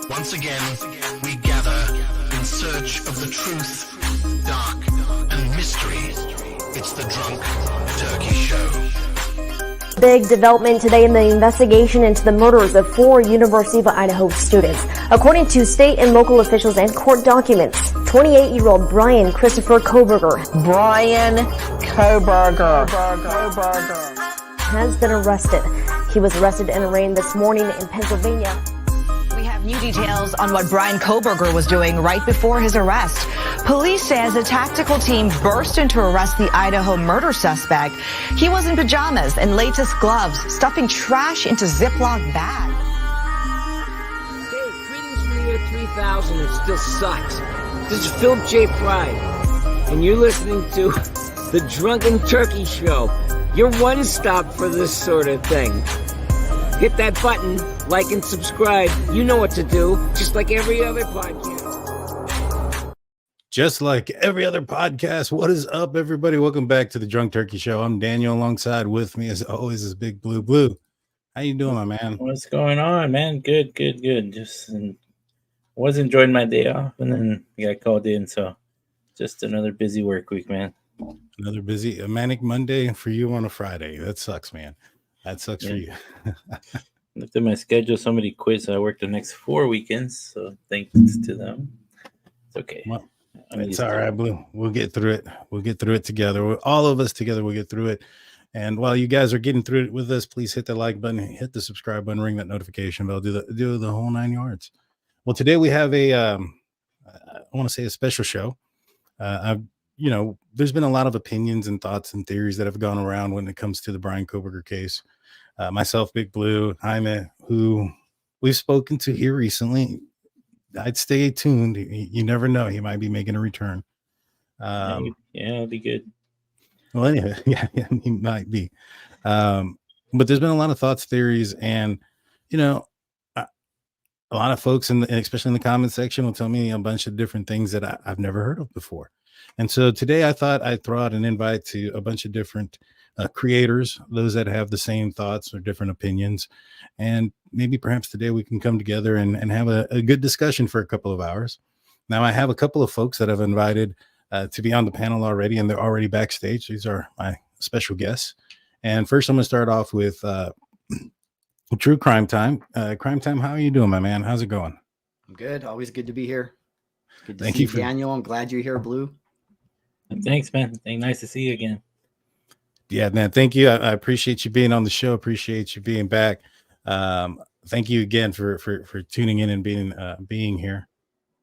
Once again, we gather in search of the truth, dark, and mystery. It's the Drunk Turkey Show. Big development today in the investigation into the murders of 4 University of Idaho students. According to state and local officials and court documents, 28-year-old Brian Christopher Kohberger has been arrested. He was arrested and arraigned this morning in Pennsylvania. We have new details on what Brian Kohberger was doing right before his arrest. Police says a tactical team burst in to arrest the Idaho murder suspect. He was in pajamas and latest gloves, stuffing trash into Ziploc bags. Hey, greetings from the year 3000. It still sucks. This is Philip J. Fry, and you're listening to the Drunken Turkey Show. Your one stop for this sort of thing. Hit that button, like and subscribe. You know what to do, just like every other podcast. Just like every other podcast. What is up, everybody? Welcome back to the Drunk Turkey Show. I'm Daniel. Alongside with me, as always, is Big Blue. Blue, how you doing, my man? What's going on, man? Good. Just was enjoying my day off, and then I got called in, so just another busy work week, man. Another busy, a manic Monday for you on a Friday. That sucks, man. That sucks for you. Looked at my schedule. Somebody quit, so I work the next 4 weekends. So thanks to them. It's okay. Well, it's all right, Blue. We'll get through it. We'll get through it together. All of us together, we'll get through it. And while you guys are getting through it with us, please hit the like button, hit the subscribe button, ring that notification bell, do the whole 9 yards. Well, today we have I want to say a special show. There's been a lot of opinions and thoughts and theories that have gone around when it comes to the Brian Kohberger case. Myself, Big Blue, Jaime, who we've spoken to here recently. I'd stay tuned. You never know. He might be making a return. Yeah, it'll be good. Well, anyway, yeah, he might be. But there's been a lot of thoughts, theories, and, a lot of folks, especially in the comment section, will tell me a bunch of different things that I've never heard of before. And so today I thought I'd throw out an invite to a bunch of different creators, those that have the same thoughts or different opinions. And maybe perhaps today we can come together and have a good discussion for a couple of hours. Now, I have a couple of folks that I've invited to be on the panel already, and they're already backstage. These are my special guests. And first, I'm going to start off with True Crime Time. Crime Time, how are you doing, my man? How's it going? I'm good. Always good to be here. Good to Thank see you you, Daniel. I'm glad you're here, Blue. Thanks, man. Nice to see you again. Yeah, man. Thank you. I appreciate you being on the show. Appreciate you being back. Thank you again for tuning in and being here.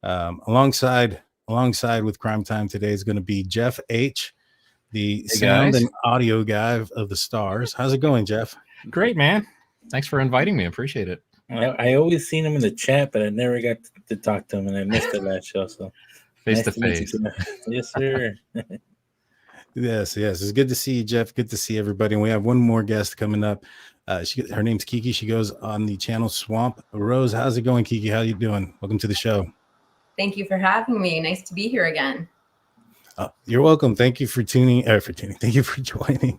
Alongside with Crime Time today is going to be Jeff H., the sound and audio guy of the Stars. How's it going, Jeff? Great, man. Thanks for inviting me. I appreciate it. I always seen him in the chat, but I never got to talk to him, and I missed the last show. So face to face. Yes, sir. Yes. It's good to see you, Jeff. Good to see everybody. And we have one more guest coming up. Her name's Kiki. She goes on the channel Swamp Rose. How's it going, Kiki? How you doing? Welcome to the show. Thank you for having me. Nice to be here again. You're welcome. Thank you for tuning. Thank you for joining.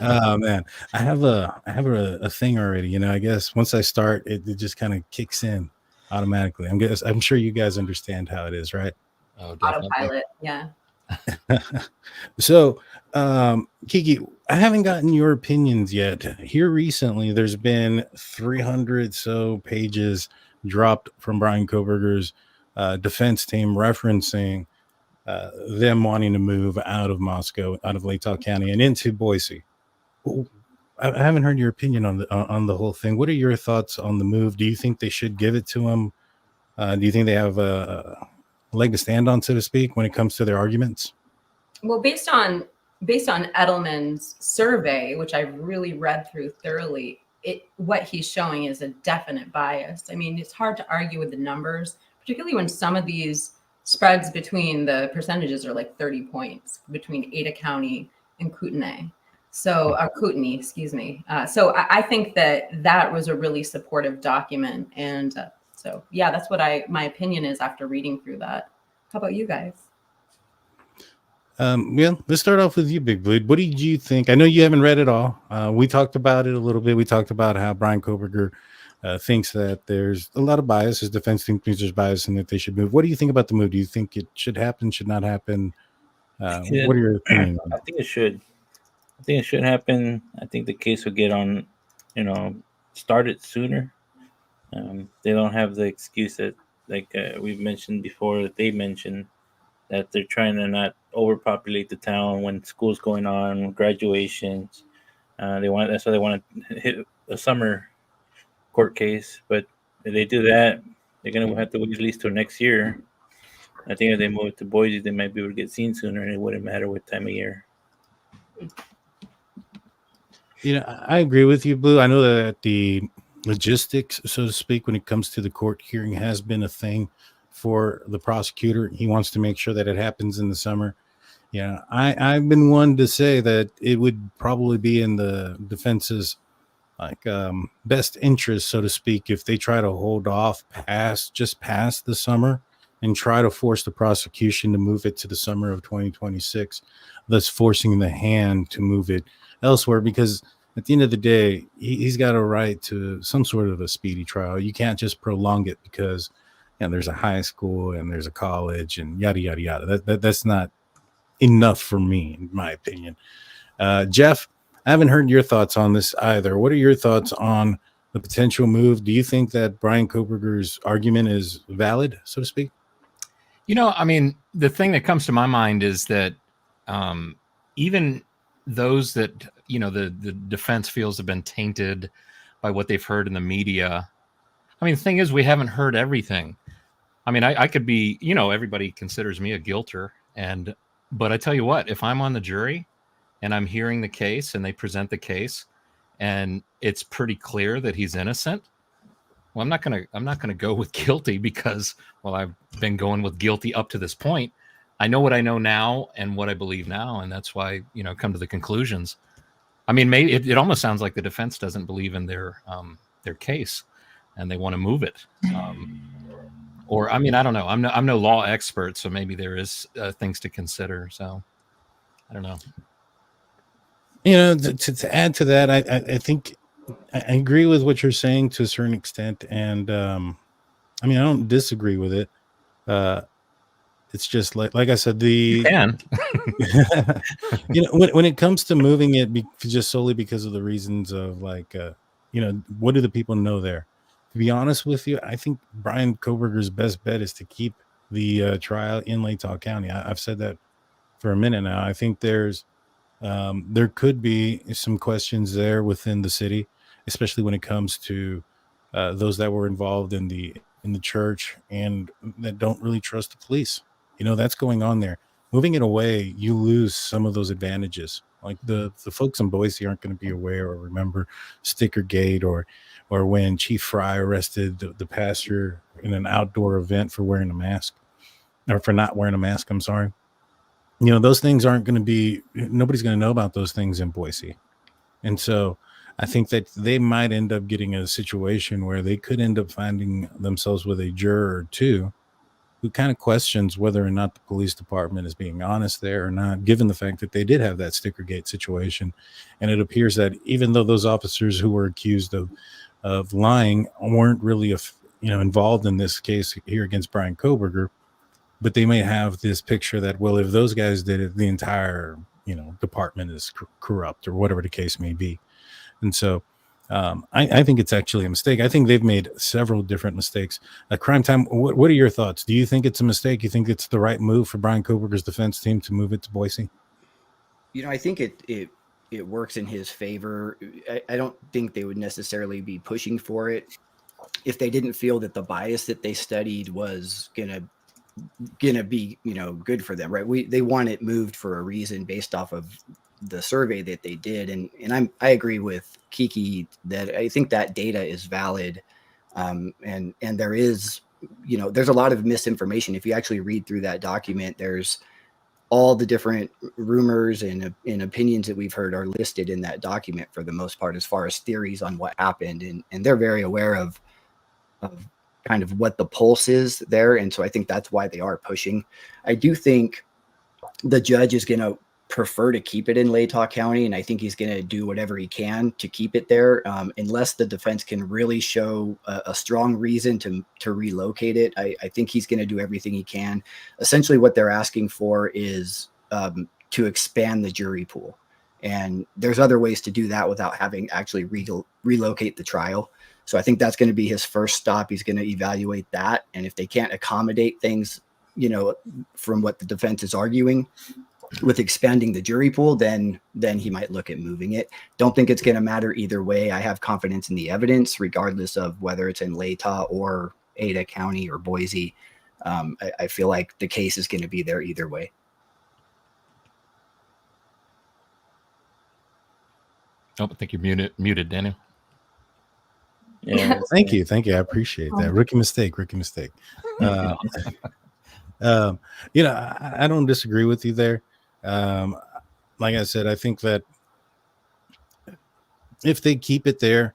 Man, I have a thing already. I guess once I start, it just kind of kicks in automatically. I'm sure you guys understand how it is, right? Oh, definitely. Autopilot. Yeah. So, Kiki, I haven't gotten your opinions yet. Here recently, there's been 300 so pages dropped from Brian Kohberger's defense team referencing them wanting to move out of Moscow, out of Latah County, and into Boise. I haven't heard your opinion on the whole thing. What are your thoughts on the move? Do you think they should give it to him? Do you think they have a leg to stand on, so to speak, when it comes to their arguments? Well, based on Edelman's survey, which I've really read through thoroughly, what he's showing is a definite bias. I mean, it's hard to argue with the numbers, particularly when some of these spreads between the percentages are like 30 points between Ada County and Kootenai. So, Kootenai, excuse me. So I think that was a really supportive document. And so, yeah, that's what my opinion is after reading through that. How about you guys? Well, let's start off with you, Big Blue. What did you think? I know you haven't read it all. We talked about it a little bit. We talked about how Brian Kohberger thinks that there's a lot of bias. His defense thinks there's bias and that they should move. What do you think about the move? Do you think it should happen, should not happen? What are your opinions on I think it should. I think it should happen. I think the case will get on, started sooner. They don't have the excuse that, like we've mentioned before, that they mentioned that they're trying to not overpopulate the town when school's going on, graduations. That's why they want to hit a summer court case. But if they do that, they're gonna have to wait at least till next year. I think if they move it to Boise, they might be able to get seen sooner, and it wouldn't matter what time of year. I agree with you, Blue. I know that the logistics, so to speak, when it comes to the court hearing has been a thing for the prosecutor. He wants to make sure that it happens in the summer. Yeah, I've been one to say that it would probably be in the defense's best interest, so to speak, if they try to hold off past the summer and try to force the prosecution to move it to the summer of 2026, thus forcing the hand to move it elsewhere. Because at the end of the day, he's got a right to some sort of a speedy trial. You can't just prolong it because there's a high school and there's a college and yada yada yada. That's not enough for me, in my opinion. Jeff, I haven't heard your thoughts on this either. What are your thoughts on the potential move? Do you think that Brian Kohberger's argument is valid, so to speak? The thing that comes to my mind is that even those that, the defense feels have been tainted by what they've heard in the media. The thing is, we haven't heard everything. I could be, everybody considers me a guilter. But I tell you what, if I'm on the jury and I'm hearing the case and they present the case and it's pretty clear that he's innocent, well, I'm not gonna go with guilty because, well, I've been going with guilty up to this point. I know what I know now and what I believe now, and that's why come to the conclusions. Maybe it almost sounds like the defense doesn't believe in their case, and they want to move it. Or I don't know. I'm no law expert, so maybe there is things to consider. So I don't know. To add to that, I think I agree with what you're saying to a certain extent, and I don't disagree with it. It's just like I said, You can. when it comes to moving it, just solely because of the reasons of what do the people know there? To be honest with you, I think Brian Kohberger's best bet is to keep the trial in Latah County. I've said that for a minute now. I think there could be some questions there within the city, especially when it comes to those that were involved in the church and that don't really trust the police. That's going on there. Moving it away, you lose some of those advantages. Like the folks in Boise aren't going to be aware or remember Stickergate or when Chief Fry arrested the pastor in an outdoor event for wearing a mask, or for not wearing a mask. I'm sorry. Those things aren't going to be, nobody's going to know about those things in Boise. And so I think that they might end up getting a situation where they could end up finding themselves with a juror or two who kind of questions whether or not the police department is being honest there or not, given the fact that they did have that Stickergate situation. And it appears that even though those officers who were accused of lying weren't really involved in this case here against Brian Kohberger, but they may have this picture that, well, if those guys did it, the entire department is corrupt or whatever the case may be. And so I think it's actually a mistake. I think they've made several different mistakes. Crime Time, what are your thoughts? Do you think it's a mistake? You think it's the right move for Brian Kohberger's defense team to move it to Boise? I think it works in his favor. I don't think they would necessarily be pushing for it if they didn't feel that the bias that they studied was gonna be good for them, right? They want it moved for a reason based off of the survey that they did, and I agree with Kiki that I think that data is valid, and there is there's a lot of misinformation. If you actually read through that document, there's all the different rumors and opinions that we've heard are listed in that document for the most part, as far as theories on what happened, and they're very aware of kind of what the pulse is there, and so I think that's why they are pushing. I do think the judge is going to prefer to keep it in Latah County, and I think he's going to do whatever he can to keep it there, unless the defense can really show a strong reason to relocate it. I think he's going to do everything he can. Essentially, what they're asking for is to expand the jury pool, and there's other ways to do that without having actually relocate the trial. So I think that's going to be his first stop. He's going to evaluate that, and if they can't accommodate things, from what the defense is arguing with expanding the jury pool, then he might look at moving it. Don't think it's going to matter either way. I have confidence in the evidence, regardless of whether it's in Latah or Ada County or Boise. I feel like the case is going to be there either way. Oh, I think you're muted, Daniel. Yeah. Thank you. I appreciate that. Rookie mistake. I don't disagree with you there. Like I said, I think that if they keep it there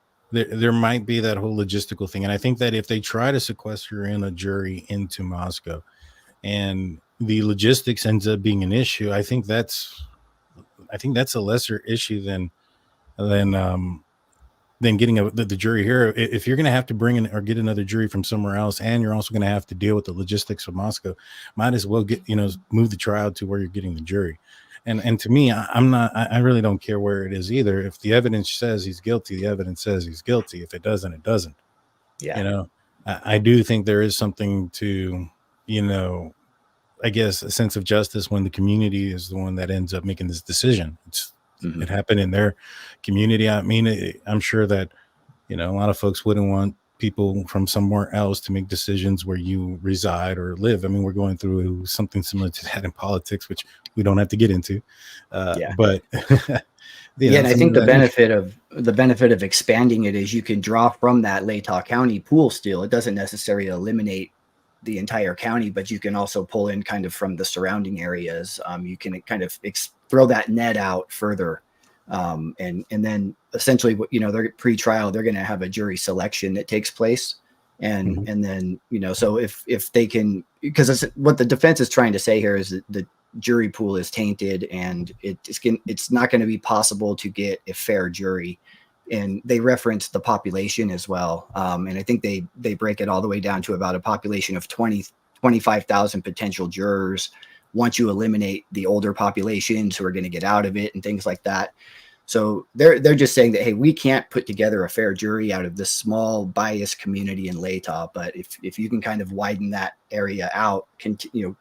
might be that whole logistical thing. And I think that if they try to sequester in a jury into Moscow and the logistics ends up being an issue, I think that's a lesser issue than getting the jury here. If you're going to have to bring in or get another jury from somewhere else, and you're also going to have to deal with the logistics of Moscow, might as well move the trial to where you're getting the jury. And to me, I really don't care where it is either. If the evidence says he's guilty, the evidence says he's guilty. If it doesn't, it doesn't. Yeah. I do think there is something to, I guess, a sense of justice when the community is the one that ends up making this decision. It happened in their community. I mean, I'm sure that, a lot of folks wouldn't want people from somewhere else to make decisions where you reside or live. I mean, we're going through something similar to that in politics, which we don't have to get into. But and I think the benefit of expanding it is you can draw from that Latah County pool still. It doesn't necessarily eliminate the entire county, but you can also pull in kind of from the surrounding areas. You can kind of throw that net out further. And then essentially, they're pre-trial, they're going to have a jury selection that takes place. And then, so if they can, because what the defense is trying to say here is that the jury pool is tainted and it's not going to be possible to get a fair jury. And they reference the population as well. And I think they break it all the way down to about a population of 25,000 potential jurors once you eliminate the older populations who are going to get out of it and things like that. So they're just saying that, hey, we can't put together a fair jury out of this small biased community in Latah. But if you can kind of widen that area out,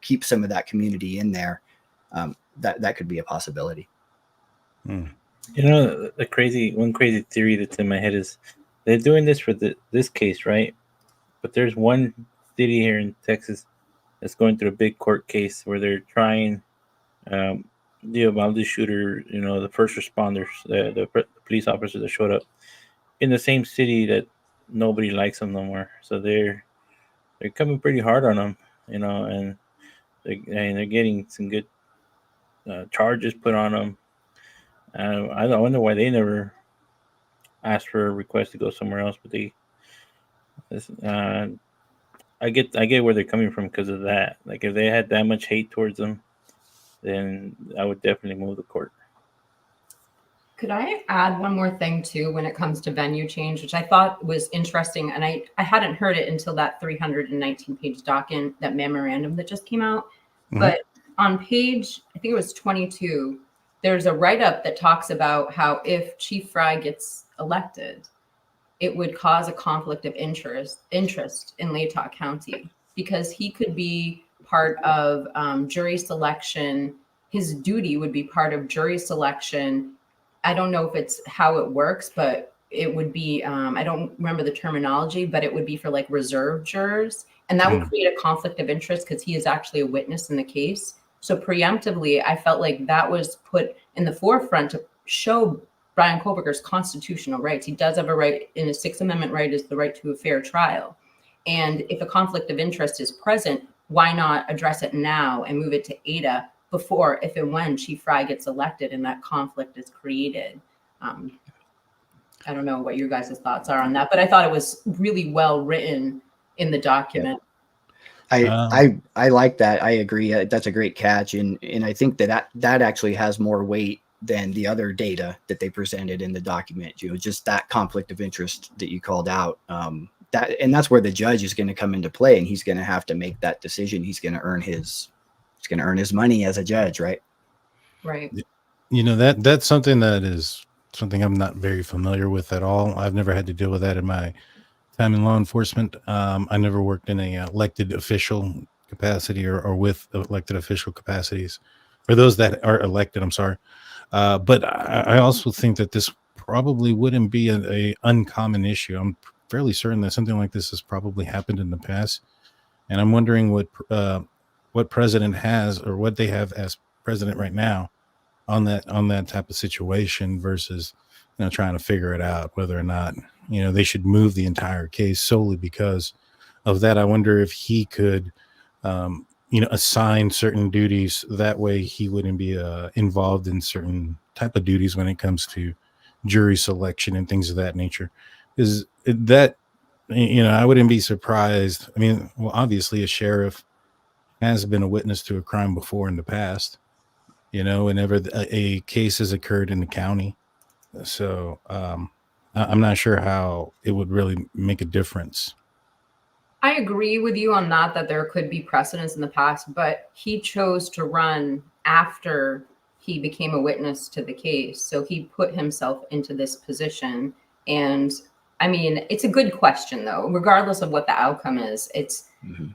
keep some of that community in there, that could be a possibility. One crazy theory that's in my head is they're doing this for this case, right? But there's one city here in Texas that's going through a big court case where they're trying the Uvalde shooter, the first responders, the police officers that showed up in the same city that nobody likes them no more. So they're coming pretty hard on them, and they're getting some good charges put on them. I wonder why they never asked for a request to go somewhere else, but I get where they're coming from because of that. Like if they had that much hate towards them, then I would definitely move the court. Could I add one more thing too when it comes to venue change, which I thought was interesting, and I hadn't heard it until that 319-page document, that memorandum that just came out. But on page, I think it was 22, there's a write-up that talks about how if Chief Fry gets elected, it would cause a conflict of interest in Latah County, because he could be part of jury selection. His duty would be part of jury selection. I don't know if it's how it works, but it would be, I don't remember the terminology, but it would be for like reserve jurors. And that would create a conflict of interest because he is actually a witness in the case. So preemptively, I felt like that was put in the forefront to show Brian Kohberger's constitutional rights. He does have a right in his Sixth Amendment right, is the right to a fair trial. And if a conflict of interest is present, why not address it now and move it to Ada before, if and when Chief Fry gets elected and that conflict is created? I don't know what your guys' thoughts are on that, but I thought it was really well written in the document. I like that. I agree. That's a great catch, and I think that actually has more weight than the other data that they presented in the document. You know, just that conflict of interest that you called out. That's where the judge is going to come into play, and he's going to have to make that decision. He's going to earn his money as a judge, right? Right. You know, that's something I'm not very familiar with at all. I've never had to deal with that in my time in law enforcement. I never worked in a elected official capacity or with elected official capacities, or those that are elected. I'm sorry. But I also think that this probably wouldn't be a uncommon issue. I'm fairly certain that something like this has probably happened in the past. And I'm wondering what president has, or what they have as president right now on that type of situation versus, you know, trying to figure it out, whether or not, you know, they should move the entire case solely because of that. I wonder if he could, you know, assign certain duties. That way he wouldn't be involved in certain type of duties when it comes to jury selection and things of that nature. Is that, you know, I wouldn't be surprised. I mean, well, obviously a sheriff has been a witness to a crime before in the past, you know, whenever a case has occurred in the county. So I'm not sure how it would really make a difference. I agree with you on that there could be precedents in the past, but he chose to run after he became a witness to the case. So he put himself into this position. And I mean, it's a good question, though, regardless of what the outcome is.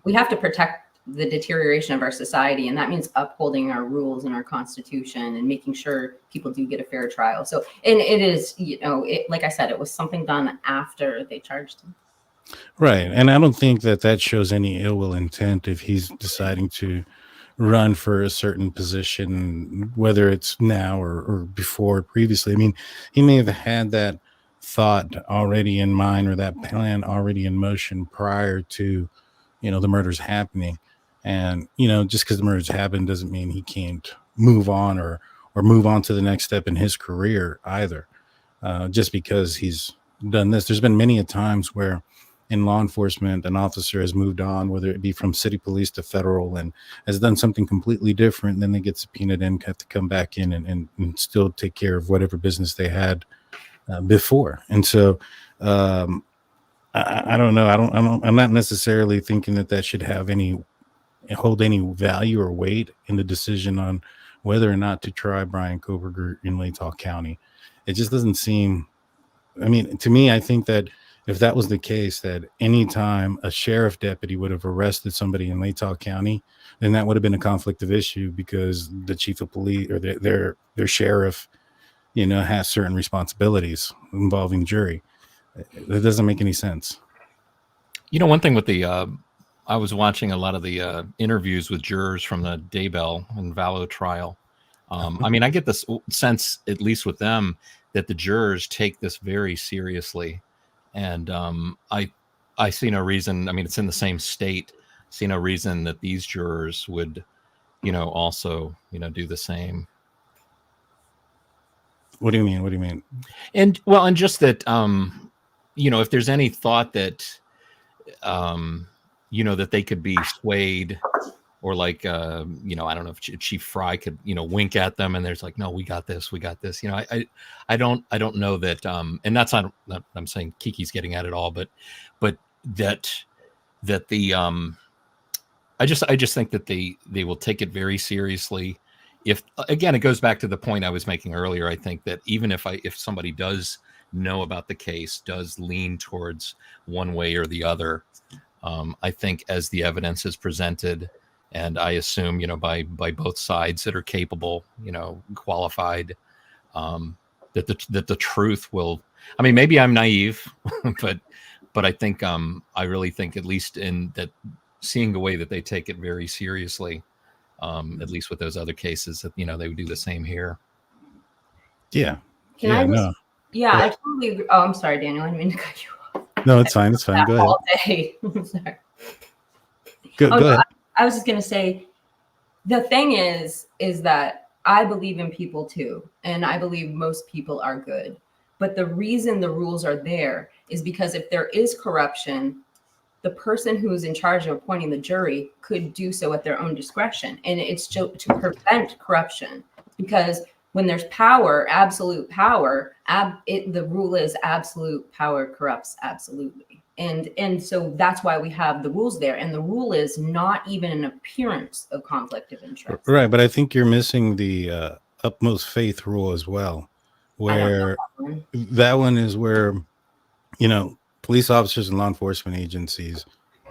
We have to protect the deterioration of our society, and that means upholding our rules and our Constitution and making sure people do get a fair trial. So, and it is, you know, like I said, it was something done after they charged him. Right. And I don't think that shows any ill will intent if he's deciding to run for a certain position, whether it's now or before previously. I mean, he may have had that thought already in mind, or that plan already in motion prior to, you know, the murders happening. And, you know, just because the murders happened doesn't mean he can't move on or move on to the next step in his career either. Just because he's done this. There's been many a times where in law enforcement, an officer has moved on, whether it be from city police to federal, and has done something completely different. Then they get subpoenaed and have to come back in and still take care of whatever business they had before. And so I don't know. I'm not necessarily thinking that should hold any value or weight in the decision on whether or not to try Bryan Kohberger in Latah County. It just doesn't seem. I mean, to me, I think that if that was the case, that any time a sheriff deputy would have arrested somebody in Latah County, then that would have been a conflict of issue, because the chief of police or their sheriff, you know, has certain responsibilities involving jury. That doesn't make any sense. You know, one thing with I was watching a lot of the interviews with jurors from the Daybell and Vallow trial. I mean, I get this sense, at least with them, that the jurors take this very seriously. And I see no reason. I mean, it's in the same state. See no reason that these jurors would, you know, also, you know, do the same. What do you mean? What do you mean? And well, and just that, you know, if there's any thought that, you know, that they could be swayed, or like, you know, I don't know if Chief Fry could, you know, wink at them and there's like, no, we got this. You know, I don't know that, and that's not I'm saying Kiki's getting at it all, but that the, I just think that they will take it very seriously. If, again, it goes back to the point I was making earlier. I think that even if somebody does know about the case, does lean towards one way or the other, I think as the evidence is presented, and I assume, you know, by both sides that are capable, you know, qualified, that the truth will. I mean, maybe I'm naive, but I think I really think, at least in that, seeing the way that they take it very seriously, at least with those other cases, that, you know, they would do the same here. Yeah. Can I just? Yeah, I totally agree. Oh, I'm sorry, Daniel. I didn't mean to cut you off. No, it's fine. It's fine. Go ahead. All day. I'm sorry. Go ahead. I was just going to say, the thing is that I believe in people too. And I believe most people are good. But the reason the rules are there is because if there is corruption, the person who's in charge of appointing the jury could do so at their own discretion. And it's to prevent corruption, because when there's power, absolute power, the rule is absolute power corrupts absolutely. And so that's why we have the rules there. And the rule is not even an appearance of conflict of interest. Right. But I think you're missing the utmost faith rule as well, where that one is where, you know, police officers and law enforcement agencies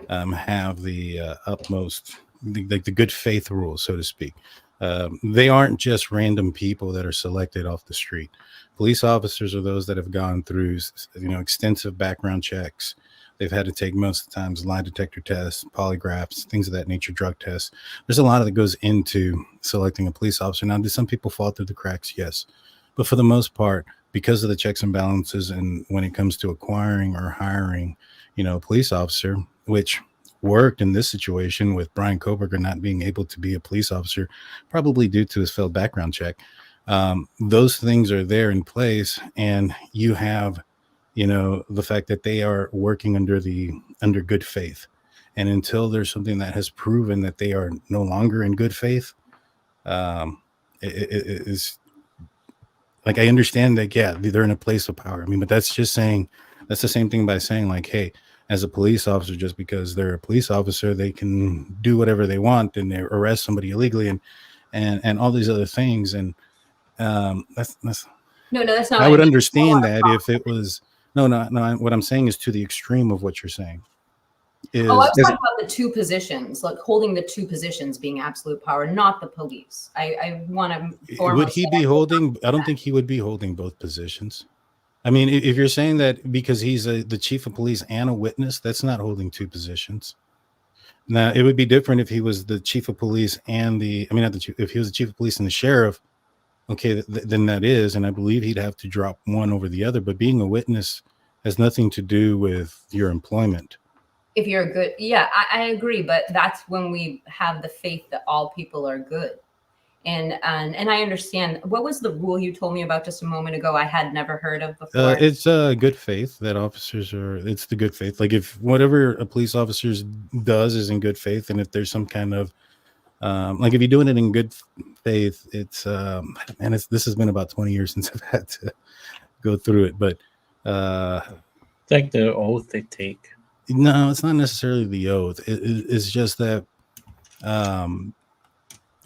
have the utmost, the good faith rule, so to speak. They aren't just random people that are selected off the street. Police officers are those that have gone through, you know, extensive background checks. They've had to take most of the times lie detector tests, polygraphs, things of that nature, drug tests. There's a lot that goes into selecting a police officer. Now, do some people fall through the cracks? Yes. But for the most part, because of the checks and balances, and when it comes to acquiring or hiring, you know, a police officer, which worked in this situation with Brian Kohberger not being able to be a police officer, probably due to his failed background check. Those things are there in place, and you have, you know, the fact that they are working under good faith. And until there's something that has proven that they are no longer in good faith, it is like, I understand that, yeah, they're in a place of power. I mean, but that's just saying, that's the same thing by saying, like, hey, as a police officer, just because they're a police officer, they can do whatever they want and they arrest somebody illegally and all these other things. And that's No, that's not. I would understand that if it was no. What I'm saying is to the extreme of what you're saying. I was talking about the two positions, like holding the two positions being absolute power, not the police. I want to. Would he be holding? I don't think he would be holding both positions. I mean, if you're saying that because he's the chief of police and a witness, that's not holding two positions. Now, it would be different if he was the chief of police and if he was the chief of police and the sheriff. Okay, then that is, and I believe he'd have to drop one over the other. But being a witness has nothing to do with your employment. If you're good, yeah, I agree. But that's when we have the faith that all people are good. And I understand. What was the rule you told me about just a moment ago? I had never heard of before. It's good faith that officers are. It's the good faith. Like if whatever a police officer does is in good faith, and if there's some kind of like if you're doing it in good faith, it's this has been about 20 years since I've had to go through it, but it's like the oath they take. No, it's not necessarily the oath. It's just that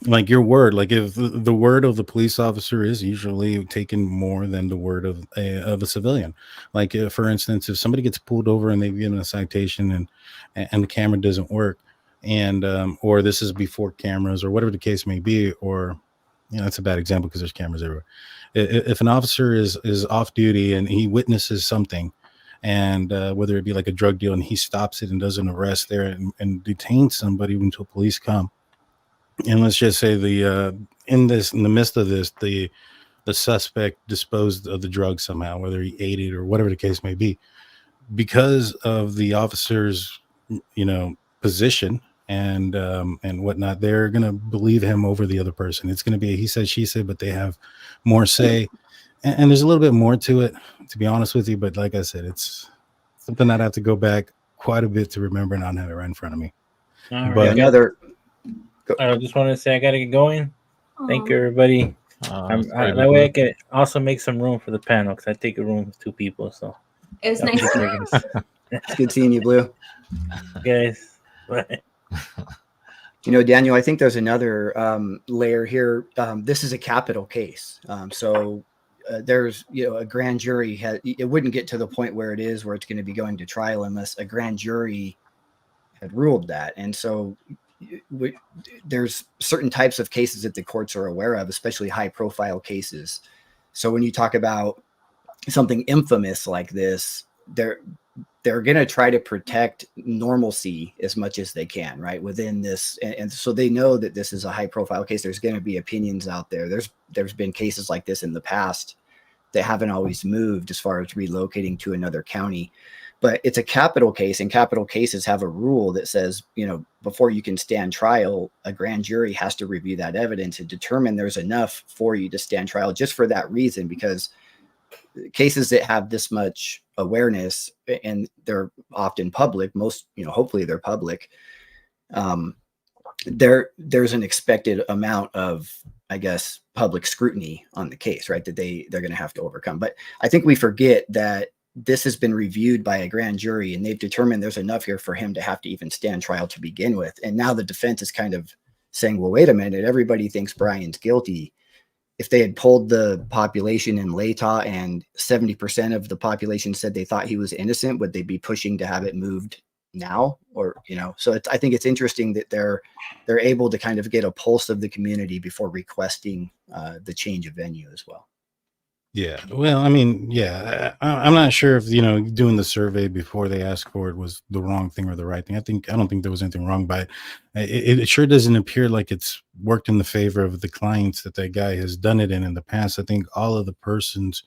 like your word, like if the word of the police officer is usually taken more than the word of a civilian. Like for instance, if somebody gets pulled over and they've given a citation and the camera doesn't work, and or this is before cameras or whatever the case may be, or you know, that's a bad example because there's cameras everywhere. If an officer is off duty and he witnesses something, and whether it be like a drug deal, and he stops it and does an arrest there and detains somebody until police come, and let's just say in the midst of this, the suspect disposed of the drug somehow, whether he ate it or whatever the case may be, because of the officer's, you know, position and whatnot, they're gonna believe him over the other person. It's gonna be a he said, she said, but they have more say, and there's a little bit more to it, to be honest with you. But like I said, it's something I'd have to go back quite a bit to remember and not have it right in front of me. All but right. I just want to say I gotta get going. Thank you, everybody. That way I can also make some room for the panel because I take a room with two people. So it was nice. It's good seeing you, Blue. Guys, bye. You know, Daniel, I think there's another layer here. This is a capital case. So there's, you know, a grand jury it wouldn't get to the point where it is, where it's going to be going to trial unless a grand jury had ruled that. And so there's certain types of cases that the courts are aware of, especially high profile cases. So when you talk about something infamous like this, they're going to try to protect normalcy as much as they can, right, within this. And so they know that this is a high profile case. There's going to be opinions out there. There's been cases like this in the past that haven't always moved as far as relocating to another county. But it's a capital case, and capital cases have a rule that says, you know, before you can stand trial, a grand jury has to review that evidence and determine there's enough for you to stand trial, just for that reason, because cases that have this much awareness, and they're often public, most, hopefully they're public, there's an expected amount of, I guess, public scrutiny on the case, right? That they're going to have to overcome. But I think we forget that this has been reviewed by a grand jury, and they've determined there's enough here for him to have to even stand trial to begin with. And now the defense is kind of saying, well, wait a minute, everybody thinks Brian's guilty. If they had polled the population in Latah and 70% of the population said they thought he was innocent, would they be pushing to have it moved now? Or, so I think it's interesting that they're able to kind of get a pulse of the community before requesting the change of venue as well. Yeah. Well, I mean, yeah, I'm not sure if, doing the survey before they asked for it was the wrong thing or the right thing. I don't think there was anything wrong by it. It sure doesn't appear like it's worked in the favor of the clients that guy has done it in the past. I think all of the persons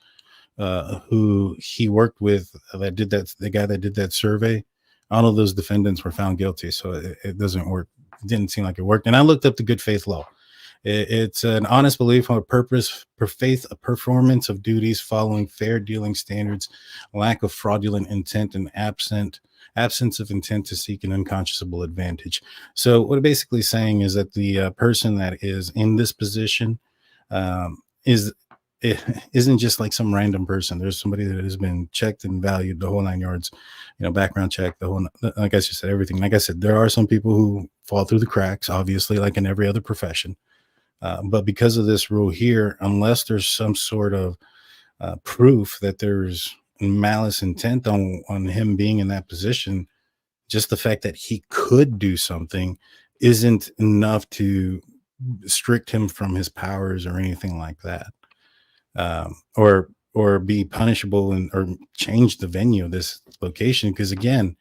who he worked with that did that, the guy that did that survey, all of those defendants were found guilty. So it doesn't work. It didn't seem like it worked. And I looked up the good faith law. It's an honest belief on a purpose, per faith, a performance of duties following fair dealing standards, lack of fraudulent intent, and absence of intent to seek an unconscionable advantage. So what it's basically saying is that the person that is in this position isn't just like some random person. There's somebody that has been checked and valued, the whole 9 yards, background check, the whole, like I just said, everything. Like I said, there are some people who fall through the cracks, obviously, like in every other profession. But because of this rule here, unless there's some sort of proof that there's malice intent on him being in that position, just the fact that he could do something isn't enough to restrict him from his powers or anything like that, or be punishable or change the venue of this location. Because again,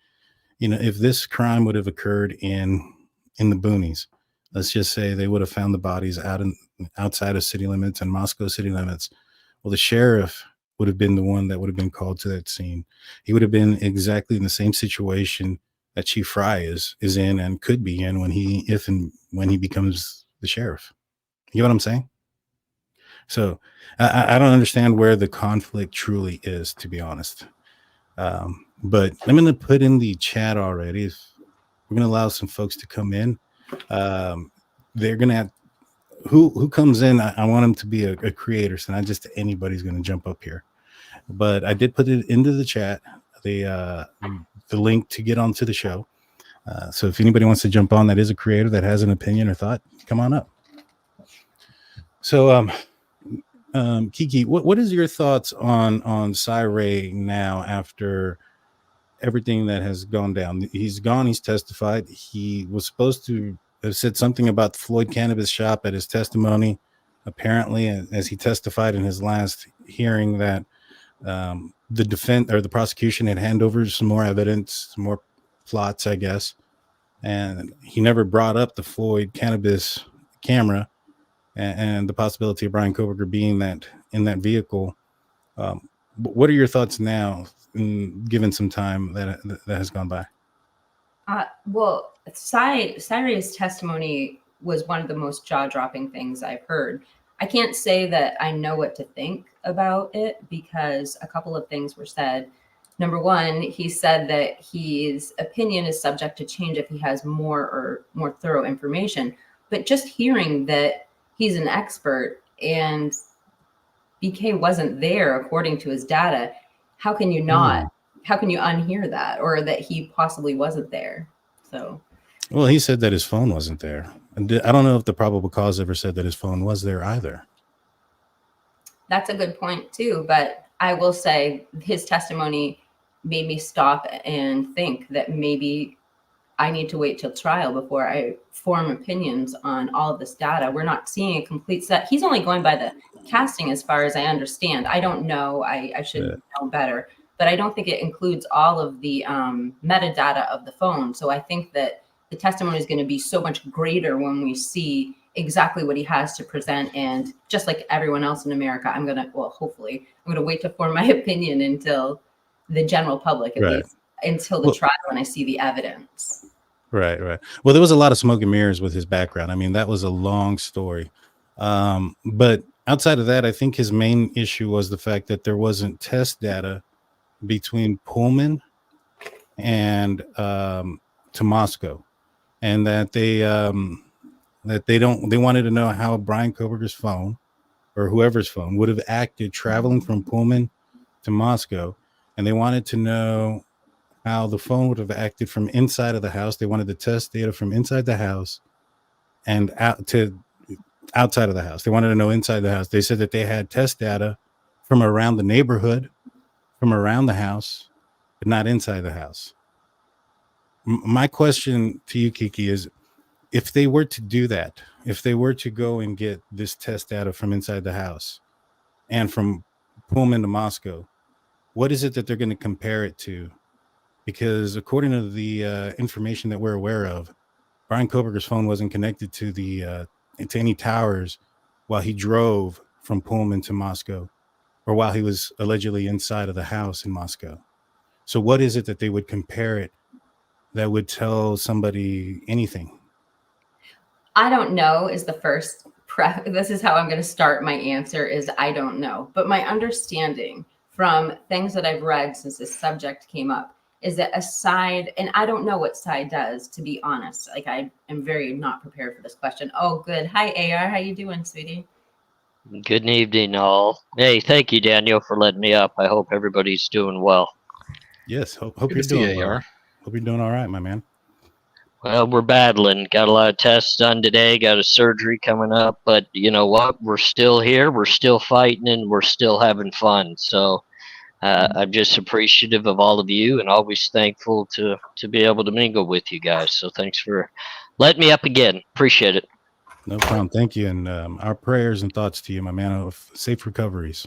if this crime would have occurred in the boonies, let's just say they would have found the bodies outside of city limits and Moscow city limits. Well, the sheriff would have been the one that would have been called to that scene. He would have been exactly in the same situation that Chief Fry is in and could be in when he becomes the sheriff. You know what I'm saying? So I don't understand where the conflict truly is, to be honest. But I'm going to put in the chat already. We're going to allow some folks to come in. They're gonna have who comes in. I want them to be a creator, so not just anybody's gonna jump up here. But I did put it into the chat, the link to get onto the show. So if anybody wants to jump on that is a creator that has an opinion or thought, come on up. So Kiki, what is your thoughts on Cy now after everything that has gone down? He's gone. He's testified. He was supposed to have said something about the Floyd cannabis shop at his testimony, apparently, as he testified in his last hearing, that the defense or the prosecution had handed over some more evidence, some more plots, I guess, and he never brought up the Floyd cannabis camera and the possibility of Brian Kohberger being in that vehicle. What are your thoughts now, given some time that has gone by? Well, Cyria's testimony was one of the most jaw-dropping things I've heard. I can't say that I know what to think about it because a couple of things were said. Number one, he said that his opinion is subject to change if he has more thorough information. But just hearing that he's an expert and BK wasn't there according to his data, how can you unhear that, or that he possibly wasn't there? So, well, he said that his phone wasn't there. I don't know if the probable cause ever said that his phone was there either. That's a good point too, but I will say his testimony made me stop and think that maybe I need to wait till trial before I form opinions on all of this data. We're not seeing a complete set. He's only going by the casting as far as I understand. I don't know. I should know better, but I don't think it includes all of the metadata of the phone. So I think that the testimony is going to be so much greater when we see exactly what he has to present. And just like everyone else in America, hopefully, I'm going to wait to form my opinion until the general public, at least, until the trial, when I see the evidence. Right. Well, there was a lot of smoke and mirrors with his background. I mean, that was a long story. But outside of that, I think his main issue was the fact that there wasn't test data between Pullman and to Moscow, and that they wanted to know how Brian Kohberger's phone or whoever's phone would have acted traveling from Pullman to Moscow, and they wanted to know how the phone would have acted from inside of the house. They wanted to test data from inside the house and out to outside of the house. They wanted to know inside the house. They said that they had test data from around the neighborhood, from around the house, but not inside the house. My question to you, Kiki, is if they were to do that, if they were to go and get this test data from inside the house and from Pullman to Moscow, what is it that they're going to compare it to? Because according to the information that we're aware of, Brian Kohberger's phone wasn't connected to to any towers while he drove from Pullman to Moscow, or while he was allegedly inside of the house in Moscow. So what is it that they would compare it that would tell somebody anything? I don't know is the first this is how I'm going to start my answer is I don't know. But my understanding from things that I've read since this subject came up is that a side, and I don't know what side does, to be honest. Like, I am very not prepared for this question. Oh, good. Hi, AR. How you doing, sweetie? Good evening, all. Hey, thank you, Daniel, for letting me up. I hope everybody's doing well. Yes, hope you're doing well. Hope you're doing all right, my man. Well, we're battling. Got a lot of tests done today. Got a surgery coming up. But you know what? We're still here. We're still fighting, and we're still having fun. So I'm just appreciative of all of you and always thankful to be able to mingle with you guys. So thanks for letting me up again. Appreciate it. No problem. Thank you. And our prayers and thoughts to you, my man, of safe recoveries.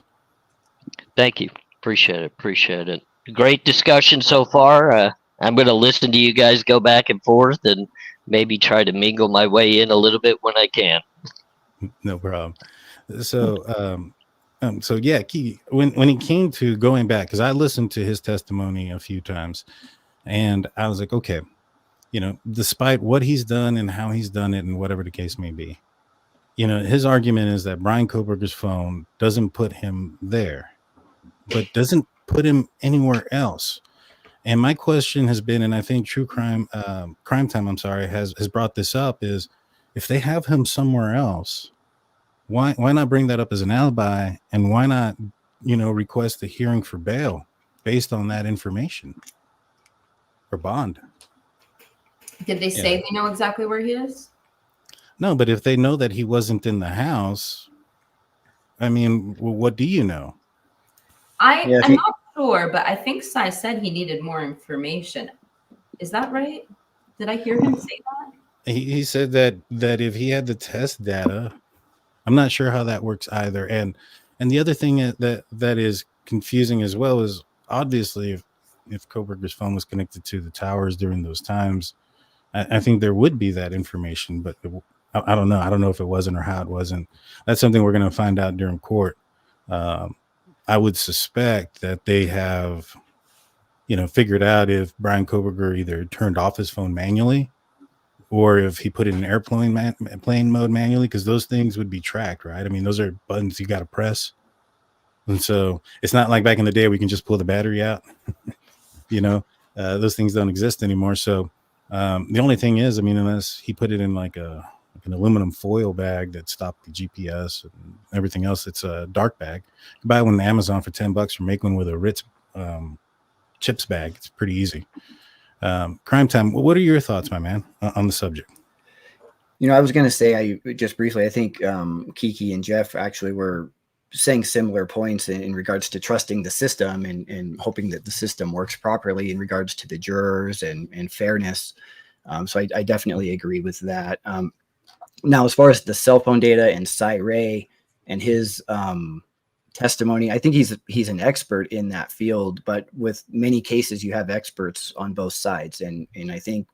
Thank you. Appreciate it. Appreciate it. Great discussion so far. I'm going to listen to you guys go back and forth and maybe try to mingle my way in a little bit when I can. No problem. So yeah, Key, when he came to going back, because I listened to his testimony a few times, and I was like, okay, you know, despite what he's done and how he's done it and whatever the case may be, you know, his argument is that Brian Kohberger's phone doesn't put him there, but doesn't put him anywhere else. And my question has been, and I think True Crime Time, has brought this up, is if they have him somewhere else, why not bring that up as an alibi, and why not, you know, request a hearing for bail based on that information or bond? Did they say they know exactly where he is? No, but if they know that he wasn't in the house, I mean, well, what do you know? I'm not sure, but I think Sai said he needed more information. Is that right? Did I hear him say that? He said that if he had the test data, I'm not sure how that works either. And the other thing that is confusing as well is obviously if Kohberger's phone was connected to the towers during those times, I think there would be that information, but I don't know. I don't know if it wasn't or how it wasn't. That's something we're going to find out during court. I would suspect that they have, you know, figured out if Brian Kohberger either turned off his phone manually or if he put it in airplane mode manually, because those things would be tracked, right? I mean, those are buttons you got to press. And so it's not like back in the day we can just pull the battery out. You know, those things don't exist anymore. So the only thing is, I mean, unless he put it in like an aluminum foil bag that stopped the GPS and everything else, it's a dark bag. You can buy one on Amazon for $10 or make one with a Ritz chips bag. It's pretty easy. Crime Time, what are your thoughts, my man, on the subject? You know, I was going to say, just briefly, I think Kiki and Jeff actually were saying similar points in regards to trusting the system and hoping that the system works properly in regards to the jurors and fairness. So I definitely agree with that. Now, as far as the cell phone data and Cy Ray and his testimony, I think he's an expert in that field, but with many cases, you have experts on both sides. And I think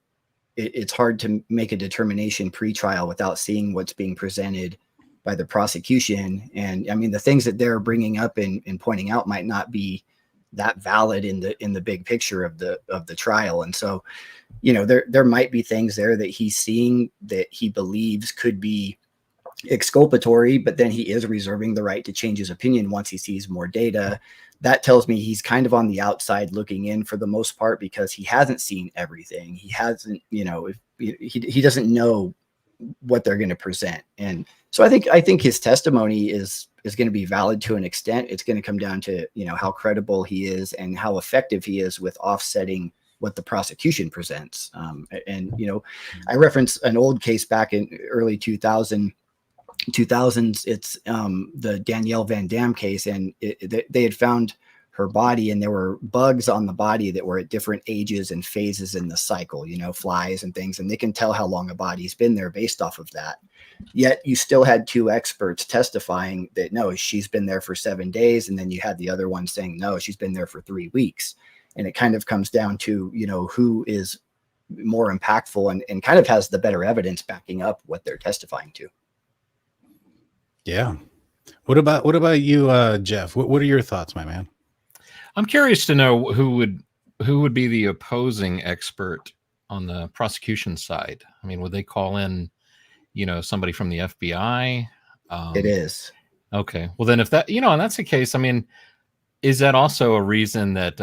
it's hard to make a determination pre-trial without seeing what's being presented by the prosecution. And I mean, the things that they're bringing up and pointing out might not be that valid in the big picture of the trial. And so, you know, there might be things there that he's seeing that he believes could be exculpatory, but then he is reserving the right to change his opinion once he sees more data. That tells me he's kind of on the outside looking in for the most part, because he hasn't seen everything. He hasn't, he doesn't know what they're going to present. And so I think his testimony is going to be valid to an extent. It's going to come down to, how credible he is and how effective he is with offsetting what the prosecution presents. I reference an old case back in early 2000s. It's the Danielle Van Dam case, and they had found her body, and there were bugs on the body that were at different ages and phases in the cycle, flies and things, and they can tell how long a body's been there based off of that. Yet you still had two experts testifying that no, she's been there for 7 days, and then you had the other one saying no, she's been there for 3 weeks. And it kind of comes down to, who is more impactful and kind of has the better evidence backing up what they're testifying to. Yeah. What about you, Jeff? What are your thoughts, my man? I'm curious to know who would be the opposing expert on the prosecution side. I mean, would they call in, somebody from the FBI? It is. Okay. Well, then if that, and that's the case, I mean, is that also a reason that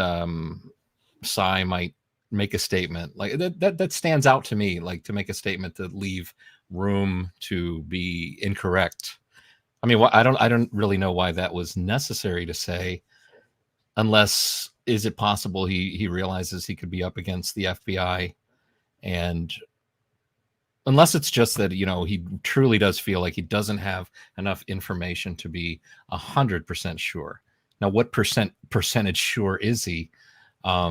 Cy might make a statement like that stands out to me, like to make a statement to leave room to be incorrect? I mean, I don't really know why that was necessary to say, unless is it possible he realizes he could be up against the FBI, and unless it's just that, he truly does feel like he doesn't have enough information to be 100% sure. Now, what percentage sure is he? I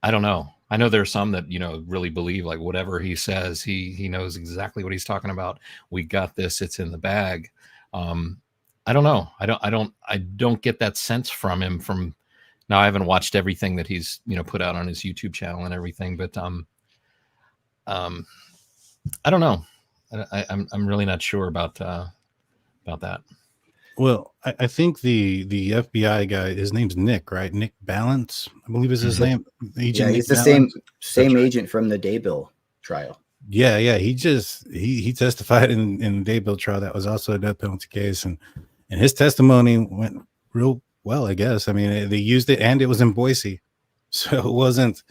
don't know. I know there are some that, really believe like whatever he says, he knows exactly what he's talking about. We got this. It's in the bag. I don't know. I don't get that sense from him. From now, I haven't watched everything that he's, put out on his YouTube channel and everything, but I don't know. I'm really not sure about that. Well, I think the FBI guy, his name's Nick, right? Nick Balance, I believe is his name. Agent Nick the Balance. same agent from the Daybill trial. Yeah. He testified in the Daybill trial. That was also a death penalty case, and his testimony went real well, I guess. I mean, they used it, and it was in Boise, so it wasn't.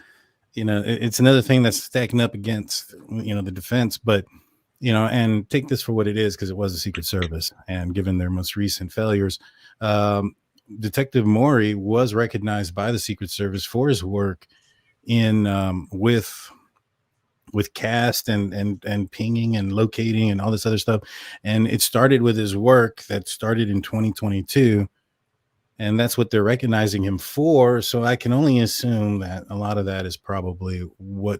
It's another thing that's stacking up against the defense, but. And take this for what it is, because it was a Secret Service, and given their most recent failures, Detective Maury was recognized by the Secret Service for his work in with cast and pinging and locating and all this other stuff. And it started with his work that started in 2022, and that's what they're recognizing him for. So I can only assume that a lot of that is probably what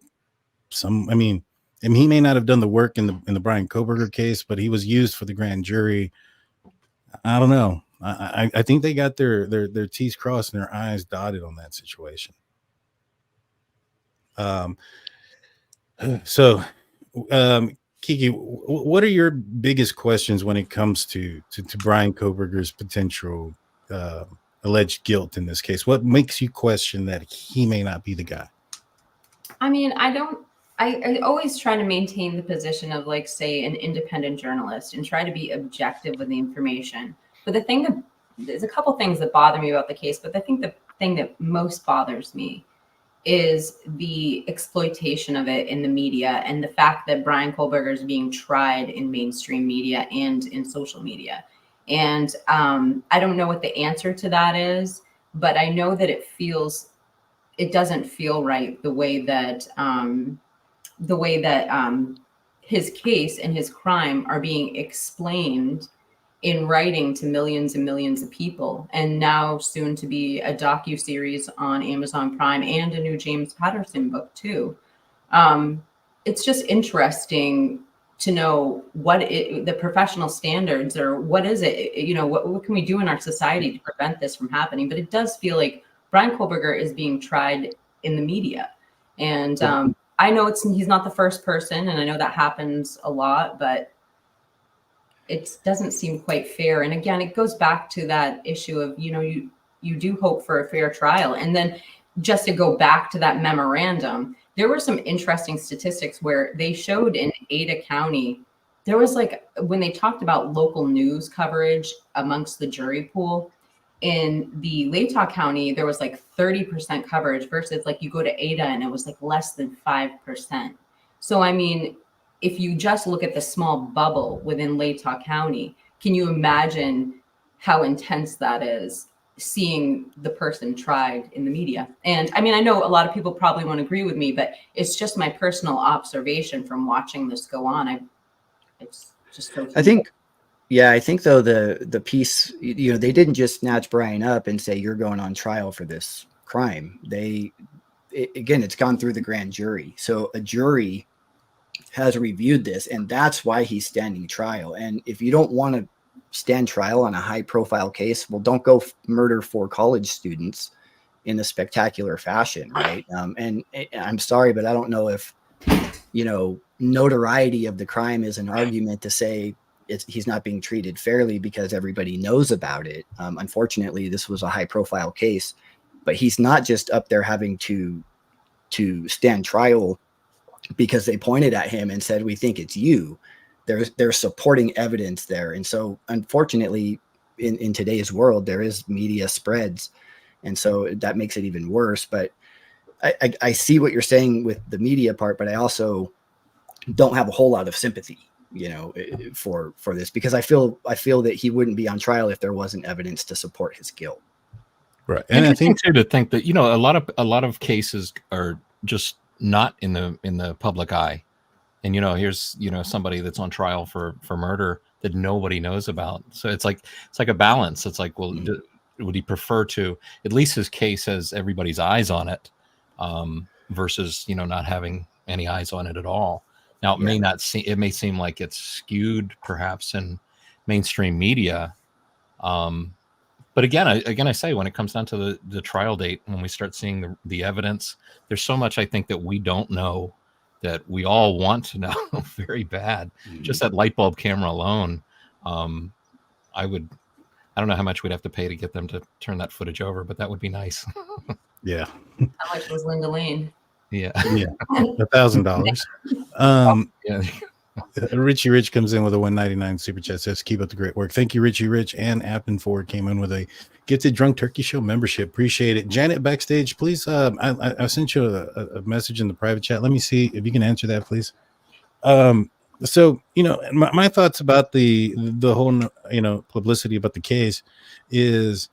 and he may not have done the work in the Bryan Kohberger case, but he was used for the grand jury. I don't know. I think they got their T's crossed and their I's dotted on that situation. Kiki, what are your biggest questions when it comes to Bryan Kohberger's potential alleged guilt in this case? What makes you question that he may not be the guy? I mean, I always try to maintain the position of, like, say, an independent journalist and try to be objective with the information. But there's a couple things that bother me about the case, but I think the thing that most bothers me is the exploitation of it in the media, and the fact that Bryan Kohberger is being tried in mainstream media and in social media. And I don't know what the answer to that is, but I know that it doesn't feel right the way that his case and his crime are being explained in writing to millions and millions of people, and now soon to be a docuseries on Amazon Prime and a new James Patterson book too. It's just interesting to know what the professional standards are. What is it? What can we do in our society to prevent this from happening? But it does feel like Bryan Kohberger is being tried in the media, and I know he's not the first person, and I know that happens a lot, but it doesn't seem quite fair. And again, it goes back to that issue of, you do hope for a fair trial. And then just to go back to that memorandum, there were some interesting statistics where they showed in Ada County there was like, when they talked about local news coverage amongst the jury pool, in the Latah County, there was like 30% coverage versus like you go to Ada and it was like less than 5%. So, I mean, if you just look at the small bubble within Latah County, can you imagine how intense that is, seeing the person tried in the media? And I mean, I know a lot of people probably won't agree with me, but it's just my personal observation from watching this go on. It's just so. I think though the piece, you know, they didn't just snatch Brian up and say you're going on trial for this crime. Again, it's gone through the grand jury, so a jury has reviewed this, and that's why he's standing trial. And if you don't want to stand trial on a high profile case, well, don't go murder 4 college students in a spectacular fashion, right? And I'm sorry, but I don't know if, you know, notoriety of the crime is an argument to say he's not being treated fairly because everybody knows about it. Unfortunately, this was a high profile case, but he's not just up there having to stand trial because they pointed at him and said, we think it's you. There's supporting evidence there. And so unfortunately in today's world, there is media spreads. And so that makes it even worse. But I see what you're saying with the media part, but I also don't have a whole lot of sympathy, you know, for this, because I feel that he wouldn't be on trial if there wasn't evidence to support his guilt. Right. And I think too, to think that, you know, a lot of cases are just not in the public eye. And, you know, here's, you know, somebody that's on trial for murder that nobody knows about. So it's like a balance. It's like, well, would he prefer to, at least his case has everybody's eyes on it, versus, you know, not having any eyes on it at all. Now, it may seem like it's skewed perhaps in mainstream media. But again, I say, when it comes down to the trial date, when we start seeing the evidence, there's so much I think that we don't know that we all want to know very bad. Mm-hmm. Just that light bulb camera alone. I don't know how much we'd have to pay to get them to turn that footage over, but that would be nice. Yeah. How much was Linda Lane? Yeah. Yeah. $1,000. Yeah. Richie Rich comes in with a $1.99 super chat, says keep up the great work. Thank you, Richie Rich. And Apton Ford came in with a gifted Drunk Turkey Show membership. Appreciate it. Janet backstage, please. I sent you a message in the private chat. Let me see if you can answer that, please. So, you know, my thoughts about the whole, you know, publicity about the case is,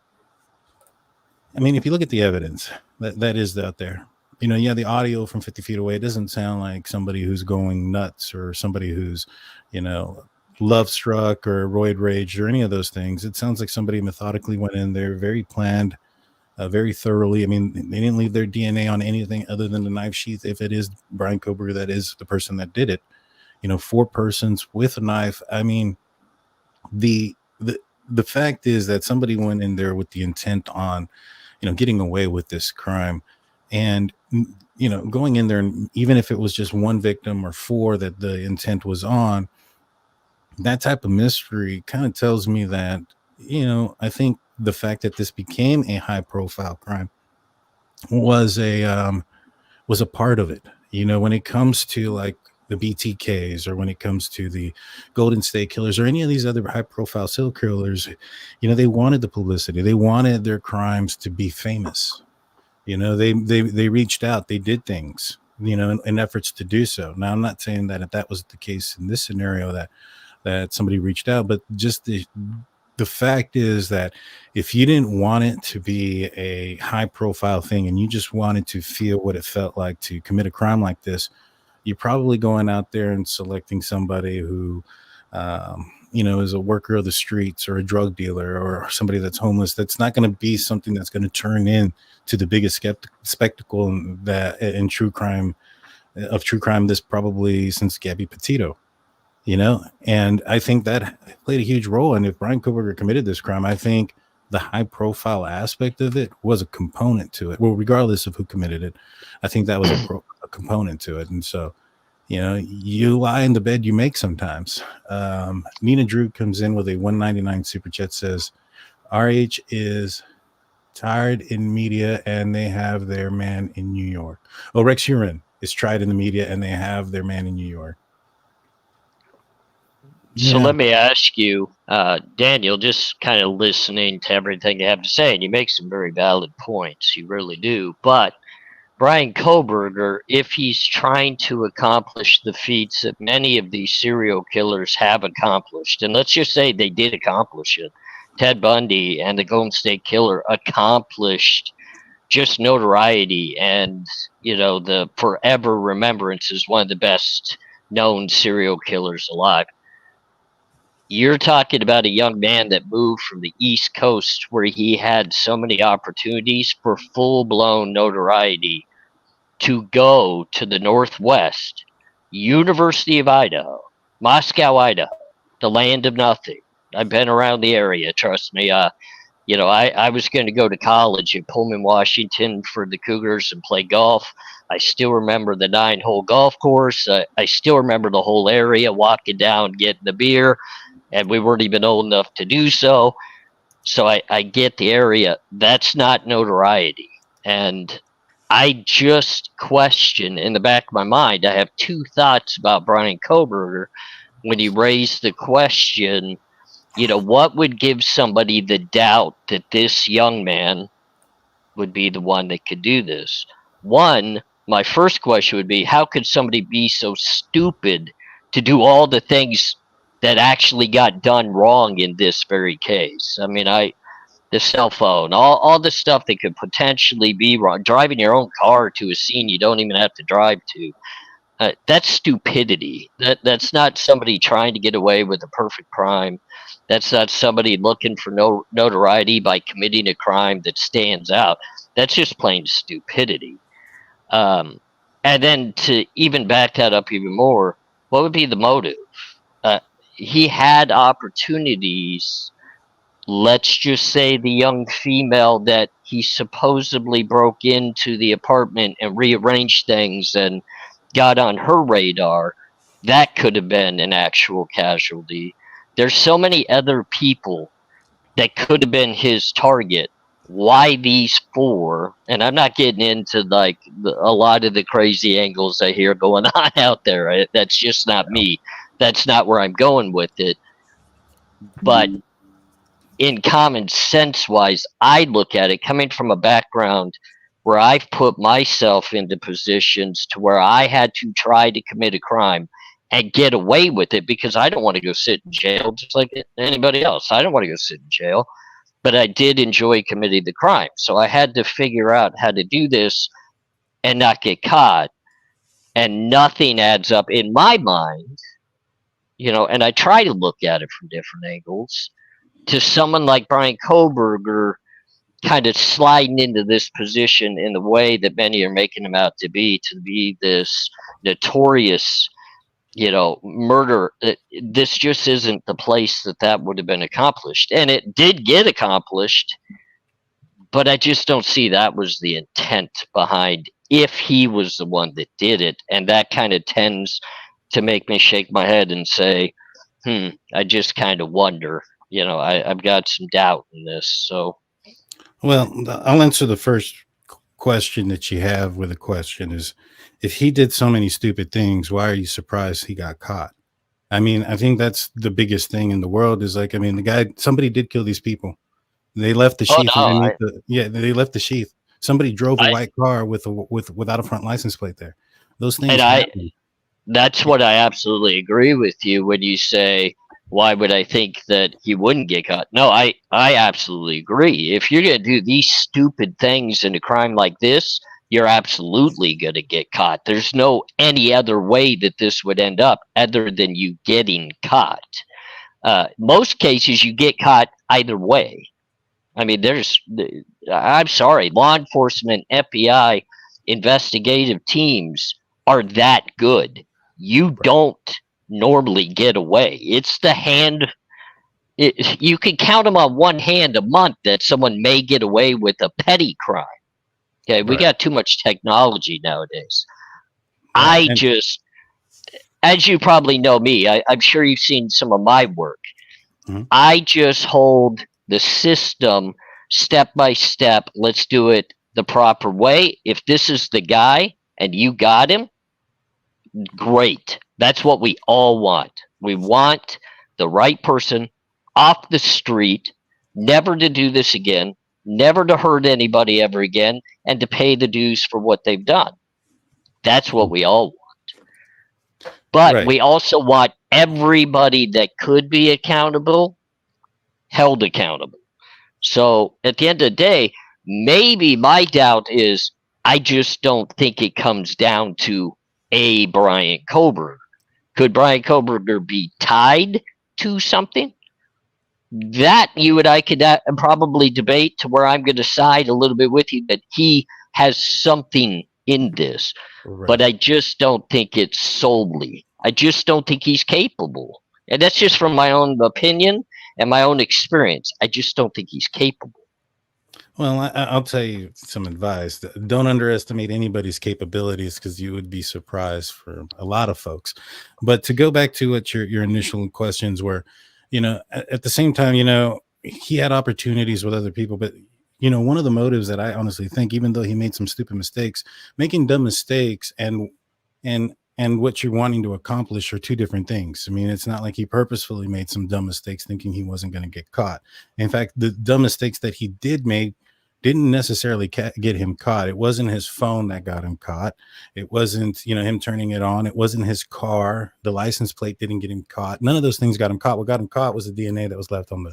I mean, if you look at the evidence that is out there, you know, yeah, the audio from 50 feet away, it doesn't sound like somebody who's going nuts or somebody who's, you know, love struck or roid raged or any of those things. It sounds like somebody methodically went in there, very planned, very thoroughly. I mean, they didn't leave their DNA on anything other than the knife sheath. If it is Brian Kohberger, that is the person that did it. You know, 4 persons with a knife. I mean, the fact is that somebody went in there with the intent on, you know, getting away with this crime. And, you know, going in there, and even if it was just 1 victim or 4 that the intent was on, that type of mystery kind of tells me that, you know, I think the fact that this became a high profile crime was a part of it. You know, when it comes to like the BTKs, or when it comes to the Golden State Killers or any of these other high profile serial killers, you know, they wanted the publicity. They wanted their crimes to be famous. You know, they reached out, they did things, you know, in efforts to do so. Now, I'm not saying that if that was the case in this scenario that somebody reached out, but just the fact is that if you didn't want it to be a high profile thing and you just wanted to feel what it felt like to commit a crime like this, you're probably going out there and selecting somebody who, you know, is a worker of the streets or a drug dealer or somebody that's homeless. That's not going to be something that's going to turn in to the biggest spectacle that in true crime this probably since Gabby Petito, you know. And I think that played a huge role. And if Brian Kohberger committed this crime, I think the high profile aspect of it was a component to it. Well, regardless of who committed it, I think that was a component to it. And so, you know, you lie in the bed you make sometimes. Nina Drew comes in with a $1.99 super chat, says RH is tired in media and they have their man in New York. Oh, Rex Huron is tried in the media and they have their man in New York. So Yeah. let me ask you, Daniel, just kind of listening to everything you have to say, and you make some very valid points. You really do. But Brian Kohberger, if he's trying to accomplish the feats that many of these serial killers have accomplished, and let's just say they did accomplish it, Ted Bundy and the Golden State Killer accomplished just notoriety and, the forever remembrance as one of the best known serial killers alive. You're talking about a young man that moved from the East Coast where he had so many opportunities for full-blown notoriety to go to the Northwest, University of Idaho, Moscow, Idaho, the land of nothing. I've been around the area, trust me. I was going to go to college in Pullman, Washington for the Cougars and play golf. I still remember the 9-hole golf course. I still remember the whole area, walking down, getting the beer, and we weren't even old enough to do so. So I get the area. That's not notoriety. And I just question in the back of my mind, I have two thoughts about Brian Kohberger when he raised the question, what would give somebody the doubt that this young man would be the one that could do this? One, my first question would be, how could somebody be so stupid to do all the things that actually got done wrong in this very case? I mean, the cell phone, all the stuff that could potentially be wrong, driving your own car to a scene you don't even have to drive to. That's stupidity. That's not somebody trying to get away with a perfect crime. That's not somebody looking for notoriety by committing a crime that stands out. That's just plain stupidity. And then to even back that up even more, what would be the motive? He had opportunities. Let's just say the young female that he supposedly broke into the apartment and rearranged things and got on her radar, that could have been an actual casualty. There's so many other people that could have been his target. Why these four? And I'm not getting into a lot of the crazy angles I hear going on out there. That's just not me. That's not where I'm going with it. But in common sense wise, I look at it coming from a background where I've put myself into positions to where I had to try to commit a crime and get away with it because I don't want to go sit in jail just like anybody else. I don't want to go sit in jail, but I did enjoy committing the crime. So I had to figure out how to do this and not get caught. And nothing adds up in my mind, and I try to look at it from different angles, to someone like Brian Kohberger kind of sliding into this position in the way that many are making him out to be this notorious, murder. This just isn't the place that would have been accomplished. And it did get accomplished, but I just don't see that was the intent behind if he was the one that did it. And that kind of tends to make me shake my head and say, I just kind of wonder. I've got some doubt in this. So, Well, I'll answer the first question that you have with a question is, if he did so many stupid things, why are you surprised he got caught? I mean, I think that's the biggest thing in the world is somebody did kill these people. They left the sheath. They left the sheath. Somebody drove a white car without a front license plate there. Those things happen. That's what I absolutely agree with you when you say, why would I think that he wouldn't get caught? No, I absolutely agree. If you're going to do these stupid things in a crime like this, you're absolutely going to get caught. There's no any other way that this would end up other than you getting caught. Most cases, you get caught either way. I mean, I'm sorry, law enforcement, FBI, investigative teams are that good. You don't normally get away. It's the hand. You can count them on one hand a month that someone may get away with a petty crime. Okay, we got too much technology nowadays. As you probably know me, I'm sure you've seen some of my work. Mm-hmm. I just hold the system step by step. Let's do it the proper way. If this is the guy and you got him, great. That's what we all want. We want the right person off the street, never to do this again, never to hurt anybody ever again, and to pay the dues for what they've done. That's what we all want. But Right. we also want everybody that could be accountable held accountable. So at the end of the day, maybe my doubt is I just don't think it comes down to a Brian Kohberger. Could Brian Kohberger be tied to something? That you and I could probably debate, to where I'm going to side a little bit with you that he has something in this. Right. But I just don't think it's solely. I just don't think he's capable. And that's just from my own opinion and my own experience. I just don't think he's capable. Well, I'll tell you some advice. Don't underestimate anybody's capabilities, because you would be surprised for a lot of folks. But to go back to what your initial questions were, at the same time, he had opportunities with other people, but one of the motives that I honestly think, even though he made some stupid mistakes, making dumb mistakes and what you're wanting to accomplish are two different things. I mean, it's not like he purposefully made some dumb mistakes thinking he wasn't going to get caught. In fact, the dumb mistakes that he did make didn't necessarily get him caught. It wasn't his phone that got him caught. It wasn't, him turning it on. It wasn't his car. The license plate didn't get him caught. None of those things got him caught. What got him caught was the DNA that was left on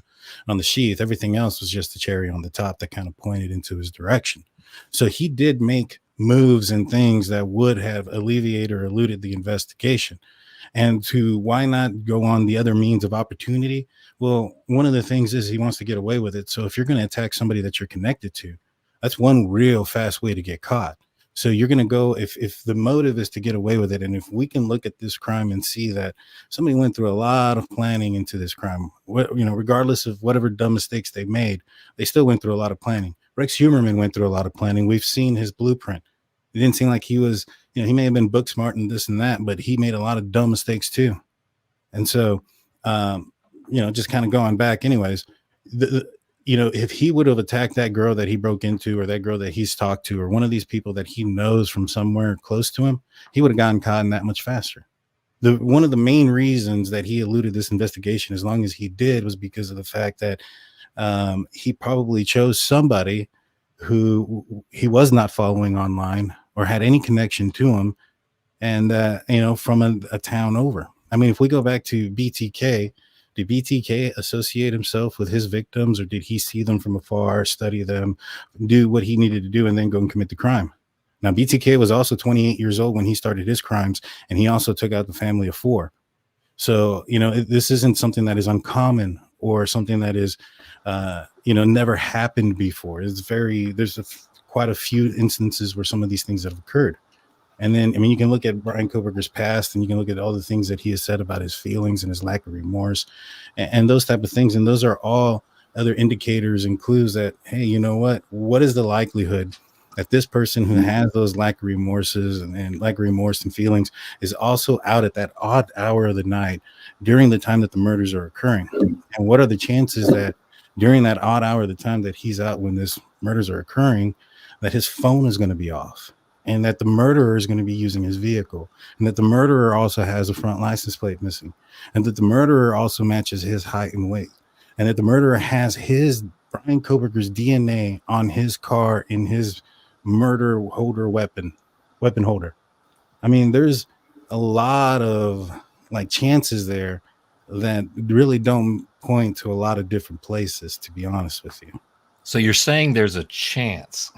the sheath. Everything else was just the cherry on the top that kind of pointed into his direction. So he did make moves and things that would have alleviated or eluded the investigation. And why not go on the other means of opportunity? Well, one of the things is he wants to get away with it. So if you're going to attack somebody that you're connected to, that's one real fast way to get caught. So you're going to go, if the motive is to get away with it, and if we can look at this crime and see that somebody went through a lot of planning into this crime, regardless of whatever dumb mistakes they made, they still went through a lot of planning. Rex Humerman went through a lot of planning. We've seen his blueprint. It didn't seem like he was, he may have been book smart and this and that, but he made a lot of dumb mistakes too. And so, just kind of going back anyways, if he would have attacked that girl that he broke into, or that girl that he's talked to, or one of these people that he knows from somewhere close to him, he would have gotten caught in that much faster. One of the main reasons that he eluded this investigation as long as he did was because of the fact that he probably chose somebody who he was not following online or had any connection to him, and from a town over. I mean, if we go back to BTK, did BTK associate himself with his victims, or did he see them from afar, study them, do what he needed to do, and then go and commit the crime? Now, BTK was also 28 years old when he started his crimes, and he also took out the family of 4. So, this isn't something that is uncommon or something that is, never happened before. There's quite a few instances where some of these things have occurred. And then, you can look at Brian Kohberger's past, and you can look at all the things that he has said about his feelings and his lack of remorse and those type of things. And those are all other indicators and clues that, hey, you know what is the likelihood that this person who has those lack of remorses and lack of remorse and feelings is also out at that odd hour of the night during the time that the murders are occurring? And what are the chances that during that odd hour of the time that he's out when this murders are occurring, that his phone is going to be off, and that the murderer is going to be using his vehicle, and that the murderer also has a front license plate missing, and that the murderer also matches his height and weight, and that the murderer has Brian Kohberger's DNA on his car in his murder holder weapon holder. I mean, there's a lot of chances there that really don't point to a lot of different places, to be honest with you. So you're saying there's a chance.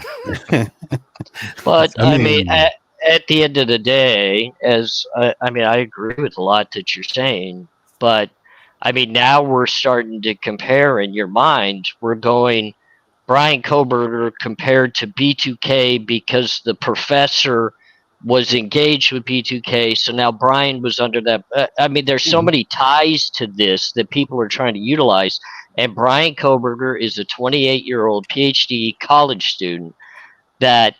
But I mean, at the end of the day, I agree with a lot that you're saying, but now we're starting to compare in your mind. We're going Brian Kohberger compared to B2K because the professor was engaged with B2K. So now Brian was under that. There's so many ties to this that people are trying to utilize. And Brian Kohberger is a 28-year-old PhD college student that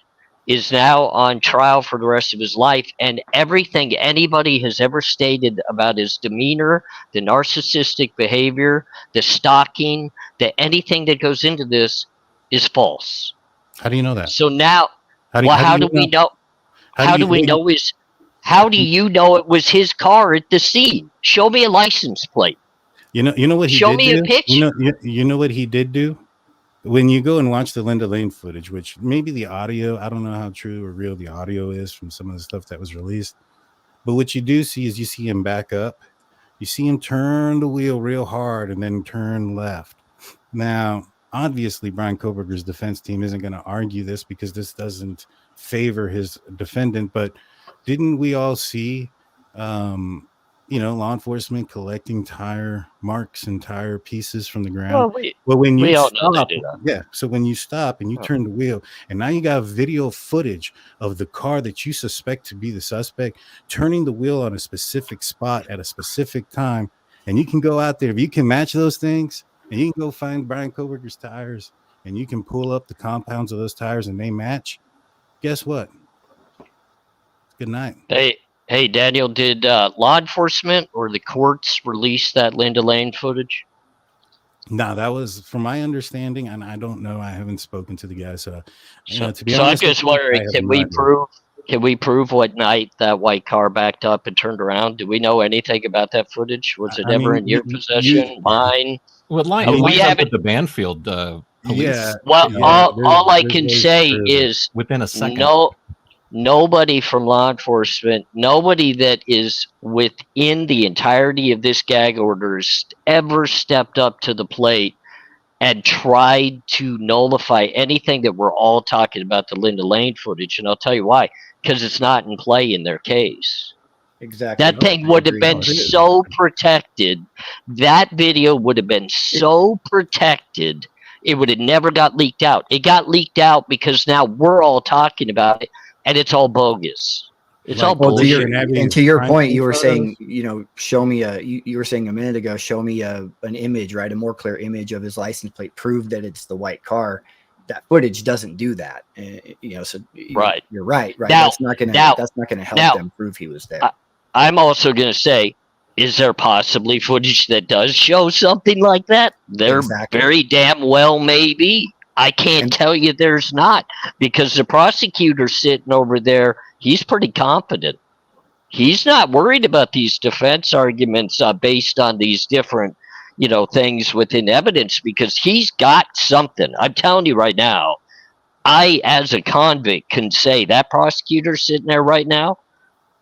is now on trial for the rest of his life. And everything anybody has ever stated about his demeanor, the narcissistic behavior, the stalking, anything that goes into this is false. How do you know that? So now, how do we know? How do you know it was his car at the scene? Show me a license plate. You know what he Show did me do? a picture. You know what he did do? When you go and watch the Linda Lane footage, which maybe the audio, I don't know how true or real the audio is from some of the stuff that was released, but what you do see is you see him back up. You see him turn the wheel real hard and then turn left. Now, obviously, Brian Kohberger's defense team isn't going to argue this because this doesn't favor his defendant. But didn't we all see, law enforcement collecting tire marks and tire pieces from the ground? Well, When you we all know they stop, do that. yeah. So when you stop and you turn the wheel, and now you got video footage of the car that you suspect to be the suspect turning the wheel on a specific spot at a specific time, and you can go out there, if you can match those things, and you can go find Brian Kohberger's tires, and you can pull up the compounds of those tires, and they match. Guess what? Good night. Hey, Daniel, did law enforcement or the courts release that Linda Lane footage? No, that was from my understanding, and I don't know. I haven't spoken to the guy, so to be So I'm honest, just wondering, can we prove what night that white car backed up and turned around? Do we know anything about that footage? Was it ever in your possession? Mine? Well, we lines up haven't with the Banfield police. Yeah. Well, Yeah, all I there's can ways say to prove is within a second. Nobody from law enforcement, nobody that is within the entirety of this gag orders ever stepped up to the plate and tried to nullify anything that we're all talking about the Linda Lane footage. And I'll tell you why, because it's not in play in their case. Exactly. That thing would have been so protected. That video would have been so protected. It would have never got leaked out. It got leaked out because now we're all talking about it, and it's all bogus. It's all bullshit. And to your point, you were saying, show me you were saying a minute ago, show me an image, right? A more clear image of his license plate, prove that it's the white car. That footage doesn't do that. So right. You're right. Now, that's not going to help them prove he was there. I'm also going to say, is there possibly footage that does show something like that? There very damn well may be. I can't tell you there's not, because the prosecutor sitting over there, he's pretty confident. He's not worried about these defense arguments based on these different, things within evidence, because he's got something. I'm telling you right now, I, as a convict, can say that prosecutor sitting there right now,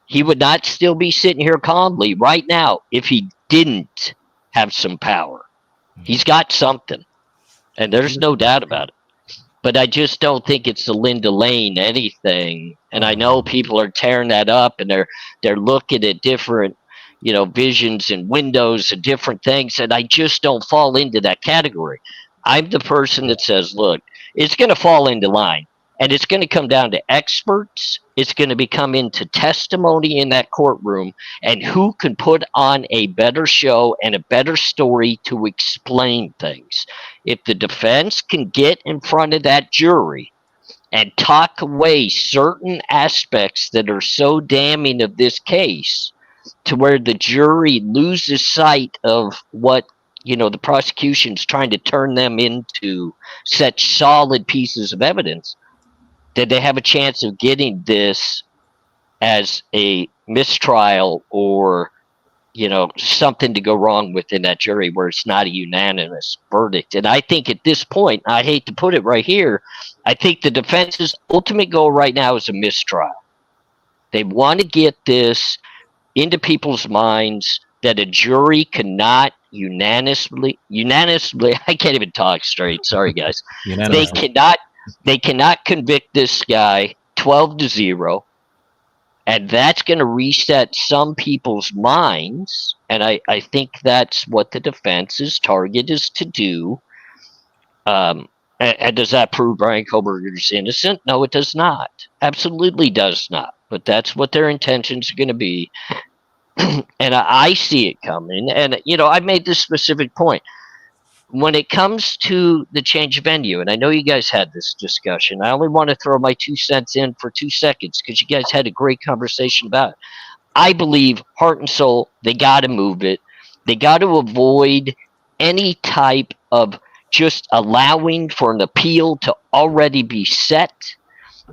he would not still be sitting here calmly right now if he didn't have some power. He's got something. And there's no doubt about it. But I just don't think it's the Linda Lane anything. And I know people are tearing that up, and they're looking at different, visions and windows and different things. And I just don't fall into that category. I'm the person that says, look, it's going to fall into line. And it's going to come down to experts. It's going to become into testimony in that courtroom, and who can put on a better show and a better story to explain things. If the defense can get in front of that jury and talk away certain aspects that are so damning of this case to where the jury loses sight of what the prosecution's trying to turn them into such solid pieces of evidence, did they have a chance of getting this as a mistrial or, something to go wrong within that jury where it's not a unanimous verdict? And I think at this point, I hate to put it right here, I think the defense's ultimate goal right now is a mistrial. They want to get this into people's minds that a jury cannot unanimously, I can't even talk straight. Sorry, guys. They cannot convict this guy 12-0, and that's going to reset some people's minds. And I think that's what the defense's target is to do. And does that prove Brian Kohberger's innocent? No, it does not. Absolutely does not. But that's what their intentions are going to be. And I see it coming. And, I made this specific point. When it comes to the change of venue, and I know you guys had this discussion, I only want to throw my 2 cents in for 2 seconds because you guys had a great conversation about it. I believe, heart and soul, they got to move it. They got to avoid any type of just allowing for an appeal to already be set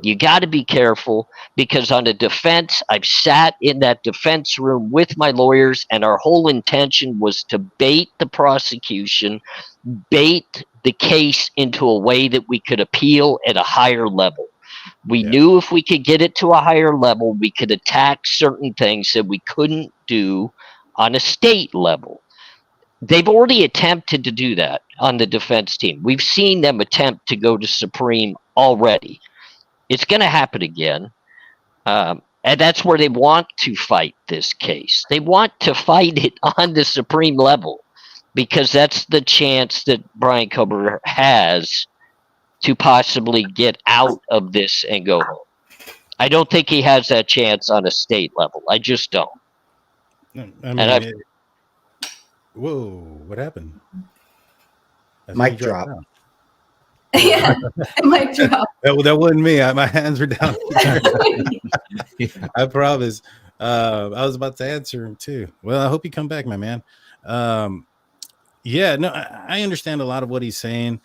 You got to be careful, because on the defense, I've sat in that defense room with my lawyers, and our whole intention was to bait the prosecution, bait the case into a way that we could appeal at a higher level. We knew if we could get it to a higher level, we could attack certain things that we couldn't do on a state level. They've already attempted to do that on the defense team. We've seen them attempt to go to Supreme already. It's going to happen again. And that's where they want to fight this case. They want to fight it on the Supreme level, because that's the chance that Brian Kohberger has to possibly get out of this and go home. I don't think he has that chance on a state level. I just don't. I mean, whoa, what happened? Mic drop. Yeah, mic drop. That wasn't me. My hands were down. I promise. I was about to answer him too. Well, I hope you come back, my man. Yeah, no, I understand a lot of what he's saying.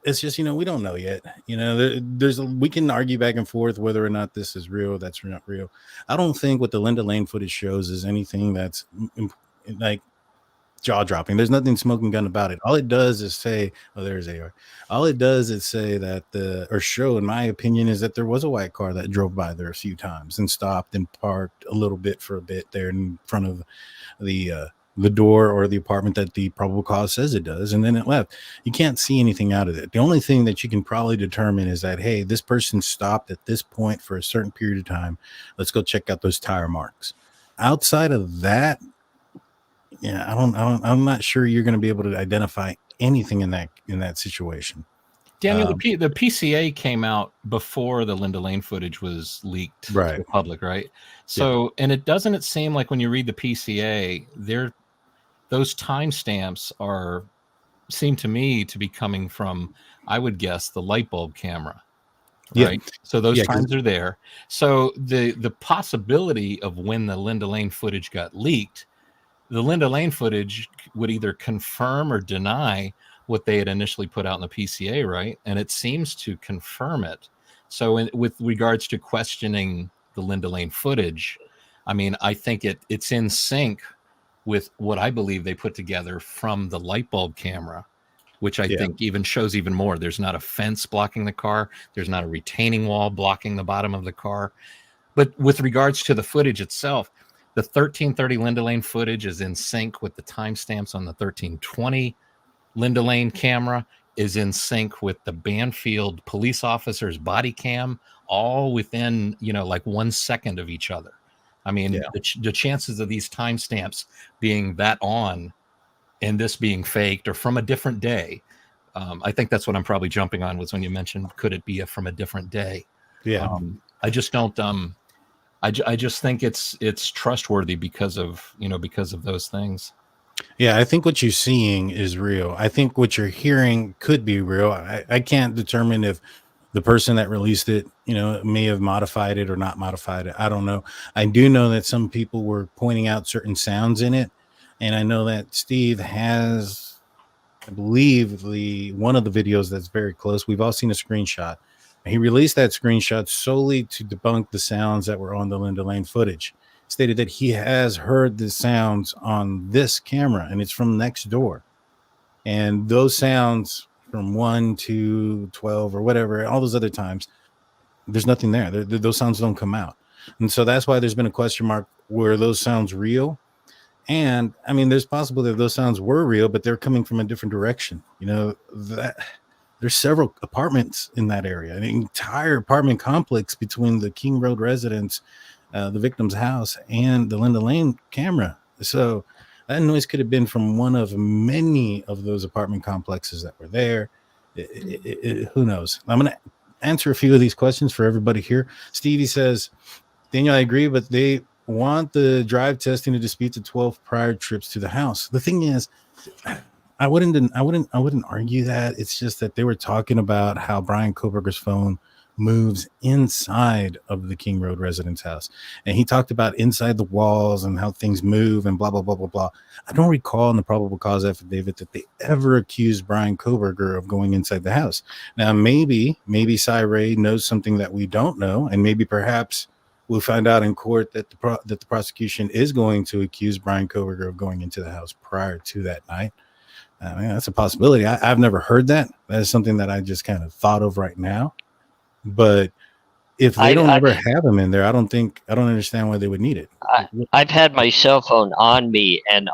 It's just, we don't know yet. We can argue back and forth whether or not this is real, that's not real. I don't think what the Linda Lane footage shows is anything that's like jaw-dropping. There's nothing smoking gun about it. All it does is say, there's AR. All it does is say that show, in my opinion, is that there was a white car that drove by there a few times and stopped and parked a little bit for a bit there in front of the door or the apartment that the probable cause says it does, and then it left. You can't see anything out of it. The only thing that you can probably determine is that, hey, this person stopped at this point for a certain period of time. Let's go check out those tire marks. Outside of that, yeah, I'm not sure you're going to be able to identify anything in that situation. Daniel, the PCA came out before the Linda Lane footage was leaked to the public, right? So, and it seem like when you read the PCA, those timestamps seem to me to be coming from, I would guess, the light bulb camera, right? Yeah. So those times are there. So the possibility of when the Linda Lane footage got leaked, the Linda Lane footage would either confirm or deny what they had initially put out in the PCA, right? And it seems to confirm it. So with regards to questioning the Linda Lane footage, I mean, I think it's in sync with what I believe they put together from the light bulb camera, which I think even shows even more. There's not a fence blocking the car. There's not a retaining wall blocking the bottom of the car. But with regards to the footage itself, the 1330 Linda Lane footage is in sync with the timestamps on the 1320 Linda Lane camera, is in sync with the Banfield police officer's body cam, all within, like 1 second of each other. I mean, the chances of these timestamps being that on and this being faked or from a different day, I think that's what I'm probably jumping on, was when you mentioned, could it be from a different day? Yeah. I just don't, I just think it's trustworthy because of those things. Yeah, I think what you're seeing is real. I think what you're hearing could be real. I can't determine if the person that released it, may have modified it or not modified it. I don't know. I do know that some people were pointing out certain sounds in it. And I know that Steve has, I believe, one of the videos that's very close. We've all seen a screenshot. He released that screenshot solely to debunk the sounds that were on the Linda Lane footage. Stated that he has heard the sounds on this camera, and it's from next door. And those sounds from 1 to 12 or whatever, all those other times, there's nothing there. Those sounds don't come out. And so that's why there's been a question mark, were those sounds real? And I mean, there's possible that those sounds were real, but they're coming from a different direction. There's several apartments in that area, an entire apartment complex between the King Road residence, the victim's house, and the Linda Lane camera. So that noise could have been from one of many of those apartment complexes that were there. Who knows? I'm going to answer a few of these questions for everybody here. Stevie says, Daniel, I agree, but they want the drive testing to dispute the 12 prior trips to the house. The thing is, I wouldn't argue that. It's just that they were talking about how Brian Kohberger's phone moves inside of the King Road residence house. And he talked about inside the walls and how things move and blah, blah, blah, blah, blah. I don't recall in the probable cause affidavit that they ever accused Bryan Kohberger of going inside the house. Now, maybe Cy Ray knows something that we don't know, and maybe perhaps we'll find out in court that the prosecution is going to accuse Bryan Kohberger of going into the house prior to that night. I mean, that's a possibility. I've never heard that. That is something that I just kind of thought of right now. But if they don't ever have him in there, I don't understand why they would need it. I've had my cell phone on me and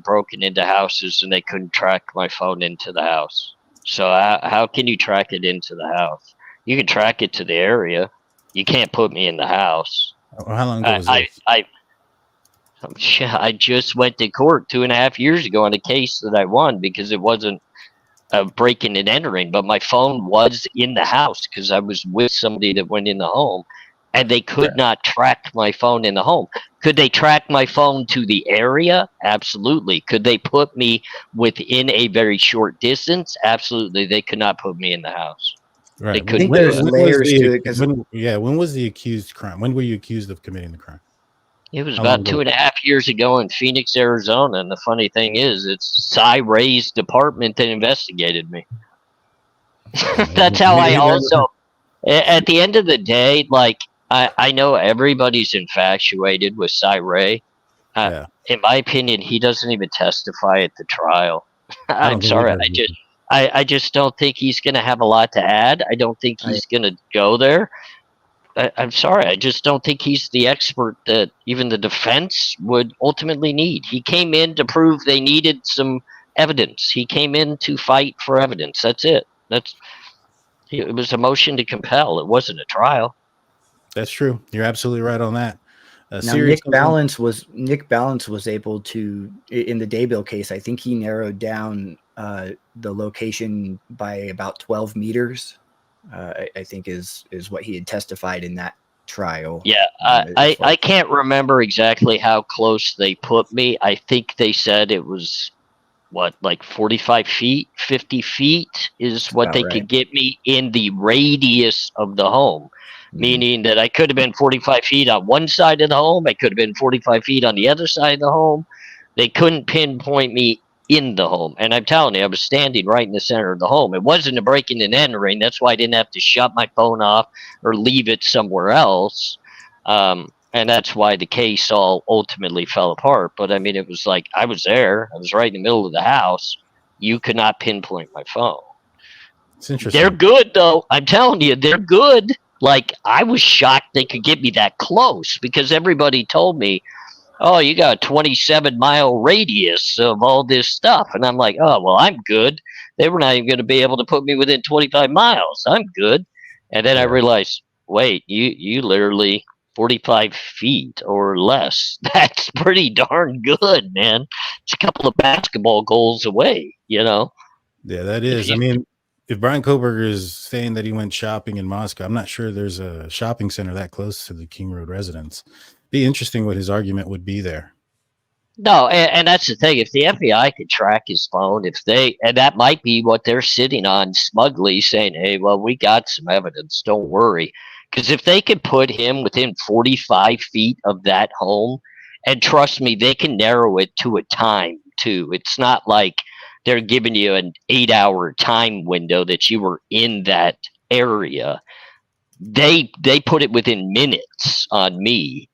broken into houses, and they couldn't track my phone into the house. So how can you track it into the house? You can track it to the area. You can't put me in the house. How long ago was this? I just went to court 2.5 years ago on a case that I won because it wasn't breaking and entering, but my phone was in the house because I was with somebody that went in the home, and they could not track my phone in the home. Could they track my phone to the area? Absolutely. Could they put me within a very short distance? Absolutely. They could not put me in the house. Right. They couldn't I think there's layers to it. When was the accused crime? When were you accused of committing the crime? It was about 2.5 years ago in Phoenix, Arizona. And the funny thing is, it's Cy Ray's department that investigated me. That's how I also, at the end of the day, like, I know everybody's infatuated with Cy Ray. In my opinion, he doesn't even testify at the trial. I'm sorry. I just don't think he's going to have a lot to add. I don't think he's going to go there. I'm sorry. I just don't think he's the expert that even the defense would ultimately need. He came in to prove they needed some evidence. He came in to fight for evidence. That's it. It was a motion to compel. It wasn't a trial. That's true. You're absolutely right on that. Now, Nick Balance was able to, in the Daybill case, I think he narrowed down the location by about 12 meters. I think is what he had testified in that trial. Yeah, I can't remember exactly how close they put me. I think they said it was, like 45 feet, 50 feet is what they could get me in the radius of the home. Meaning that I could have been 45 feet on one side of the home. I could have been 45 feet on the other side of the home. They couldn't pinpoint me in the home. And I'm telling you, I was standing right in the center of the home. It wasn't a breaking and entering. That's why I didn't have to shut my phone off or leave it somewhere else. And that's why the case all ultimately fell apart. But I mean, it was like, I was there. I was right in the middle of the house. You could not pinpoint my phone. It's interesting. They're good, though. I'm telling you, they're good. Like, I was shocked they could get me that close because everybody told me, oh, you got a 27-mile radius of all this stuff. And I'm like, oh, well, I'm good. They were not even going to be able to put me within 25 miles. I'm good. And then I realized, wait, you literally 45 feet or less. That's pretty darn good, man. It's a couple of basketball goals away, you know? Yeah, that is. I mean, if Brian Kohberger is saying that he went shopping in Moscow, I'm not sure there's a shopping center that close to the King Road residence. Be interesting what his argument would be there. No, and that's the thing. If the FBI could track his phone, and that might be what they're sitting on smugly saying, hey, well, we got some evidence. Don't worry. Because if they could put him within 45 feet of that home, and trust me, they can narrow it to a time too. It's not like they're giving you an 8-hour time window that you were in that area. They put it within minutes on me.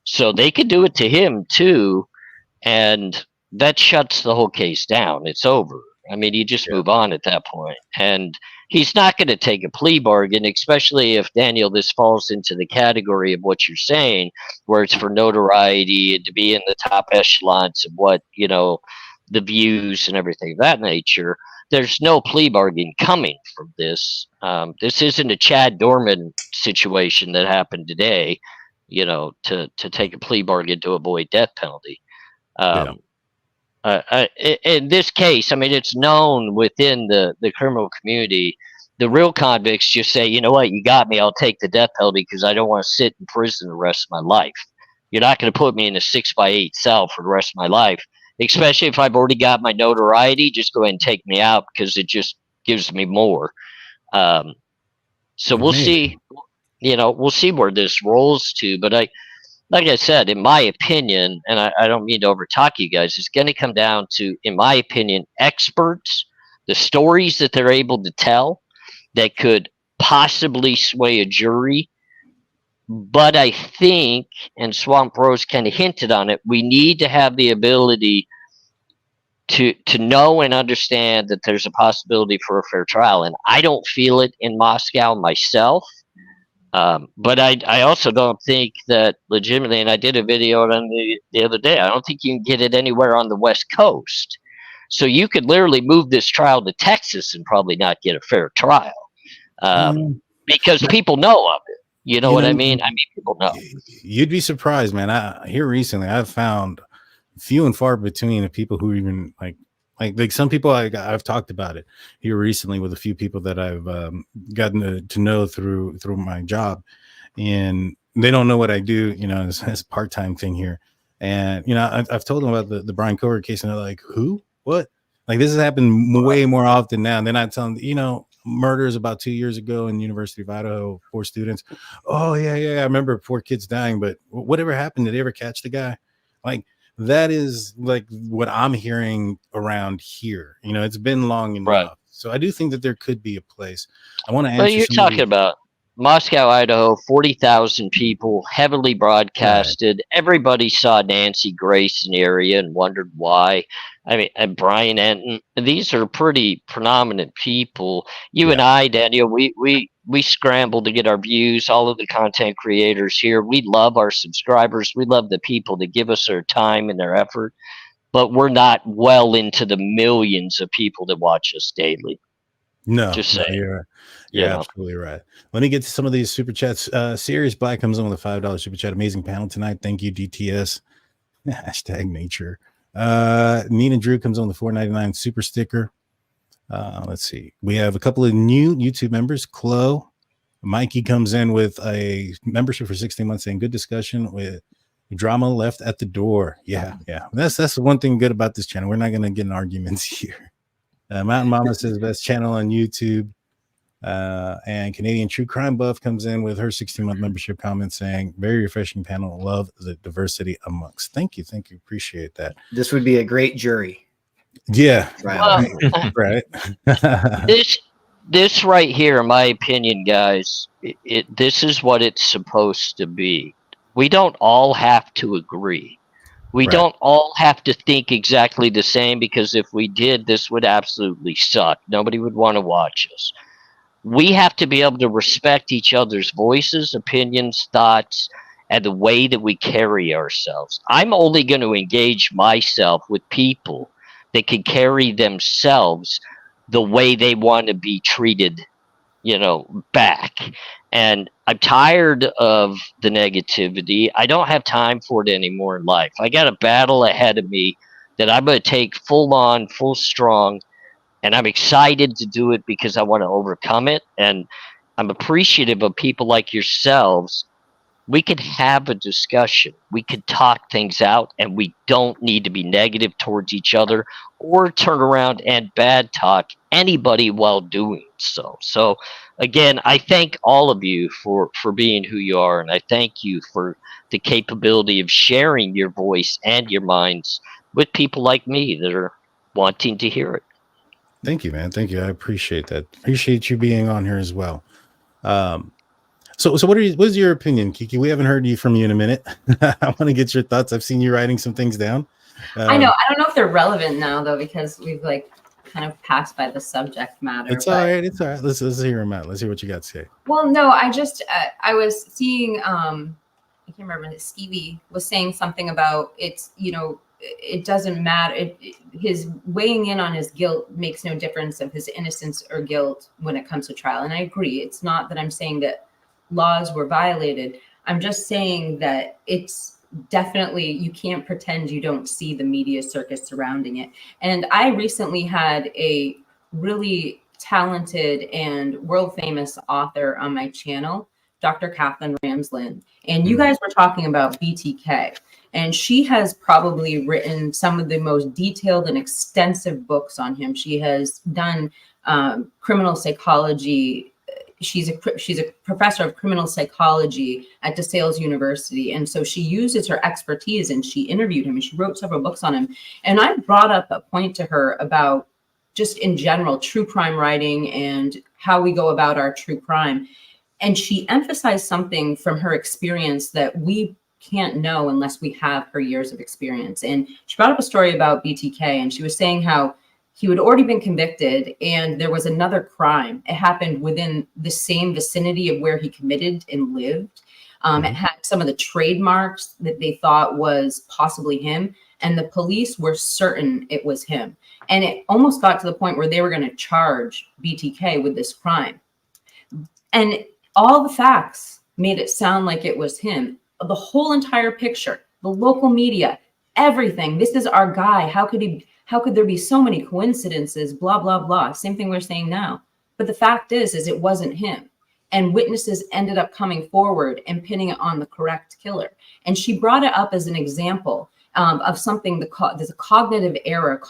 So they could do it to him too, and that shuts the whole case down. It's over. I mean, you just move on at that point. And he's not going to take a plea bargain, especially if, Daniel, this falls into the category of what you're saying, where it's for notoriety and to be in the top echelons of what, you know, the views and everything of that nature. There's no plea bargain coming from this. This isn't a Chad Dorman situation that happened today, you know, to take a plea bargain to avoid death penalty. In this case, I mean, it's known within the criminal community. The real convicts just say, you know what, you got me. I'll take the death penalty because I don't want to sit in prison the rest of my life. You're not going to put me in a 6x8 cell for the rest of my life, especially if I've already got my notoriety. Just go ahead and take me out because it just gives me more. So we'll see, we'll see where this rolls to. But like I said, in my opinion, and I don't mean to overtalk you guys, it's going to come down to, in my opinion, experts, the stories that they're able to tell that could possibly sway a jury. But I think, and Swamp Rose kind of hinted on it, we need to have the ability to know and understand that there's a possibility for a fair trial. And I don't feel it in Moscow myself. But I also don't think that legitimately, and I did a video on the other day, I don't think you can get it anywhere on the West Coast. So you could literally move this trial to Texas and probably not get a fair trial because people know of it. You know what I mean? I mean, people know. You'd be surprised, man. Here recently, I've found few and far between the people who even like some people I've talked about it here recently with a few people that I've gotten to know through my job, and they don't know what I do, as a part-time thing here. And I've told them about the Bryan Kohberger case, and they're like, "Who? What?" Like, this has happened way more often now. And they're not telling, murders about 2 years ago in the University of Idaho, 4 students. Oh yeah, I remember 4 kids dying, but whatever happened? Did they ever catch the guy? Like, that is like what I'm hearing around here. It's been long enough. Right. So I do think that there could be a place. I want to answer. Well, you're talking about Moscow, Idaho, 40,000 people, heavily broadcasted. Right. Everybody saw Nancy Grace in the area and wondered why. I mean, and Brian Enton, these are pretty predominant people. You and I, Daniel, we scramble to get our views. All of the content creators here, we love our subscribers. We love the people that give us their time and their effort. But we're not well into the millions of people that watch us daily. No, just saying. You're absolutely right. Let me get to some of these super chats. Sirius Black comes in with a $5 super chat. Amazing panel tonight. Thank you, DTS. Hashtag nature. Nina Drew comes on the $4.99 super sticker. Let's see. We have a couple of new YouTube members. Chloe. Mikey comes in with a membership for 16 months saying good discussion with drama left at the door. Yeah. That's the one thing good about this channel. We're not going to get in arguments here. Mountain Mama says best channel on YouTube. And Canadian True Crime Buff comes in with her 16-month membership comment saying very refreshing panel. Love the diversity amongst. Thank you. Appreciate that. This would be a great jury. Yeah. Right. This right here, in my opinion, guys, this is what it's supposed to be. We don't all have to agree. We don't all have to think exactly the same, because if we did, this would absolutely suck. Nobody would want to watch us. We have to be able to respect each other's voices, opinions, thoughts, and the way that we carry ourselves. I'm only going to engage myself with people that can carry themselves the way they want to be treated, back. And I'm tired of the negativity. I don't have time for it anymore in life. I got a battle ahead of me that I'm going to take full on, full strong. And I'm excited to do it because I want to overcome it. And I'm appreciative of people like yourselves. We could have a discussion. We could talk things out, and we don't need to be negative towards each other or turn around and bad talk anybody while doing so. So again, I thank all of you for being who you are. And I thank you for the capability of sharing your voice and your minds with people like me that are wanting to hear it. Thank you, man. Thank you. I appreciate that. Appreciate you being on here as well. So what is your opinion, Kiki? We haven't heard from you in a minute. I want to get your thoughts. I've seen you writing some things down. I know. I don't know if they're relevant now though, because we've kind of passed by the subject matter. It's all right. It's all right. Let's hear them out. Let's hear what you got to say. Well, no, I just I was seeing I can't remember that Stevie was saying something about it's it doesn't matter. His weighing in on his guilt makes no difference of his innocence or guilt when it comes to trial. And I agree. It's not that I'm saying that laws were violated. I'm just saying that it's definitely, you can't pretend you don't see the media circus surrounding it. And I recently had a really talented and world famous author on my channel, Dr. Kathleen Ramsland. And you guys were talking about BTK. And she has probably written some of the most detailed and extensive books on him. She has done criminal psychology. she's a professor of criminal psychology at DeSales University. And so she uses her expertise, and she interviewed him and she wrote several books on him. And I brought up a point to her about just in general, true crime writing and how we go about our true crime. And she emphasized something from her experience that we can't know unless we have her years of experience. And she brought up a story about BTK, and she was saying how he had already been convicted and there was another crime. It happened within the same vicinity of where he committed and lived. It had some of the trademarks that they thought was possibly him, and the police were certain it was him. And it almost got to the point where they were going to charge BTK with this crime. And all the facts made it sound like it was him. The whole entire picture, the local media, everything. This is our guy. How could there be so many coincidences? Blah, blah, blah. Same thing we're saying now. But the fact is it wasn't him. And witnesses ended up coming forward and pinning it on the correct killer. And she brought it up as an example of something there's a cognitive error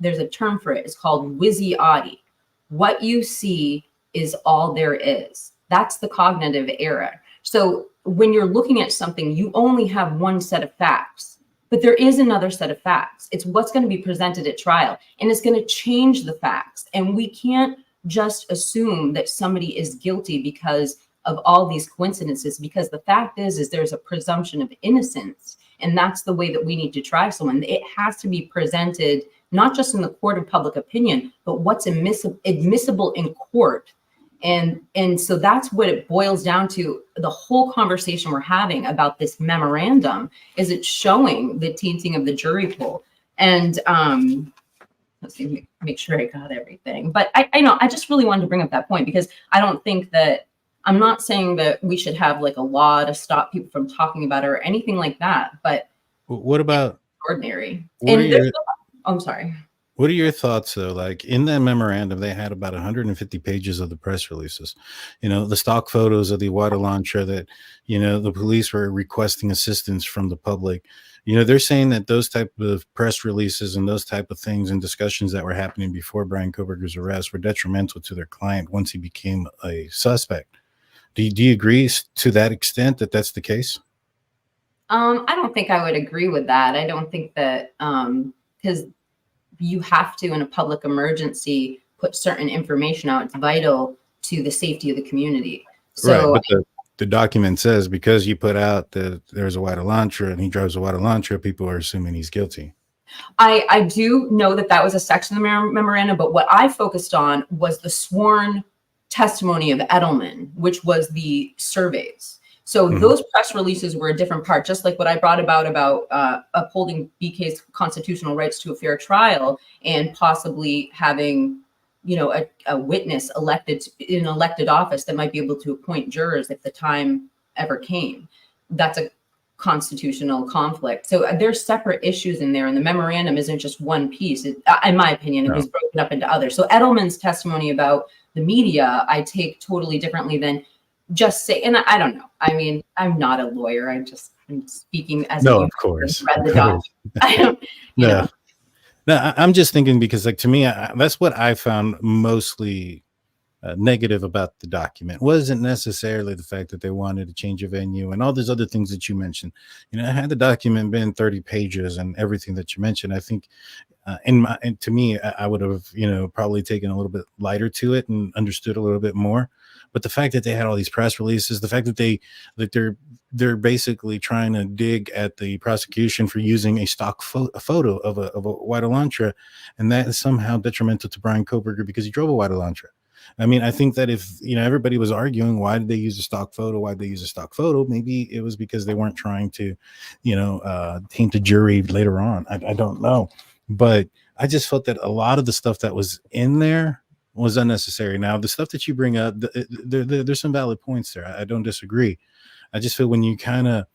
there's a term for it. It's called wizzy-oddy. What you see is all there is. That's the cognitive error. So when you're looking at something, you only have one set of facts, but there is another set of facts. It's what's going to be presented at trial, and it's going to change the facts. And we can't just assume that somebody is guilty because of all these coincidences, because the fact is there's a presumption of innocence. And that's the way that we need to try someone. It has to be presented, not just in the court of public opinion, but what's admissible in court. And so that's what it boils down to. The whole conversation we're having about this memorandum is it's showing the tainting of the jury pool. And let's see, make sure I got everything. But I just really wanted to bring up that point, because I don't think that, I'm not saying that we should have like a law to stop people from talking about it or anything like that. But what about ordinary? I'm sorry. What are your thoughts, though? Like in that memorandum, they had about 150 pages of the press releases, the stock photos of the water launcher that, the police were requesting assistance from the public. They're saying that those type of press releases and those type of things and discussions that were happening before Brian Kohberger's arrest were detrimental to their client once he became a suspect. Do you agree to that extent that that's the case? I don't think I would agree with that. I don't think that because you have to, in a public emergency, put certain information out. It's vital to the safety of the community. So, right, but the document says because you put out that there's a water launcher and he drives a water launcher, people are assuming he's guilty. I do know that was a section of the memorandum, but what I focused on was the sworn testimony of Edelman, which was the surveys. So those press releases were a different part, just like what I brought about upholding BK's constitutional rights to a fair trial and possibly having, a witness elected in elected office that might be able to appoint jurors if the time ever came. That's a constitutional conflict. So there's separate issues in there, and the memorandum isn't just one piece. In my opinion, it was broken up into others. So Edelman's testimony about the media, I take totally differently than just say, and I don't know. I mean, I'm not a lawyer. I'm speaking as of course. Read the doc. I don't. No, I'm just thinking because, like, to me, that's what I found mostly negative about the document. Wasn't necessarily the fact that they wanted to change a venue and all these other things that you mentioned. Had the document been 30 pages and everything that you mentioned, I think, and to me, I would have, probably taken a little bit lighter to it and understood a little bit more. But the fact that they had all these press releases, the fact that they're basically trying to dig at the prosecution for using a stock photo of a water launcher, and that is somehow detrimental to Brian Kohberger because he drove a water launcher. I mean, I think that if everybody was arguing why did they use a stock photo, maybe it was because they weren't trying to, taint the jury later on. I don't know, but I just felt that a lot of the stuff that was in there was unnecessary. Now, the stuff that you bring up, there's some valid points there. I don't disagree. I just feel when you kind of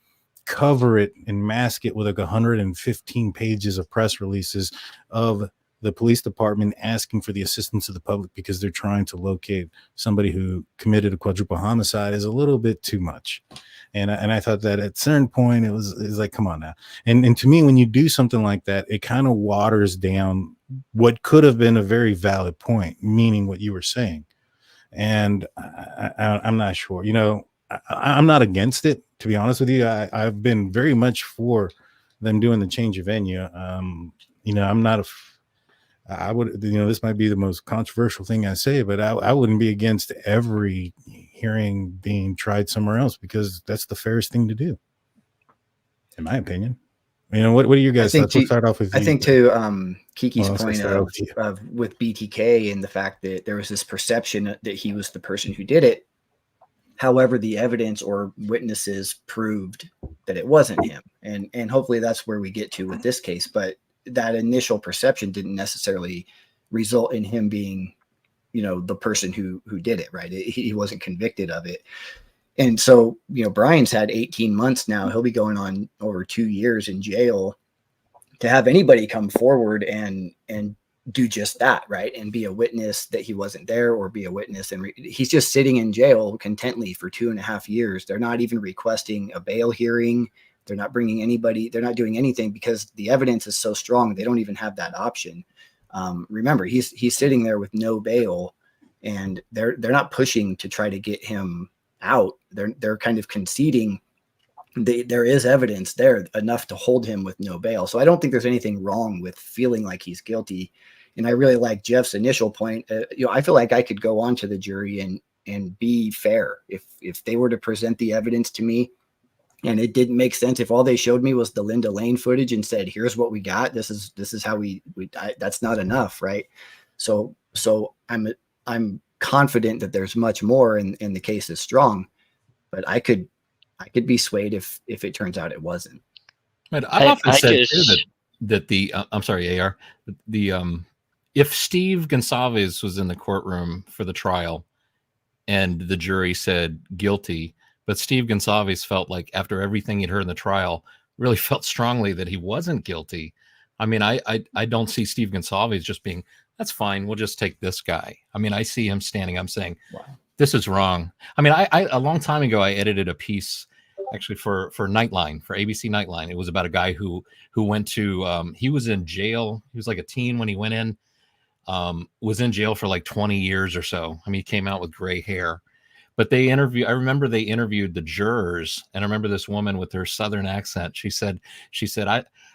cover it and mask it with like 115 pages of press releases of the police department asking for the assistance of the public because they're trying to locate somebody who committed a quadruple homicide is a little bit too much. And I thought that at a certain point it was like, come on now. And to me, when you do something like that, it kind of waters down what could have been a very valid point, meaning what you were saying. And I'm not sure. You know, I'm not against it, to be honest with you. I've been very much for them doing the change of venue. You know, I'm not I would, you know, this might be the most controversial thing I say, but I wouldn't be against every hearing being tried somewhere else, because that's the fairest thing to do, in my opinion. You know, what are you guys thoughts? We'll start off with you. I think to Kiki's point of with BTK and the fact that there was this perception that he was the person who did it. However, the evidence or witnesses proved that it wasn't him. And hopefully that's where we get to with this case. But that initial perception didn't necessarily result in him being, you know, the person who did it, right? He wasn't convicted of it. And so, you know, Brian's had 18 months now. He'll be going on over 2 years in jail. To have anybody come forward and do just that, right? And be a witness that he wasn't there, or be a witness. And he's just sitting in jail contently for 2.5 years. They're not even requesting a bail hearing. They're not bringing anybody. They're not doing anything because the evidence is so strong. They don't even have that option. Remember, he's sitting there with no bail, and they're not pushing to try to get him out. They're kind of conceding there is evidence there enough to hold him with no bail. So I don't think there's anything wrong with feeling like he's guilty. And I really like Jeff's initial point. You know, I feel like I could go on to the jury and be fair if they were to present the evidence to me and it didn't make sense. If all they showed me was the Linda Lane footage and said, here's what we got, this is how we that's not enough, right? So I'm confident that there's much more, and the case is strong, but I could be swayed if it turns out it wasn't. But I've often said too that the I'm sorry, AR, if Steve Goncalves was in the courtroom for the trial and the jury said guilty, but Steve Goncalves felt like, after everything he'd heard in the trial, really felt strongly that he wasn't guilty. I mean, I don't see Steve Goncalves just being, that's fine, we'll just take this guy. I mean, I see him standing up saying, wow, this is wrong. I mean, I a long time ago, I edited a piece actually for Nightline, for ABC Nightline. It was about a guy who went to, he was in jail. He was like a teen when he went in, was in jail for like 20 years or so. I mean, he came out with gray hair. But I remember they interviewed the jurors, and I remember this woman with her Southern accent. She said,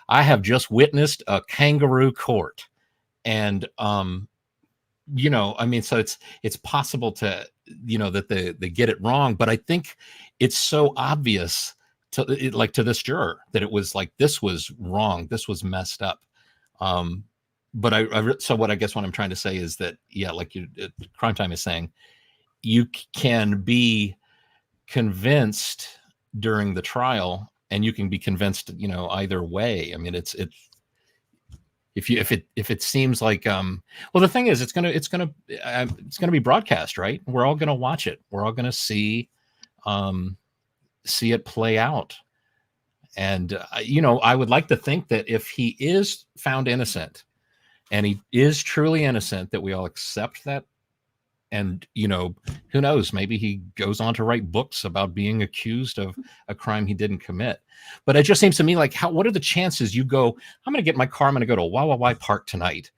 I have just witnessed a kangaroo court. And, you know, I mean, so it's possible to, you know, that they get it wrong, but I think it's so obvious to this juror that it was like, this was wrong, this was messed up. But so what I guess what I'm trying to say is that, yeah, like Crime Time is saying, you can be convinced during the trial, and you can be convinced, you know, either way. I mean, it's if it seems like well, the thing is, it's gonna be broadcast, right? We're all gonna watch it. We're all gonna see it play out. And you know, I would like to think that if he is found innocent, and he is truly innocent, that we all accept that. And, you know, who knows, maybe he goes on to write books about being accused of a crime he didn't commit. But it just seems to me like, what are the chances you go, I'm going to get my car, I'm going to go to Wawa Park tonight.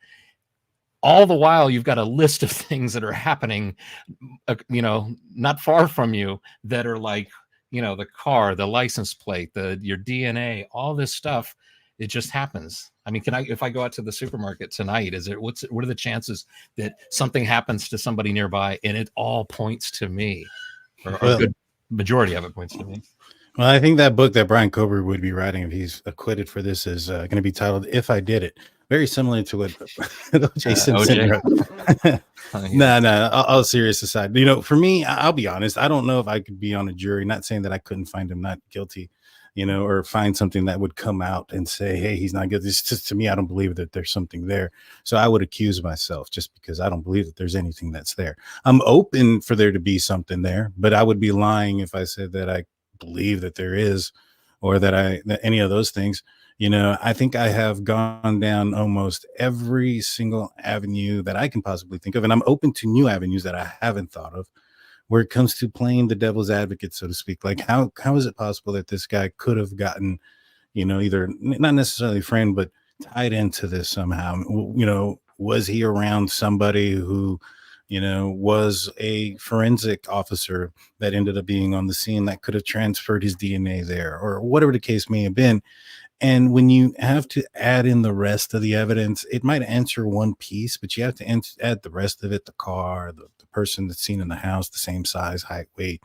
All the while, you've got a list of things that are happening, you know, not far from you, that are like, you know, the car, the license plate, your DNA, all this stuff. It just happens. I mean, if I go out to the supermarket tonight, what are the chances that something happens to somebody nearby and it all points to me, or a good majority of it points to me? Well, I think that book that Brian Kohberger would be writing if he's acquitted for this is going to be titled "If I Did It," very similar to what O.J. Simpson wrote. No, all serious aside, you know, for me, I'll be honest, I don't know if I could be on a jury. Not saying that I couldn't find him not guilty, you know, or find something that would come out and say, hey, he's not guilty. It's just, to me, I don't believe that there's something there. So I would accuse myself, just because I don't believe that there's anything that's there. I'm open for there to be something there, but I would be lying if I said that I believe that there is, or that any of those things. You know, I think I have gone down almost every single avenue that I can possibly think of, and I'm open to new avenues that I haven't thought of, where it comes to playing the devil's advocate, so to speak. Like, how is it possible that this guy could have gotten, you know, either not necessarily framed, but tied into this somehow? You know, was he around somebody who, was a forensic officer that ended up being on the scene that could have transferred his DNA there, or whatever the case may have been. And when you have to add in the rest of the evidence, it might answer one piece, but you have to add the rest of it, the car, the person that's seen in the house, the same size, height, weight,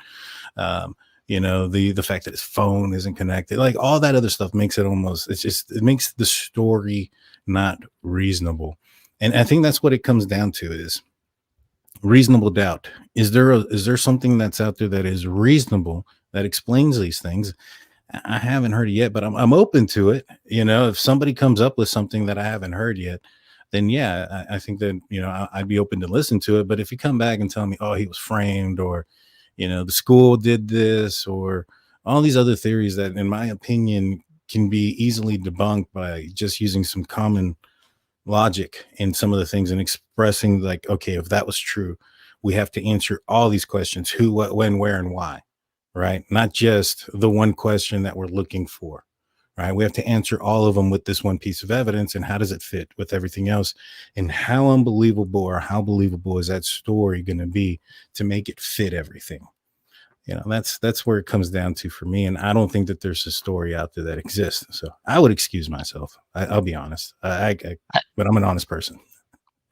the fact that his phone isn't connected, like all that other stuff makes it makes the story not reasonable. And I think that's what it comes down to, is reasonable doubt. Is there something that's out there that is reasonable that explains these things? I haven't heard it yet, but I'm open to it. If somebody comes up with something that I haven't heard yet, then yeah, I think that, I'd be open to listen to it. But if you come back and tell me, oh, he was framed, or, the school did this, or all these other theories that, in my opinion, can be easily debunked by just using some common logic in some of the things and expressing, like, okay, if that was true, we have to answer all these questions: who, what, when, where, and why. Right? Not just the one question that we're looking for, right? We have to answer all of them with this one piece of evidence. And how does it fit with everything else? And how unbelievable or how believable is that story going to be to make it fit everything? That's where it comes down to for me. And I don't think that there's a story out there that exists. So I would excuse myself. I'll be honest. But I'm an honest person.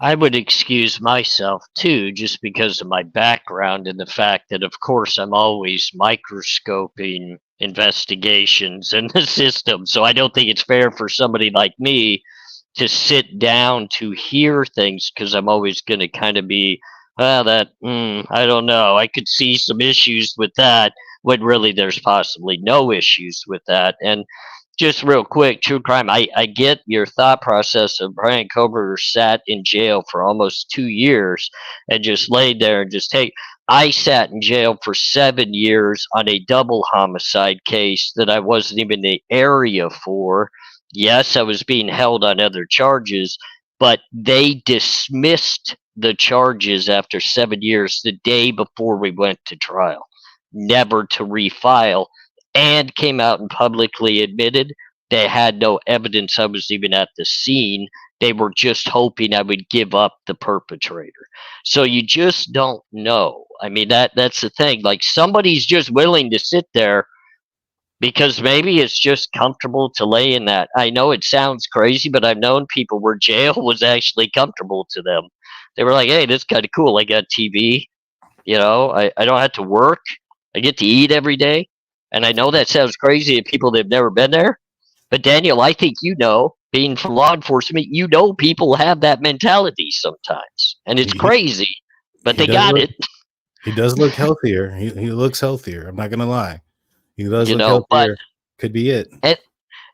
I would excuse myself too, just because of my background and the fact that, of course, I'm always microscoping investigations in the system. So I don't think it's fair for somebody like me to sit down to hear things, because I'm always going to kind of be, I don't know. I could see some issues with that, when really there's possibly no issues with that. And just real quick, true crime, I get your thought process of Brian Kohberger sat in jail for almost 2 years and just laid there and just, hey, I sat in jail for 7 years on a double homicide case that I wasn't even in the area for. Yes, I was being held on other charges, but they dismissed the charges after 7 years the day before we went to trial, never to refile. And came out and publicly admitted they had no evidence I was even at the scene. They were just hoping I would give up the perpetrator. So you just don't know. I mean, that's the thing. Like, somebody's just willing to sit there because maybe it's just comfortable to lay in that. I know it sounds crazy, but I've known people where jail was actually comfortable to them. They were like, hey, this is kind of cool. I got TV. I don't have to work. I get to eat every day. And I know that sounds crazy to people that have never been there, but Daniel, I think being from law enforcement, people have that mentality sometimes, and it's crazy, but they got it. He does look healthier. He looks healthier. I'm not gonna lie. He does look healthier. But, could be it.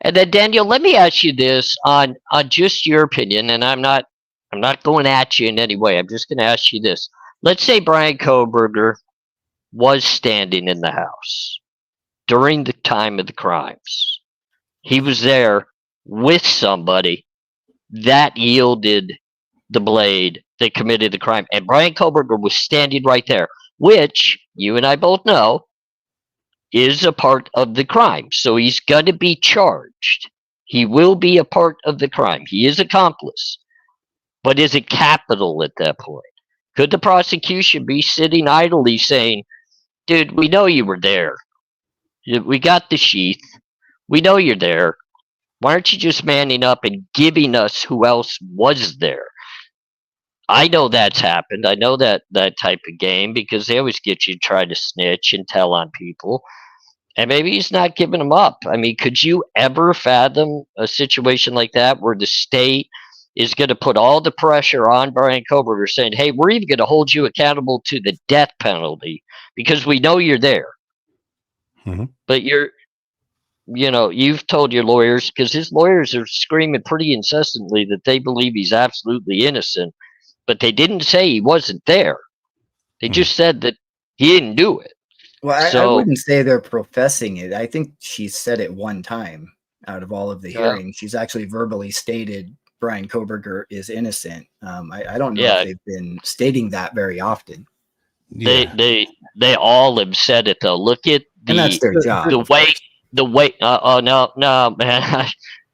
And then Daniel, let me ask you this on just your opinion, and I'm not going at you in any way. I'm just going to ask you this. Let's say Brian Kohberger was standing in the house during the time of the crimes. He was there with somebody that yielded the blade that committed the crime. And Brian Kohberger was standing right there, which you and I both know is a part of the crime. So he's going to be charged. He will be a part of the crime. He is accomplice. But is it capital at that point? Could the prosecution be sitting idly saying, dude, we know you were there. We got the sheath. We know you're there. Why aren't you just manning up and giving us who else was there? I know that's happened. I know that type of game, because they always get you to try to snitch and tell on people. And maybe he's not giving them up. I mean, could you ever fathom a situation like that where the state is going to put all the pressure on Brian Kohberger saying, hey, we're even going to hold you accountable to the death penalty because we know you're there. Mm-hmm. But you've told your lawyers, because his lawyers are screaming pretty incessantly that they believe he's absolutely innocent, but they didn't say he wasn't there. They just said that he didn't do it. Well, I wouldn't say they're professing it. I think she said it one time out of all of the hearings. She's actually verbally stated Brian Kohberger is innocent. I don't know if they've been stating that very often. Yeah. They all have said it though. Look at and that's their job. The way. No, man.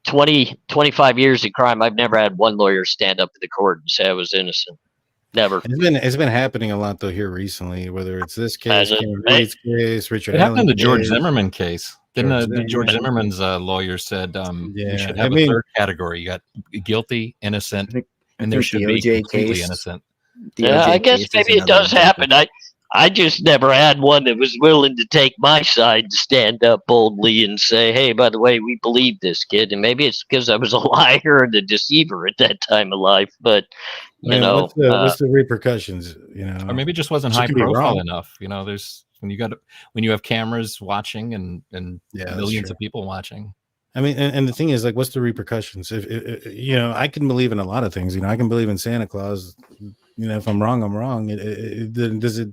25 years of crime. I've never had one lawyer stand up to the court and say I was innocent. Never. It's been happening a lot though here recently. Whether it's this case, Has it? Kim Reed's case, Richard It happened Allen in the George case. Zimmerman case. Didn't George Zimmerman. Zimmerman's lawyer said you Yeah, should I have mean- a third category. You got guilty, innocent, I and there think should the be OJ completely case- innocent. The Yeah, OJ I guess case is maybe it another does example. happen. I just never had one that was willing to take my side and stand up boldly and say, "Hey, by the way, we believe this kid." And maybe it's because I was a liar and a deceiver at that time of life. But you Man, know, what's the repercussions? You know, Or maybe it just wasn't She high could be profile wrong. enough. You know, there's when you have cameras watching and Yeah, that's millions true. of people watching. I mean, and the thing is, like, what's the repercussions? If you know, I can believe in a lot of things. You know, I can believe in Santa Claus. You know, if I'm wrong, I'm wrong. Does it?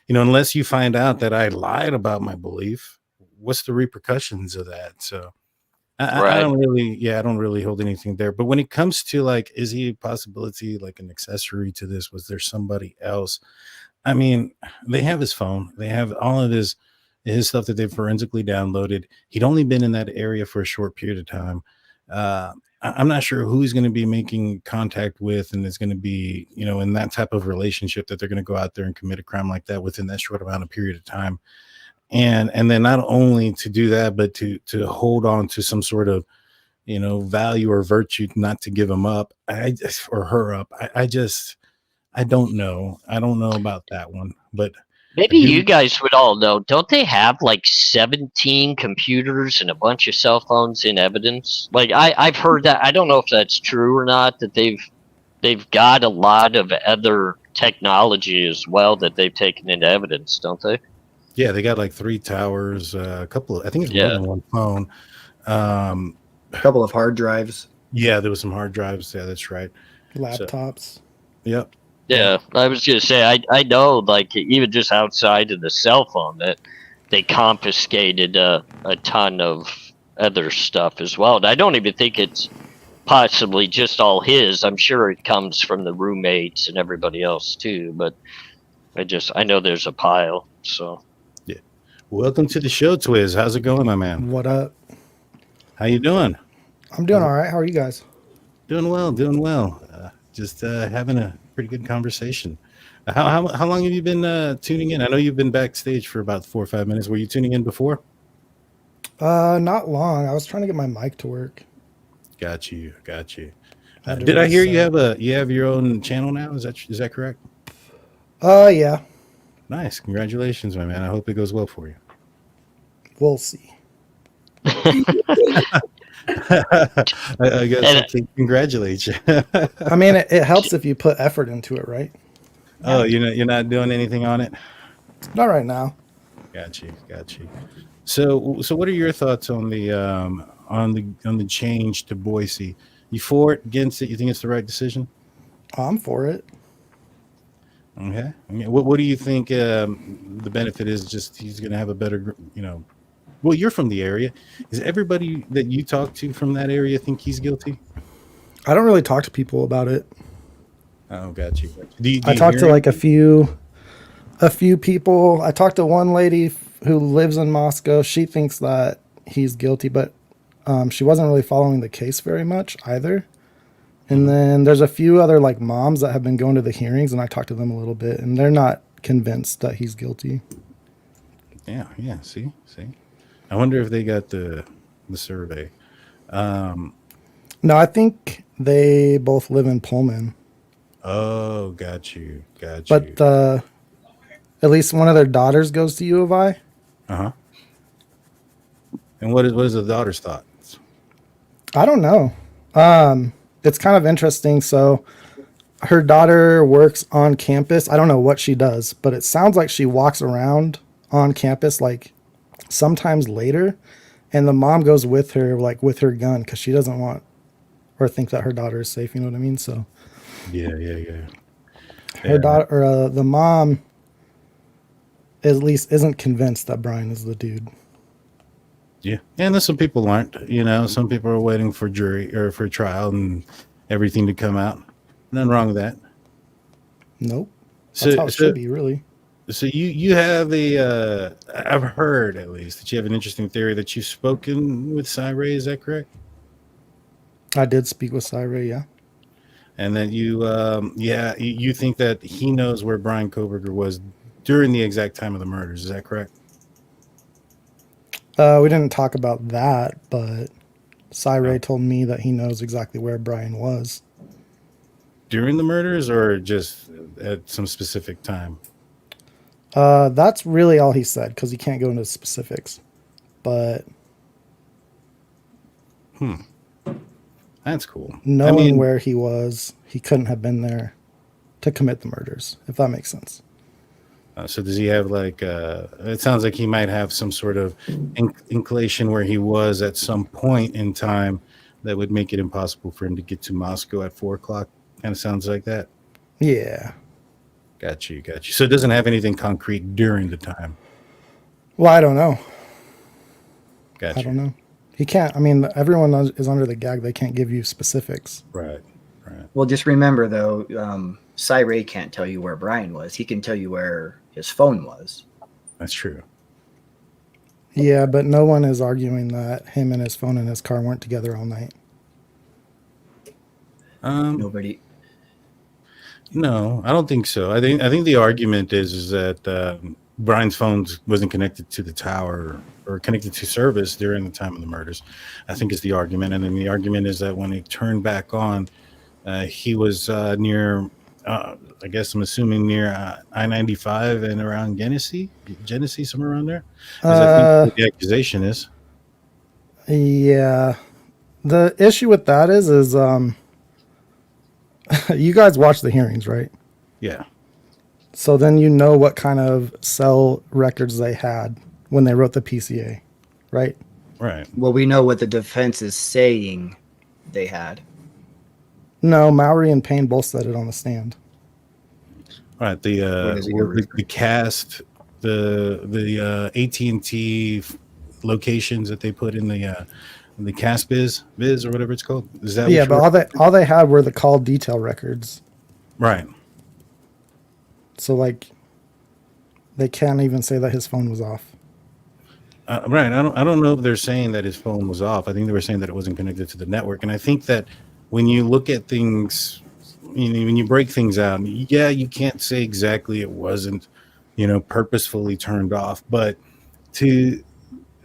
You know, unless you find out that I lied about my belief, what's the repercussions of that? So, I Right. don't really, I don't really hold anything there. But when it comes to like, is he a possibility, like an accessory to this? Was there somebody else? I mean, they have his phone. They have all of his stuff that they've forensically downloaded. He'd only been in that area for a short period of time. I'm not sure who he's going to be making contact with, and it's going to be, you know, in that type of relationship that they're going to go out there and commit a crime like that within that short amount of period of time. And then not only to do that, but to hold on to some sort of, you know, value or virtue, not to give him up, or her up. I don't know. I don't know about that one, but maybe I do- you guys would all know. Don't they have like 17 computers and a bunch of cell phones in evidence? Like I've heard that. I don't know if that's true or not. That they've got a lot of other technology as well that they've taken into evidence, don't they? Yeah, they got like 3 towers, a couple of, I think it's more Yeah. than one phone. A couple of hard drives. Yeah, there was some hard drives. Yeah, that's right. Laptops. Yep. Yeah, I was gonna say I know, like, even just outside of the cell phone, that they confiscated a ton of other stuff as well. And I don't even think it's possibly just all his. I'm sure it comes from the roommates and everybody else too. But I know there's a pile. So Welcome to the show, Twiz. How's it going, my man? What up? How you doing? I'm doing all right. How are you guys? Doing well. Just having a pretty good conversation. How long have you been tuning in? I know you've been backstage for about 4 or 5 minutes. Were you tuning in before? Not long. I was trying to get my mic to work. Got you. Had to Did I hear reset. you have your own channel now? Is that correct? Yeah. Nice. Congratulations, my man. I hope it goes well for you. We'll see. I guess I can congratulate you. I mean, it helps if you put effort into it, right? Oh, you're not doing anything on it? Not right now. Got you. So what are your thoughts on the change to Boise? You for it, against it? You think it's the right decision? I'm for it. Okay. I mean, what do you think the benefit is? Just he's going to have a better, you know. Well, you're from the area. Is everybody that you talk to from that area think he's guilty? I don't really talk to people about it. Oh, got you. Do I you talked to hear like a few people. I talked to one lady who lives in Moscow. She thinks that he's guilty, but she wasn't really following the case very much either. And then there's a few other like moms that have been going to the hearings, and I talked to them a little bit, and they're not convinced that he's guilty. Yeah. See. I wonder if they got the survey. No, I think they both live in Pullman. Oh, got you. But at least one of their daughters goes to U of I. Uh-huh. And what is the daughter's thoughts? I don't know. It's kind of interesting. So her daughter works on campus. I don't know what she does, but it sounds like she walks around on campus like sometimes later, and the mom goes with her, like with her gun, because she doesn't want or think that her daughter is safe. You know what I mean? So Yeah. her daughter, or the mom, at least isn't convinced that Brian is the dude. Yeah. And then some people aren't, you know, some people are waiting for jury or for trial and everything to come out. Nothing wrong with that. Nope. That's how it should be, really. So you have I've heard at least that you have an interesting theory that you've spoken with Cy Ray. Is that correct? I did speak with Cy Ray, yeah. and that you think that he knows where Bryan Kohberger was during the exact time of the murders. Is that correct? We didn't talk about that, but Ray told me that he knows exactly where Brian was. During the murders or just at some specific time? That's really all he said, because he can't go into specifics. But that's cool. Knowing where he was, he couldn't have been there to commit the murders, if that makes sense. So does he have it sounds like he might have some sort of inclination where he was at some point in time that would make it impossible for him to get to Moscow at 4 o'clock. Kind of sounds like that. Yeah. Got you. So it doesn't have anything concrete during the time. Well, I don't know. Gotcha. I don't know. He can't. I mean, everyone is under the gag. They can't give you specifics. Right. Well, just remember, though, Ray can't tell you where Brian was. He can tell you where his phone was. That's true. Yeah, but no one is arguing that him and his phone and his car weren't together all night. Nobody. No, I don't think so. I think the argument is that Brian's phone wasn't connected to the tower or connected to service during the time of the murders. I think is the argument, and then the argument is that when he turned back on, he was near. I guess I'm assuming near I-95 and around Genesee, somewhere around there. I think the accusation is. Yeah, the issue with that is you guys watch the hearings, right? Yeah. So then you know what kind of cell records they had when they wrote the PCA, right? Right. Well, we know what the defense is saying they had. No, Mowry and Payne both said it on the stand. All right. The cast, the AT&T locations that they put in the cast viz or whatever it's called. Is that? Yeah, but all they had were the call detail records. Right. So they can't even say that his phone was off. Right. I don't know if they're saying that his phone was off. I think they were saying that it wasn't connected to the network. And I think that when you look at things, when you break things out, yeah, you can't say exactly it wasn't, purposefully turned off. But to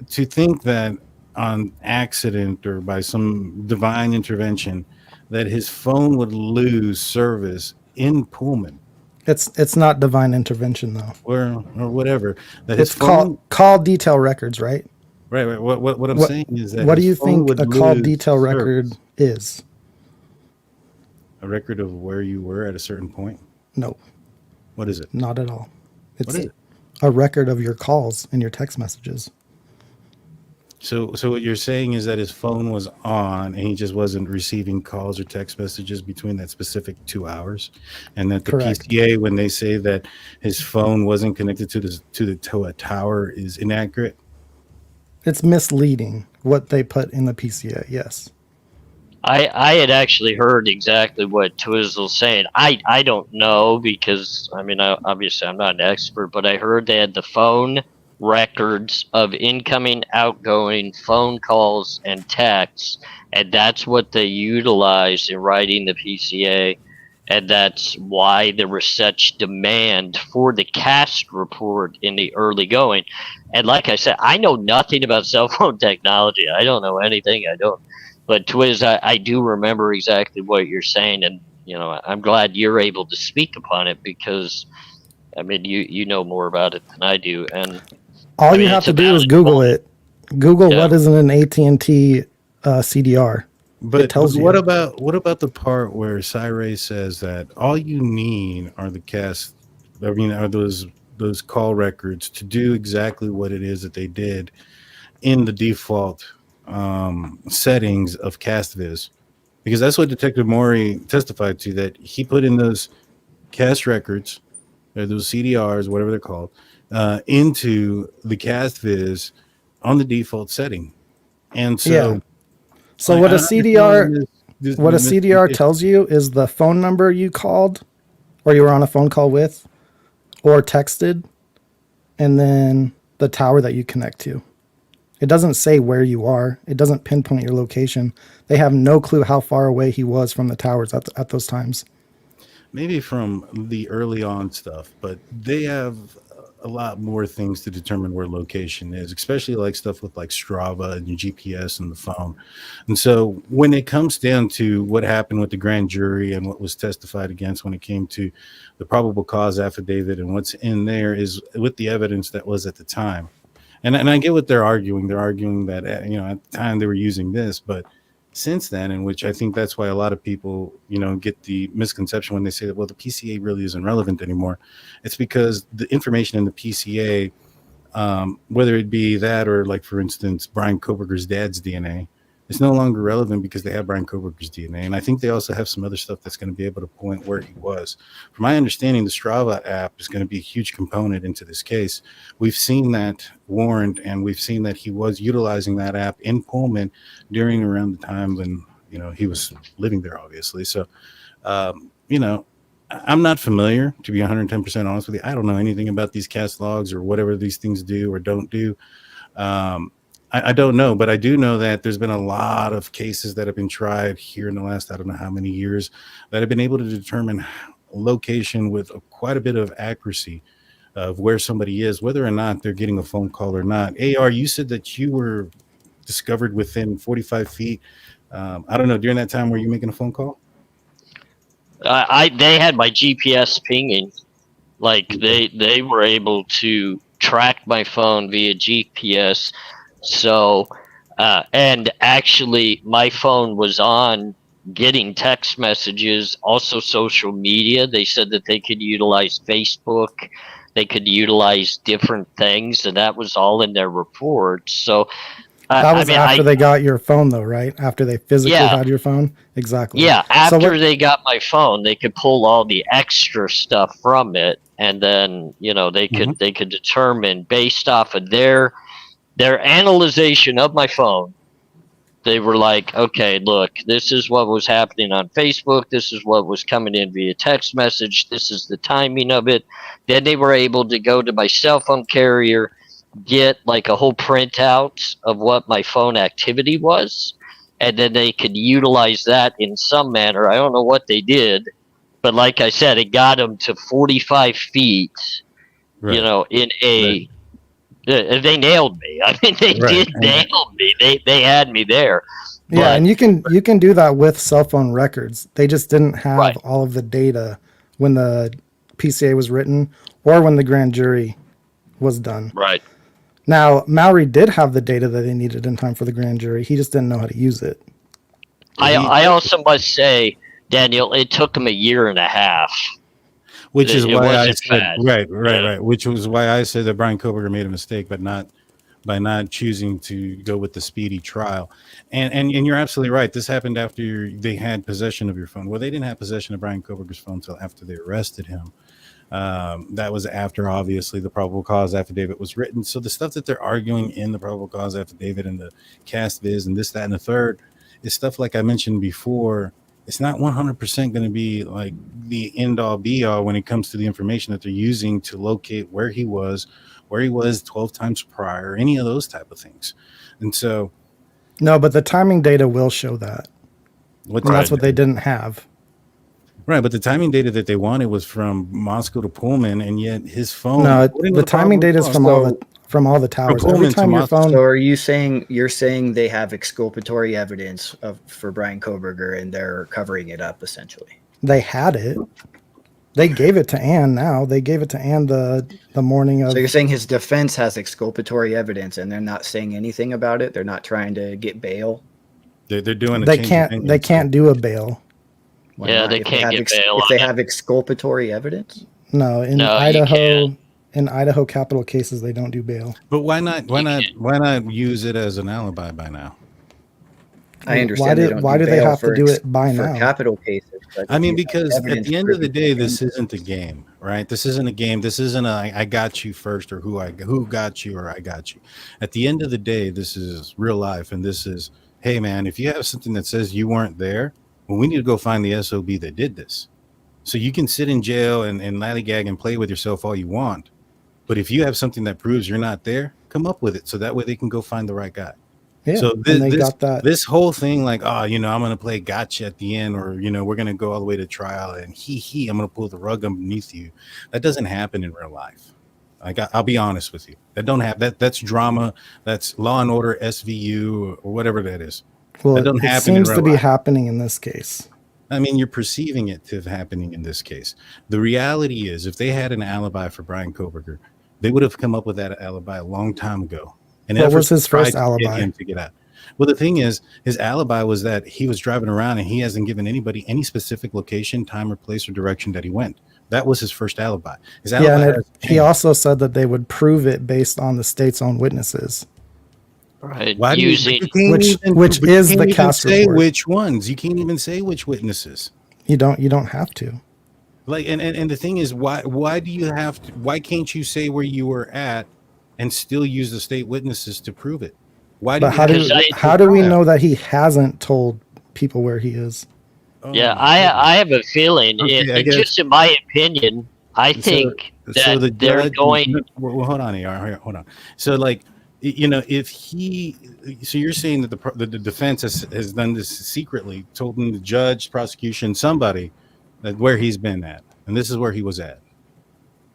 think that on accident or by some divine intervention that his phone would lose service in Pullman. It's not divine intervention though, or whatever. That it's call detail records, right? Right. What I'm saying is that what do you think a call detail record is? A record of where you were at a certain point? No. What is it? Not at all. It's what is it? A record of your calls and your text messages. So what you're saying is that his phone was on and he just wasn't receiving calls or text messages between that specific 2 hours, and that the Correct. PCA, when they say that his phone wasn't connected to a tower, is inaccurate? It's misleading what they put in the PCA. Yes. I had actually heard exactly what Twizzle's saying. I don't know because, obviously I'm not an expert, but I heard they had the phone records of incoming, outgoing phone calls and texts, and that's what they utilized in writing the PCA, and that's why there was such demand for the cast report in the early going. And like I said, I know nothing about cell phone technology. I don't know anything. But Twiz, I do remember exactly what you're saying, and I'm glad you're able to speak upon it because you know more about it than I do. And all you have to do is Google it. Google what is an AT&T CDR. But it tells you. What about the part where Ray says that all you need are the cast? Are those call records to do exactly what it is that they did in the default settings of CastViz, because that's what Detective Maury testified to, that he put in those cast records or those CDRs, whatever they're called, into the CastViz on the default setting. And so, so what a CDR tells you is the phone number you called or you were on a phone call with or texted, and then the tower that you connect to. It doesn't say where you are. It doesn't pinpoint your location. They have no clue how far away he was from the towers at those times. Maybe from the early on stuff, but they have a lot more things to determine where location is, especially like stuff with like Strava and your GPS and the phone. And so when it comes down to what happened with the grand jury and what was testified against when it came to the probable cause affidavit and what's in there is with the evidence that was at the time. And I get what they're arguing. They're arguing that, at the time they were using this, but since then, in which I think that's why a lot of people, get the misconception when they say that, well, the PCA really isn't relevant anymore. It's because the information in the PCA, whether it be that or like, for instance, Brian Kohberger's dad's DNA, it's no longer relevant because they have Brian Kohberger's DNA. And I think they also have some other stuff that's going to be able to point where he was. From my understanding, the Strava app is going to be a huge component into this case. We've seen that warrant, and we've seen that he was utilizing that app in Pullman during around the time when, he was living there, obviously. So, I'm not familiar, to be 110% honest with you. I don't know anything about these cast logs or whatever these things do or don't do. I don't know, but I do know that there's been a lot of cases that have been tried here in the last, I don't know how many years, that have been able to determine location with quite a bit of accuracy of where somebody is, whether or not they're getting a phone call or not. AR, you said that you were discovered within 45 feet. I don't know, during that time, were you making a phone call? They had my GPS pinging. Like they were able to track my phone via GPS. So, and actually my phone was on getting text messages, also social media. They said that they could utilize Facebook. They could utilize different things, and that was all in their report. So that was after they got your phone, though, right? After they physically had your phone? Exactly. Yeah, after they got my phone, they could pull all the extra stuff from it, and then, they could determine based off of their analyzation of my phone. They were like, okay, look, this is what was happening on Facebook. This is what was coming in via text message. This is the timing of it. Then they were able to go to my cell phone carrier, get like a whole printout of what my phone activity was. And then they could utilize that in some manner. I don't know what they did, but like I said, it got them to 45 feet, in a... They nailed me. I mean, they did nail me. They had me there. Yeah, and you can do that with cell phone records. They just didn't have all of the data when the PCA was written or when the grand jury was done. Right. Now, Mowry did have the data that they needed in time for the grand jury. He just didn't know how to use it. I also must say, Daniel, it took him a year and a half. Which is why I said, right. Which was why I said that Brian Kohberger made a mistake, but by not choosing to go with the speedy trial. And you're absolutely right. This happened after they had possession of your phone. Well, they didn't have possession of Brian Kohberger's phone until after they arrested him. That was after, obviously, the probable cause affidavit was written. So the stuff that they're arguing in the probable cause affidavit and the cast viz and this, that, and the third is stuff like I mentioned before. It's not 100% going to be like the end all be all when it comes to the information that they're using to locate where he was 12 times prior, any of those type of things. And so. No, but the timing data will show that. That's what they didn't have. Right. But the timing data that they wanted was from Moscow to Pullman, and yet his phone. No, the timing data is from all the towers. Every time your phone. So are you're saying they have exculpatory evidence for Brian Kohberger and they're covering it up essentially? They had it. They gave it to Ann now. They gave it to Ann the morning of. So you're saying his defense has exculpatory evidence and they're not saying anything about it? They're not trying to get bail? They're doing They can't do a bail. Why yeah, not? they can't get bail. If they have exculpatory evidence? No, in Idaho. In Idaho capital cases, they don't do bail. But why not use it as an alibi by now? I understand. Why do they have to do it by now? For capital cases. I mean, because at the end of the day, this isn't a game, right? This isn't a game. This isn't a I got you first or who got you or I got you. At the end of the day, this is real life, and this is, hey man, if you have something that says you weren't there, well, we need to go find the SOB that did this. So you can sit in jail and lollygag and play with yourself all you want. But if you have something that proves you're not there, come up with it so that way they can go find the right guy. Yeah, So and they got that. this whole thing, like, oh, I'm going to play gotcha at the end, or, we're going to go all the way to trial and I'm going to pull the rug underneath you. That doesn't happen in real life. I'll be honest with you. That don't have that. That's drama. That's Law and Order, SVU, or whatever that is. Well, that don't it happen seems in to real be life. happening in this case. I mean, you're perceiving it to happening in this case. The reality is, if they had an alibi for Bryan Kohberger, they would have come up with that alibi a long time ago. And what was his first tried to alibi? get him to get out. Well, the thing is, his alibi was that he was driving around and he hasn't given anybody any specific location, time, or place, or direction that he went. That was his first alibi. His alibi Yeah, and has he changed. also said that they would prove it based on the state's own witnesses. Right. Why do Using you can't Which- even, which but you is can't the even cast say report. which ones. You can't even say which witnesses. You don't have to. Like, and the thing is, why do you have to? Why can't you say where you were at and still use the state witnesses to prove it? Why? But do you Because I- how do we know that he hasn't told people where he is? Oh yeah, my goodness. I have a feeling. Okay, I It guess- just in my opinion, I think that the they're judge, going. well, hold on here, hold on. So, like, if so you're saying that the defense has done this secretly, told the judge, prosecution, somebody that where he's been at, and this is where he was at,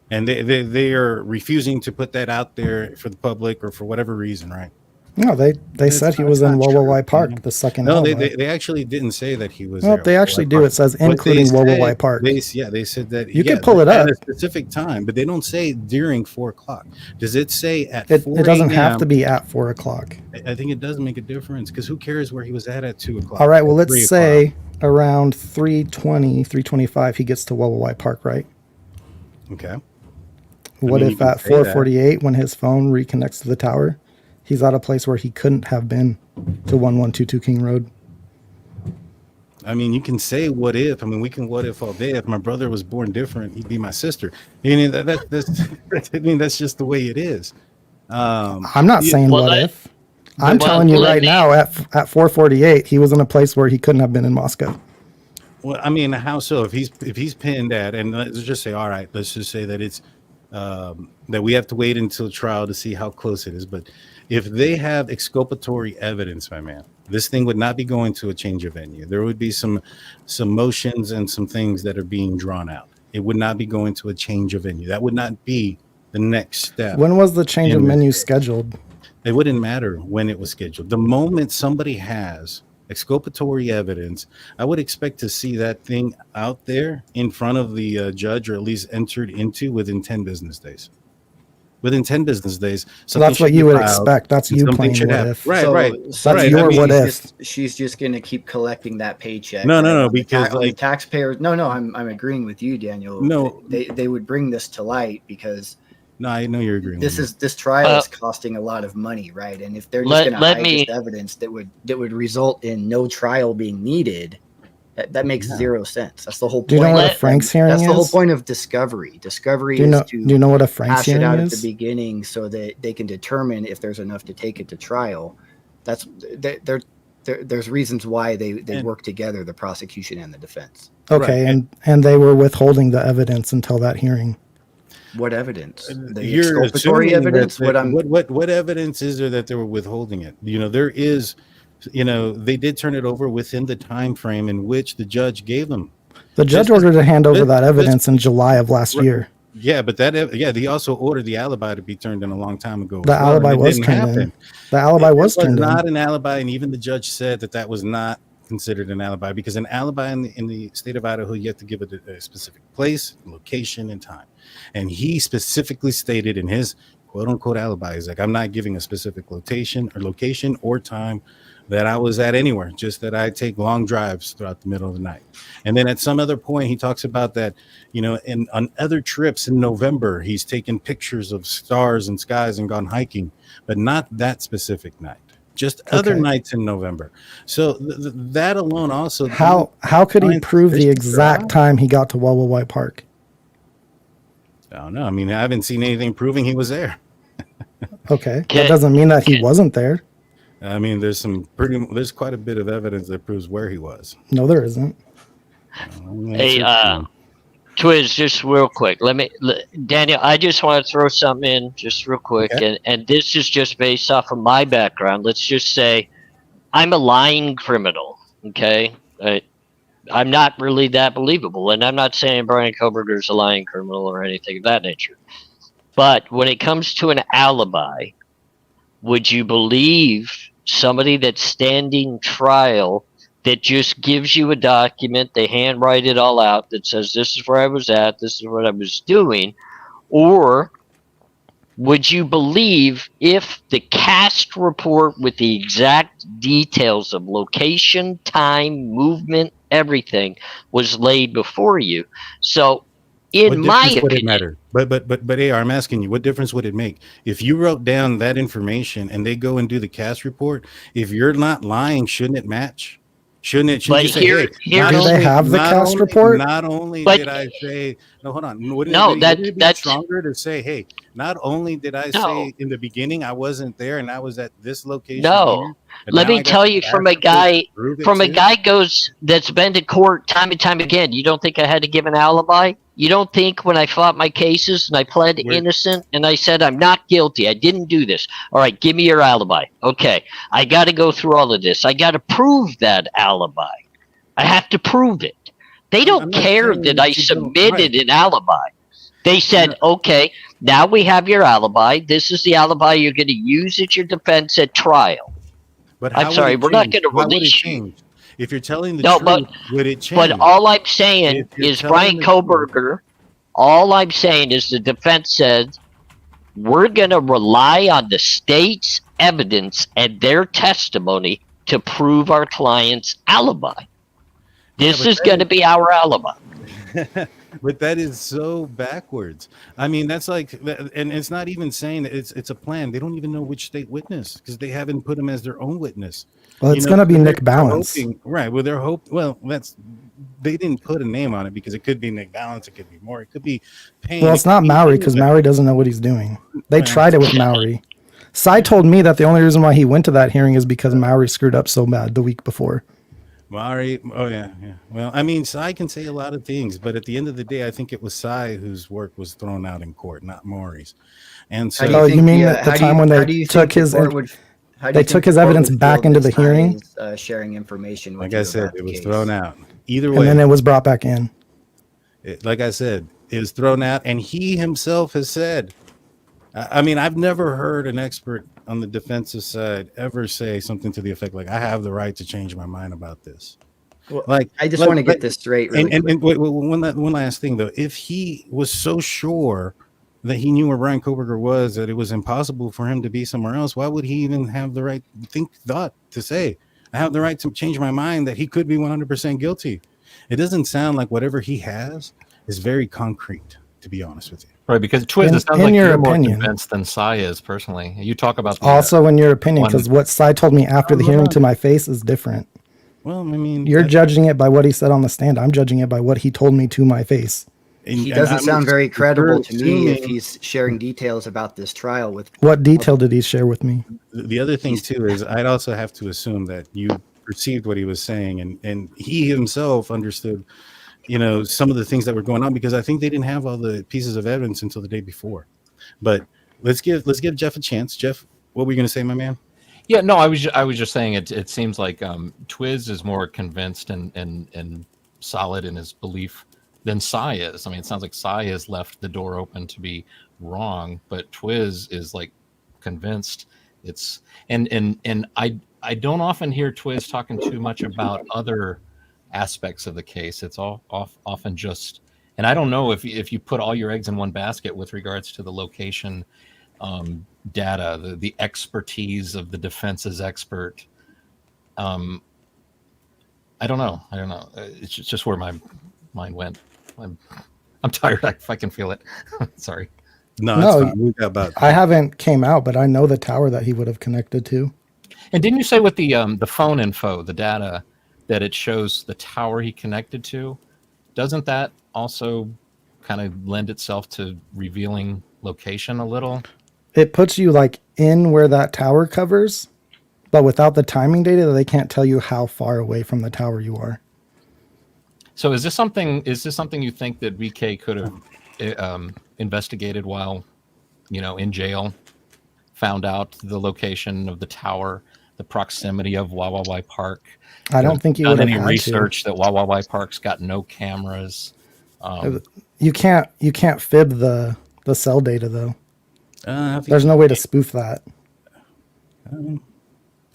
and they are refusing to put that out there for the public or for whatever reason, right? No, they That's said he not- was that's in not Wowawai true. Park, the second No, alibi. they actually didn't say that he was Well, there. they actually do. It says What they including said- Wowawai Park. They said that You can pull it at up. a specific time, but they don't say during 4:00. Does it say at It 4 doesn't have a.m.? to be at 4:00. I think it does make a difference because who cares where he was at 2:00? All right, well, at let's 3:00? say around 3:20, 3:25, he gets to Wowawai Park, right? Okay. What mean, you if can at say that. 4:48, when his phone reconnects to the tower, he's at a place where he couldn't have been to 1122 King Road? I mean, you can say what if. I mean, we can what if all day. If my brother was born different, he'd be my sister. I mean, that's just the way it is. I'm not saying well, what that- if. I'm well, telling you let right me- now, at 4:48, he was in a place where he couldn't have been in Moscow. Well, I mean, how so? If he's pinned at, and let's just say, all right, let's just say that it's that we have to wait until trial to see how close it is. But if they have exculpatory evidence, my man, this thing would not be going to a change of venue. There would be some motions and some things that are being drawn out. It would not be going to a change of venue. That would not be the next step. When was the change of in this menu case. scheduled? It wouldn't matter when it was scheduled. The moment somebody has exculpatory evidence, I would expect to see that thing out there in front of the judge, or at least entered into within 10 business days. Within 10 business days. So that's what you would expect. That's you playing what if. Right, So- right. so That's right. your I mean, what if. She's just going to keep collecting that paycheck. No, no, no, on the because, on the like- taxpayers. No, I'm agreeing with you, Daniel. No. they would bring this to light because No, I know you're agreeing. this with is this trial is costing a lot of money, right? And if they're just Let- going to let hide me- this evidence that would result in no trial being needed, that makes zero sense. That's the whole point. Do you know what a Let- Frank's hearing That's is? the whole point of discovery. Discovery Do you know? is to Do you know what a Frank's hash it hearing out at is? the beginning so that they can determine if there's enough to take it to trial. That's there's reasons why they And- work together, the prosecution and the defense. Okay, Right. and they were withholding the evidence until that hearing. What evidence? The You're exculpatory assuming evidence? that, what evidence is there that they were withholding it? There is, they did turn it over within the time frame in which the judge gave them. The judge This- ordered to hand over this- that this- evidence in July of last Right. year. Yeah, but he also ordered the alibi to be turned in a long time ago. The as well, and alibi it was didn't turned happen. in. The alibi It was turned not in. an alibi, and even the judge said that was not considered an alibi, because an alibi in the state of Idaho, you have to give it a specific place, location, and time. And he specifically stated in his quote unquote alibi, he's like, I'm not giving a specific location or time that I was at anywhere, just that I take long drives throughout the middle of the night. And then at some other point, he talks about that, on other trips in November, he's taken pictures of stars and skies and gone hiking, but not that specific night, just other Okay. nights in November. So that alone also. How could he Find prove the sufficient exact trial? time he got to Wowawai Park? I don't know. I mean, I haven't seen anything proving he was there. Okay, that Can- doesn't mean that he can- wasn't there. I mean, there's quite a bit of evidence that proves where he was. No, there isn't. Hey, Twiz, just real quick. Daniel, I just want to throw something in just real quick. Okay. And this is just based off of my background. Let's just say I'm a lying criminal. Okay. I'm not really that believable. And I'm not saying Brian Kohberger is a lying criminal or anything of that nature. But when it comes to an alibi, would you believe somebody that's standing trial that just gives you a document, they handwrite it all out that says this is where I was at, this is what I was doing? Or would you believe if the cast report with the exact details of location, time, movement, everything was laid before you? So in my opinion, would it matter? But AR, I'm asking you, what difference would it make if you wrote down that information and they go and do the cast report? If you're not lying, shouldn't it match? Shouldn't you say, hey, do they have the cast report? Not only did I say, no, hold on. Wouldn't it be stronger to say, hey, not only did I say in the beginning I wasn't there and I was at this location. No, let me tell you from a guy that's been to court time and time again. You don't think I had to give an alibi? You don't think when I fought my cases and I pled innocent and I said I'm not guilty, I didn't do this. All right, give me your alibi. Okay, I got to go through all of this. I got to prove that alibi. I have to prove it. They don't care that I submitted an alibi. They said, okay, now we have your alibi. This is the alibi you're going to use at your defense at trial. But I'm sorry, we're not going to release you. If you're telling the truth, would it change? But all I'm saying is Brian Kohberger, all I'm saying is the defense said, we're going to rely on the state's evidence and their testimony to prove our client's alibi. This is going to be our alibi. But that is so backwards. I mean, that's like, and it's not even saying that it's a plan. They don't even know which state witness because they haven't put him as their own witness. Well, it's going to be Nick Balance. Right. Well, they didn't put a name on it because it could be Nick Balance. It could be more. It could be Payne. Well, it's not Mowry because Mowry doesn't know what he's doing. They tried it with Mowry. Cy told me that the only reason why he went to that hearing is because Mowry screwed up so bad the week before. Mowry, oh yeah. Well, I mean, Cy can say a lot of things, but at the end of the day, I think it was Cy whose work was thrown out in court, not Maury's. And so, you mean at the time when they took his evidence back into the hearing? Sharing information. Like I said, it was thrown out. Either way, and then it was brought back in. Like I said, it was thrown out, and he himself has said. I mean, I've never heard an expert on the defensive side ever say something to the effect like, I have the right to change my mind about this. Well, like, I just want to get this straight. Really and wait, one last thing, though. If he was so sure that he knew where Brian Kohberger was, that it was impossible for him to be somewhere else, why would he even have the right thought to say, I have the right to change my mind that he could be 100% guilty? It doesn't sound like whatever he has is very concrete, to be honest with you. Right, because Twiz, it sounds like you're more convinced than Cy is personally. You talk about also in your opinion, because what Cy told me after the hearing to my face is different. Well, I mean, you're judging it by what he said on the stand. I'm judging it by what he told me to my face. He doesn't sound very credible to me if he's sharing details about this trial with. What detail did he share with me? The other thing too is I'd also have to assume that you perceived what he was saying, and he himself understood, some of the things that were going on, because I think they didn't have all the pieces of evidence until the day before. But let's give Jeff a chance. Jeff, what were you going to say, my man? Yeah, no, I was just saying it seems like Twiz is more convinced and solid in his belief than Cy is. I mean, it sounds like Cy has left the door open to be wrong, but Twiz is like convinced. It's and I don't often hear Twiz talking too much about other aspects of the case. It's all often just, and I don't know if you put all your eggs in one basket with regards to the location data, the expertise of the defense's expert. I don't know. It's just where my mind went. I'm tired. I can feel it. Sorry. No, I haven't came out, but I know the tower that he would have connected to. And didn't you say with the phone info, the data, that it shows the tower he connected to? Doesn't that also kind of lend itself to revealing location a little? It puts you like in where that tower covers, but without the timing data, they can't tell you how far away from the tower you are. So is this something you think that VK could have investigated while, in jail, found out the location of the tower, the proximity of Wawawai Park? I don't think you would have any had research that Wawawai Park's got no cameras. You can't fib the cell data though. There's no way to spoof that.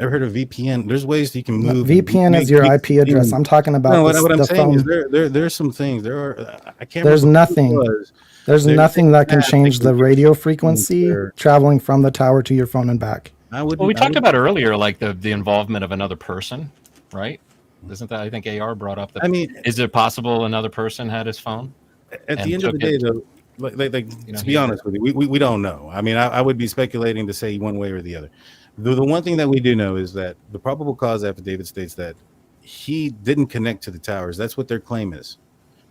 Ever heard of VPN? There's ways you can move. VPN is your IP address. I'm talking about no, what I'm the saying phone. is there's some things. There are. I can't. There's remember nothing. what it was. There's nothing that can that change the radio frequency there. traveling from the tower to your phone and back. Well, we talked about earlier, like the involvement of another person, right? Isn't that, I think AR brought up that? I mean, is it possible another person had his phone? At the end of the day, though, to be honest with you, we don't know. I mean, I would be speculating to say one way or the other. The one thing that we do know is that the probable cause affidavit states that he didn't connect to the towers. That's what their claim is.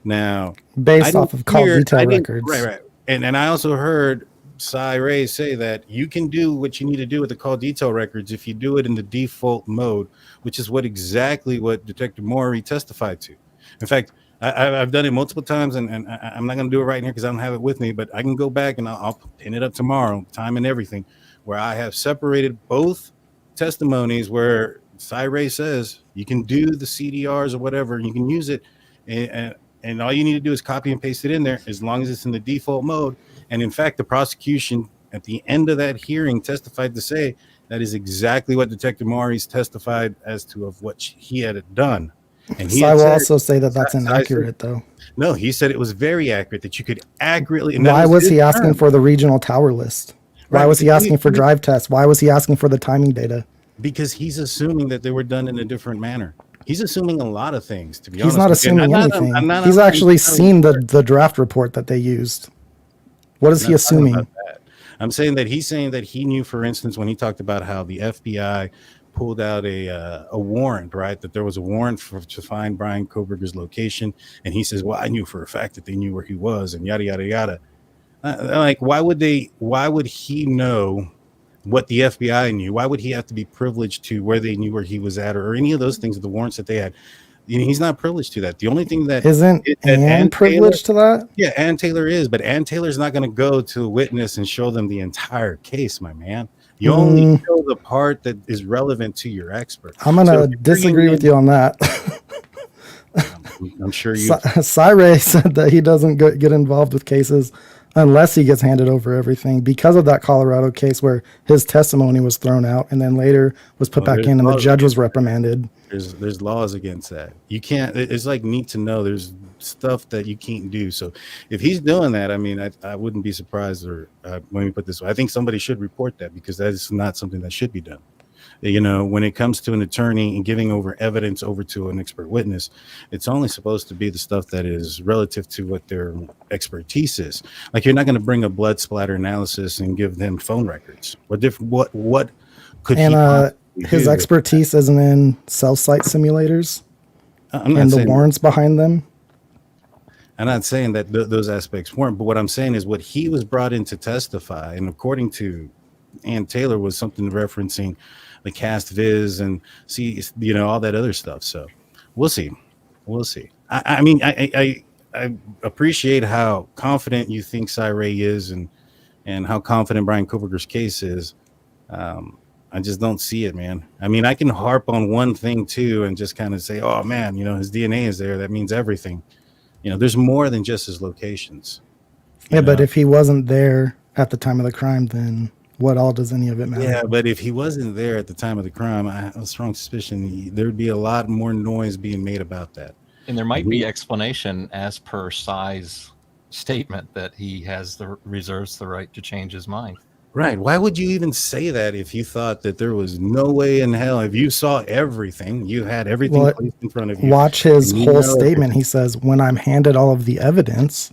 Now, based off of call detail records. Right. And I also heard Cy Ray say that you can do what you need to do with the call detail records if you do it in the default mode, which is exactly what Detective Maury testified to. In fact, I've done it multiple times, and I'm not going to do it right here because I don't have it with me, but I can go back and I'll pin it up tomorrow, time and everything, where I have separated both testimonies where Cy Ray says you can do the CDRs or whatever, and you can use it, and all you need to do is copy and paste it in there as long as it's in the default mode. And in fact, the prosecution at the end of that hearing testified to say that is exactly what Detective Maury's testified as to of what he had done. And I will also say that that's inaccurate, though. No, he said it was very accurate, that you could accurately. Why was he asking for the regional tower list? Why was he asking for drive tests? Why was he asking for the timing data? Because he's assuming that they were done in a different manner. He's assuming a lot of things, to be honest. He's not assuming anything. He's actually seen the draft report that they used. What is he assuming? I'm saying that he's saying that he knew, for instance, when he talked about how the FBI pulled out a warrant, right? That there was a warrant to find Brian Kohberger's location. And he says, well, I knew for a fact that they knew where he was, and yada, yada, yada. Like, why would he know what the FBI knew? Why would he have to be privileged to where they knew where he was at, or any of those things, the warrants that they had? He's not privileged to that. The only thing that isn't Ann privileged to that? Yeah, Ann Taylor is, but Ann Taylor's not going to go to a witness and show them the entire case, my man. You only show the part that is relevant to your expert. I'm going to disagree with you on that. I'm sure you. Cy said that he doesn't get involved with cases unless he gets handed over everything, because of that Colorado case where his testimony was thrown out and then later was put back in and the judge was reprimanded. There's laws against that. You can't. It's like need to know. There's stuff that you can't do. So if he's doing that, I mean, I wouldn't be surprised. Or let me put this way: I think somebody should report that, because that is not something that should be done. When it comes to an attorney and giving over evidence over to an expert witness, it's only supposed to be the stuff that is relative to what their expertise is. Like, you're not going to bring a blood splatter analysis and give them phone records. What could his expertise isn't in cell site simulators and the warrants behind them? I'm not saying that those aspects weren't, but what I'm saying is what he was brought in to testify, and according to Ann Taylor, was something referencing the cast viz and see, all that other stuff. So we'll see. I mean, I appreciate how confident you think Cy Ray is, and how confident Brian Kohberger's case is. I just don't see it, man. I mean, I can harp on one thing too and just kind of say, oh man, his DNA is there. That means everything. There's more than just his locations. Yeah, but if he wasn't there at the time of the crime, then what all does any of it matter? Yeah, but if he wasn't there at the time of the crime, I have a strong suspicion there would be a lot more noise being made about that. And there might be explanation as per Cy's statement that he reserves the right to change his mind. Right. Why would you even say that if you thought that there was no way in hell? If you saw everything, you had everything placed in front of you. Watch his whole statement. He says, when I'm handed all of the evidence.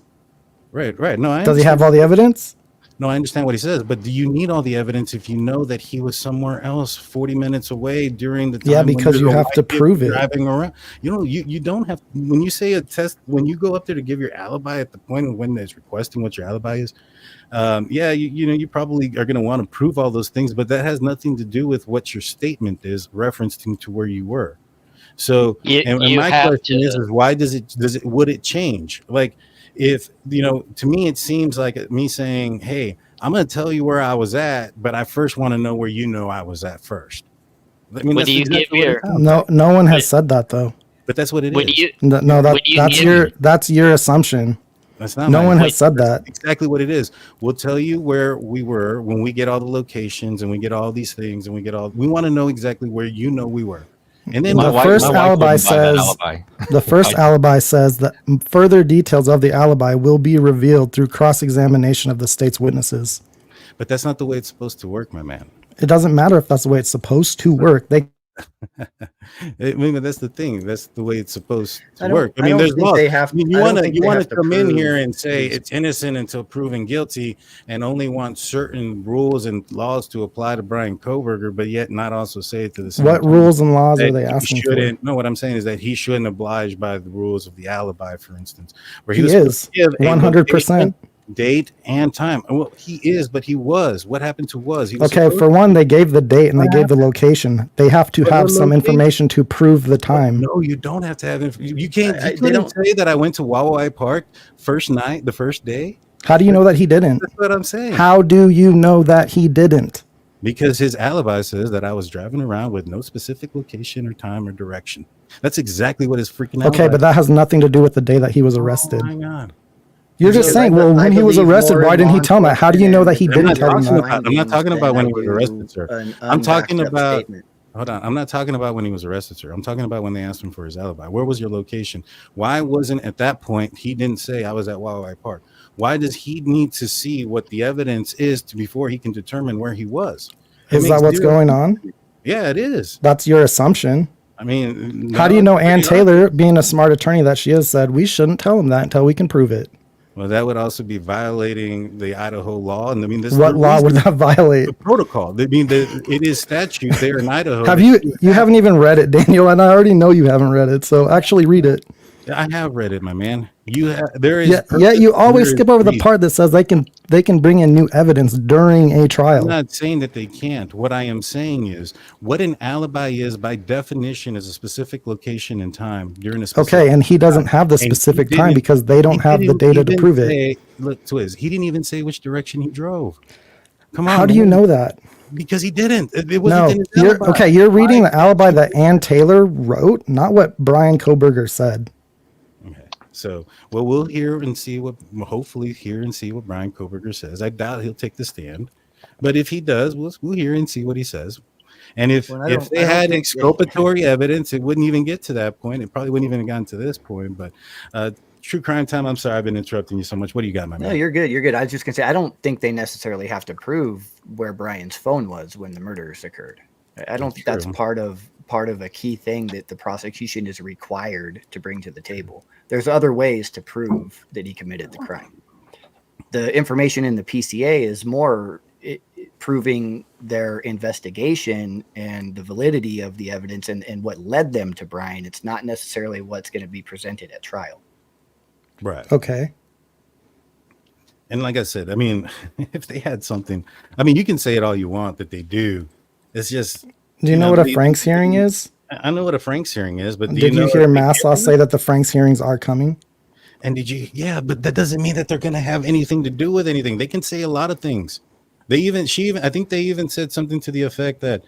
Right. No, does he have all the evidence? No, I understand what he says, but do you need all the evidence if you know that he was somewhere else 40 minutes away during the time? Yeah, because you have to prove it. Driving around. You don't have, when you say a test, when you go up there to give your alibi at the point of when it's requesting what your alibi is, you probably are going to want to prove all those things, but that has nothing to do with what your statement is referencing to where you were. So, and You my have question to. is why would it change? Like, if, to me, it seems like me saying, hey, I'm going to tell you where I was at, but I first want to know where I was at first. I mean, When that's do you give exactly what it your sounds No, like. no one has said that though. But that's what it when is. you No, when you that's your assumption. That's not No my one opinion. has said That's that. exactly what it is. We'll tell you where we were when we get all the locations and we get all these things and we want to know exactly where we were. And then The first alibi says that further details of the alibi will be revealed through cross-examination of the state's witnesses. But that's not the way it's supposed to work, my man. It doesn't matter if that's the way it's supposed to work. I mean, that's the thing. That's the way it's supposed to I work. I don't mean, there's think laws. they have- I mean, I you don't want think to they have to come in here prove and say these- it's innocent until proven guilty, and only want certain rules and laws to apply to Brian Kohberger, but yet not also say it to the same What time rules and laws that are they he asking for? shouldn't. No, what I'm saying is that he shouldn't oblige by the rules of the alibi, for instance, where He was is supposed to give a 100%. location, date and time. Well, he is, but he was. What happened to was? He was Okay, supposed for one, they gave the date and they gave the location. They have to But have the some location- information to prove the time. No, you don't have to have. You can't. They You couldn't don't- say that I went to Wawa Park the first day. How do you know that he didn't? That's what I'm saying. How do you know that he didn't? Because his alibi says that I was driving around with no specific location or time or direction. That's exactly what his freaking alibi. Okay, but that has nothing to do with the day that he was arrested. Oh my God. You're just Because saying, I- well, I when he was believe arrested, more why in didn't he law tell him that? How do you know that he enforcement didn't I'm tell him not that? I'm not talking about when he was than I arrested, do sir. an I'm talking unbacked up about. statement. Hold on. I'm not talking about when he was arrested, sir. I'm talking about when they asked him for his alibi. Where was your location? Why wasn't at that point he didn't say I was at Wawa Park? Why does he need to see what the evidence is before he can determine where he was? It Is makes that what's zero going sense. on? Yeah, it is. That's your assumption. I mean, How do you know Ann Taylor, being a smart attorney that she is, said we shouldn't tell him that until we can prove it? Well, that would also be violating the Idaho law, and I mean, this What law would that violate? the protocol. I mean, it is statute there in Idaho. Have you haven't even read it, Daniel, and I already know you haven't read it. So actually read it. I have read it, my man. There is. Yeah, you always there skip is over the reason. part that says they can bring in new evidence during a I'm trial. not saying that they can't. What I am saying is what an alibi is by definition is a specific location and time during a specific Okay, and he doesn't have the And he specific time didn't- because they don't he have the didn't data to even prove it. say- Look, Twiz, he didn't even say which direction he drove. Come on. How do you man. know that? Because he didn't. It wasn't No, in his you're alibi. okay. You're reading the alibi that Ann Taylor wrote, not what Brian Kohberger said. So, well, we'll hopefully hear and see what Brian Kohberger says. I doubt he'll take the stand, but if he does, we'll hear and see what he says. And if Well, I if don't- they I don't had think exculpatory evidence, it wouldn't even get to that point. It probably wouldn't even gotten to this point. But true crime time. I'm sorry, I've been interrupting you so much. What do you got, my No, man? you're good. You're good. I was just gonna say I don't think they necessarily have to prove where Brian's phone was when the murders occurred. I don't think that's True. part of a key thing that the prosecution is required to bring to the table. There's other ways to prove that he committed the crime. The information in the PCA is more proving their investigation and the validity of the evidence and what led them to Brian. It's not necessarily what's going to be presented at trial. Right. Okay. And like I said, I mean, if they had something, I mean, you can say it all you want that they do. It's just. Do you know what a they- Frank's hearing is? I know what a Frank's hearing is, but do Did you know hear if they Massaw give say them- that the Frank's hearings are coming? And did you? Yeah, but that doesn't mean that they're going to have anything to do with anything. They can say a lot of things. I think they even said something to the effect that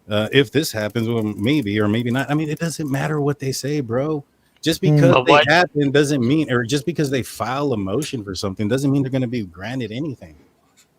if this happens, well, maybe or maybe not. I mean, it doesn't matter what they say, bro. Just because But they what- happen doesn't mean, or just because they file a motion for something doesn't mean they're going to be granted anything.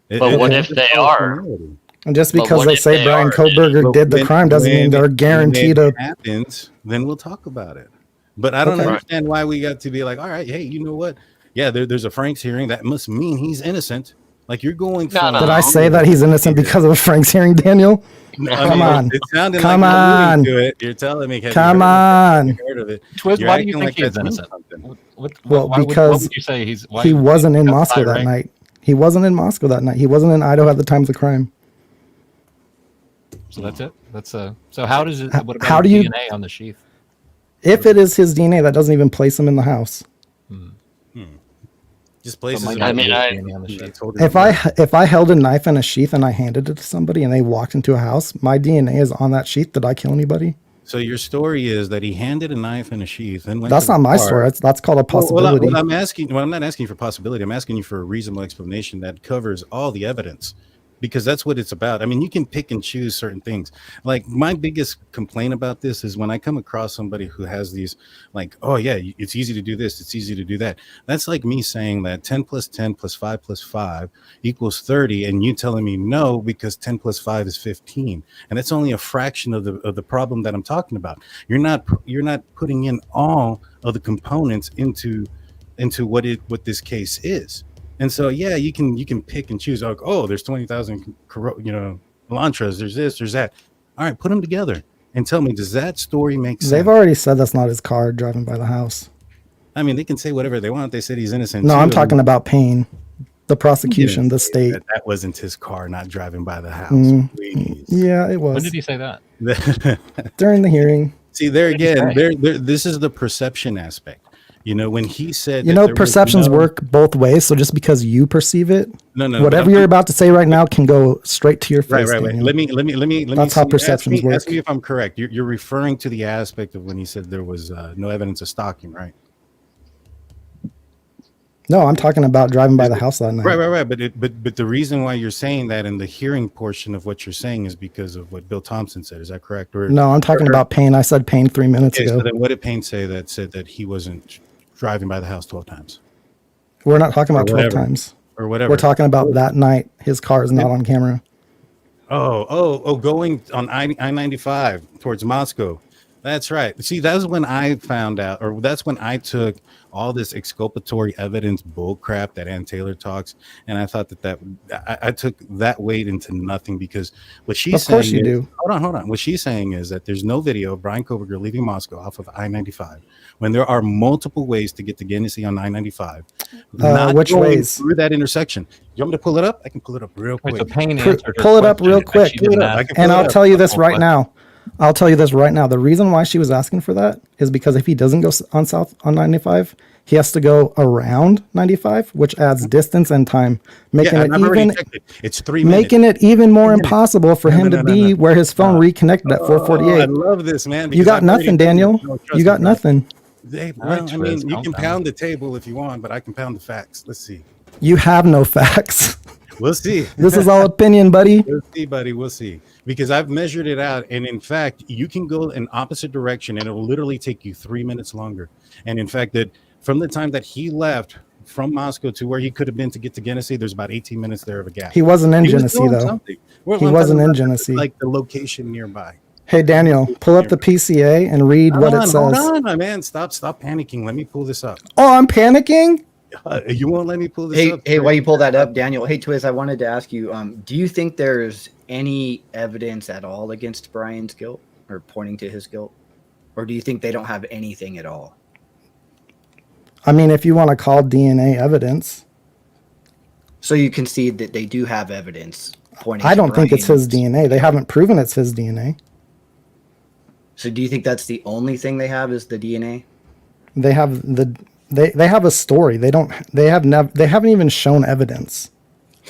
But what if they are? Formality. And just But because what they if say they Brian are? Kohberger But did the when- crime doesn't mean when they're it- guaranteed when to. it happens, then we'll talk about it. But I don't Okay. understand why we got to be like, all right, hey, you know what? Yeah, there's a Frank's hearing. That must mean he's innocent. Like you're going. No, from- no. Did I say that he's innocent because of a Frank's hearing, Daniel? No, Come on. It sounded Come like you're alluding on. to it. You're telling me. have you Come heard of it? on. Have you heard of it? Twiz, You're why do you acting think like he's that means innocent? something. Well, what because would you say he's? Why He wasn't in that's Moscow that right. night. He wasn't in Moscow that night. He wasn't in Idaho at the time of the crime. So that's it. That's so. How does it? What about How do his you- DNA on the sheath? If it is his DNA, that doesn't even place him in the house. Just places. Might him not I in mean, the- I- DNA on the sheath. That's totally If I held a knife in a sheath and I handed it to somebody and they walked into a house, my DNA is on that sheath. Did I kill anybody? So your story is that he handed a knife in a sheath and went. That's to not the my car. story. That's called a possibility. Well, I'm not asking you for possibility. I'm asking you for a reasonable explanation that covers all the evidence, because that's what it's about. I mean, you can pick and choose certain things. Like, my biggest complaint about this is when I come across somebody who has these, like, oh yeah, it's easy to do this, it's easy to do that. That's like me saying that 10 plus 10 plus 5 plus 5 equals 30, and you telling me no, because 10 plus 5 is 15, and that's only a fraction of the problem that I'm talking about. You're not putting in all of the components into what this case is. And so, yeah, you can pick and choose. Like, oh, there's 20,000, Elantras. There's this, there's that. All right, put them together and tell me, does that story make sense? They've already said that's not his car driving by the house. I mean, they can say whatever they want. They said he's innocent. No, too. I'm talking about Payne, the prosecution, the state. That wasn't his car, not driving by the house. Please. Yeah, it was. When did he say that? During the hearing. See, there again, this is the perception aspect. When he said, perceptions work both ways. So just because you perceive it, no, whatever you're about to say right now can go straight to your face. Right. Let me. That's how perceptions work. Ask me if I'm correct. You're referring to the aspect of when he said there was no evidence of stalking, right? No, I'm talking about driving by the house that night. Right. But the reason why you're saying that in the hearing portion of what you're saying is because of what Bill Thompson said. Is that correct? No, I'm talking about Payne. I said Payne 3 minutes ago. So then what did Payne say that said that he wasn't driving by the house 12 times? We're not talking about 12 times. Or whatever. We're talking about that night. His car is not on camera. Oh, going on I-95 towards Moscow. That's right. See, that's when I found out, or that's when I took all this exculpatory evidence bull crap that Ann Taylor talks, and I thought that I took that weight into nothing, because what she's saying is, do. Hold on. What she's saying is that there's no video of Brian Kohberger leaving Moscow off of I-95 when there are multiple ways to get to Genesee on I-95. Which ways? Through that intersection. You want me to pull it up? I can pull it up real quick. Pull it up real quick. And I'll tell you this right now. The reason why she was asking for that is because if he doesn't go on 95, he has to go around 95, which adds distance and time, making it's 3 minutes. Making it even more impossible for him to be where his phone reconnected at 4:48. I love this, man. You got nothing, Daniel. You got nothing. You can pound the table if you want, but I can pound the facts. Let's see. You have no facts. We'll see. This is all opinion, buddy. We'll see, buddy. We'll see. Because I've measured it out. And in fact, you can go in opposite direction and it will literally take you 3 minutes longer. And in fact, that from the time that he left from Moscow to where he could have been to get to Genesee, there's about 18 minutes there of a gap. He wasn't in Genesee, though. He wasn't in Genesee. Like the location nearby. Hey, Daniel, pull up the PCA and read what it says. Hold on, my man. Stop panicking. Let me pull this up. Oh, I'm panicking? You won't let me pull this up? Hey, while you pull that up, Daniel, hey, Twiz, I wanted to ask you, do you think there's any evidence at all against Brian's guilt or pointing to his guilt? Or do you think they don't have anything at all? I mean, if you want to call DNA evidence. So you concede that they do have evidence pointing I don't think it's his DNA. They haven't proven it's his DNA. So do you think that's the only thing they have is the DNA? They have they have a story. They haven't even shown evidence.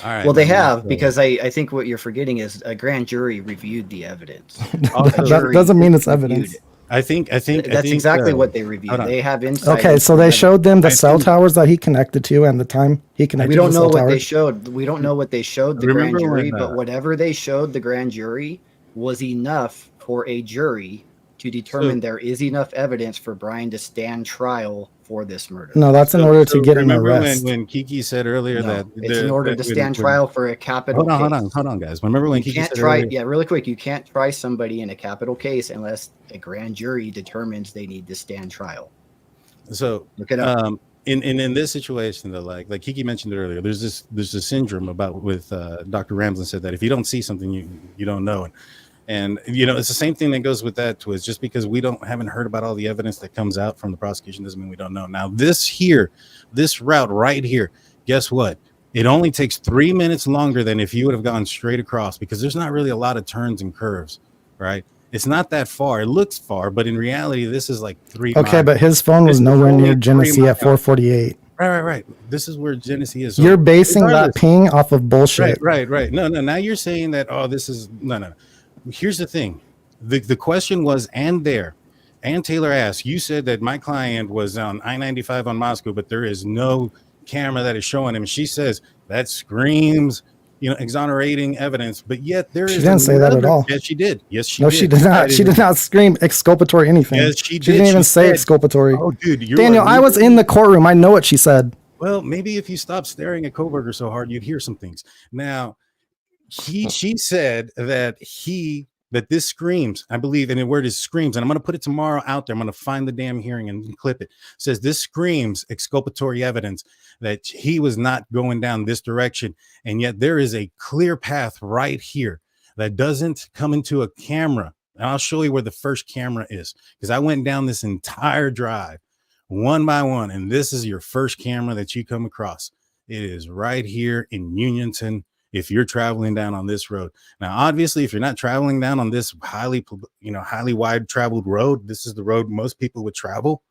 All right, well, they have, because I think what you're forgetting is a grand jury reviewed the evidence. That doesn't mean it's evidence. I think that's exactly what they reviewed. They have insight. Okay, so they showed them the cell towers that he connected to and the time he connected. We don't to the know cell what they towers. showed. We don't know what they showed the grand jury, but whatever they showed the grand jury was enough for a jury to determine there is enough evidence for Brian to stand trial for this murder. No, that's in order to get an arrest. When Kiki said earlier that it's in order to stand trial for a capital case. Hold on, guys. Remember when Kiki said earlier? Really quick, you can't try somebody in a capital case unless a grand jury determines they need to stand trial. So look it up. In this situation, though, like Kiki mentioned earlier, there's this syndrome with Dr. Ramsland said that if you don't see something, you don't know it. And it's the same thing that goes with that twist. Just because we haven't heard about all the evidence that comes out from the prosecution doesn't mean we don't know. Now, this route right here, guess what? It only takes 3 minutes longer than if you would have gone straight across, because there's not really a lot of turns and curves, right? It's not that far. It looks far, but in reality, this is like 3 miles. Okay, but his phone was nowhere near Genesee at 4:48. Right. This is where Genesee is. You're basing that ping off of bullshit. Right. No. Now you're saying that, this is no. Here's the thing. the question was, and Taylor asked, you said that my client was on I-95 on Moscow, but there is no camera that is showing him. She says that screams, exonerating evidence, but yet there is. She didn't say that at all. Yes, she did. Yes, she no, did. she did not. She did not scream exculpatory anything. Yes, she did. She didn't even say exculpatory. Oh, dude, Daniel, I was in the courtroom. I know what she said. Well, maybe if you stop staring at Kohberger so hard, you'd hear some things. Now, she said that this screams, I believe, and the word is screams, and I'm going to put it tomorrow out there. I'm going to find the damn hearing and clip it. Says this screams exculpatory evidence that he was not going down this direction, and yet there is a clear path right here that doesn't come into a camera. And I'll show you where the first camera is, because I went down this entire drive one by one, and this is your first camera that you come across. It is right here in Unionton. If you're traveling down on this road. Now, obviously, if you're not traveling down on this highly wide traveled road, this is the road most people would travel,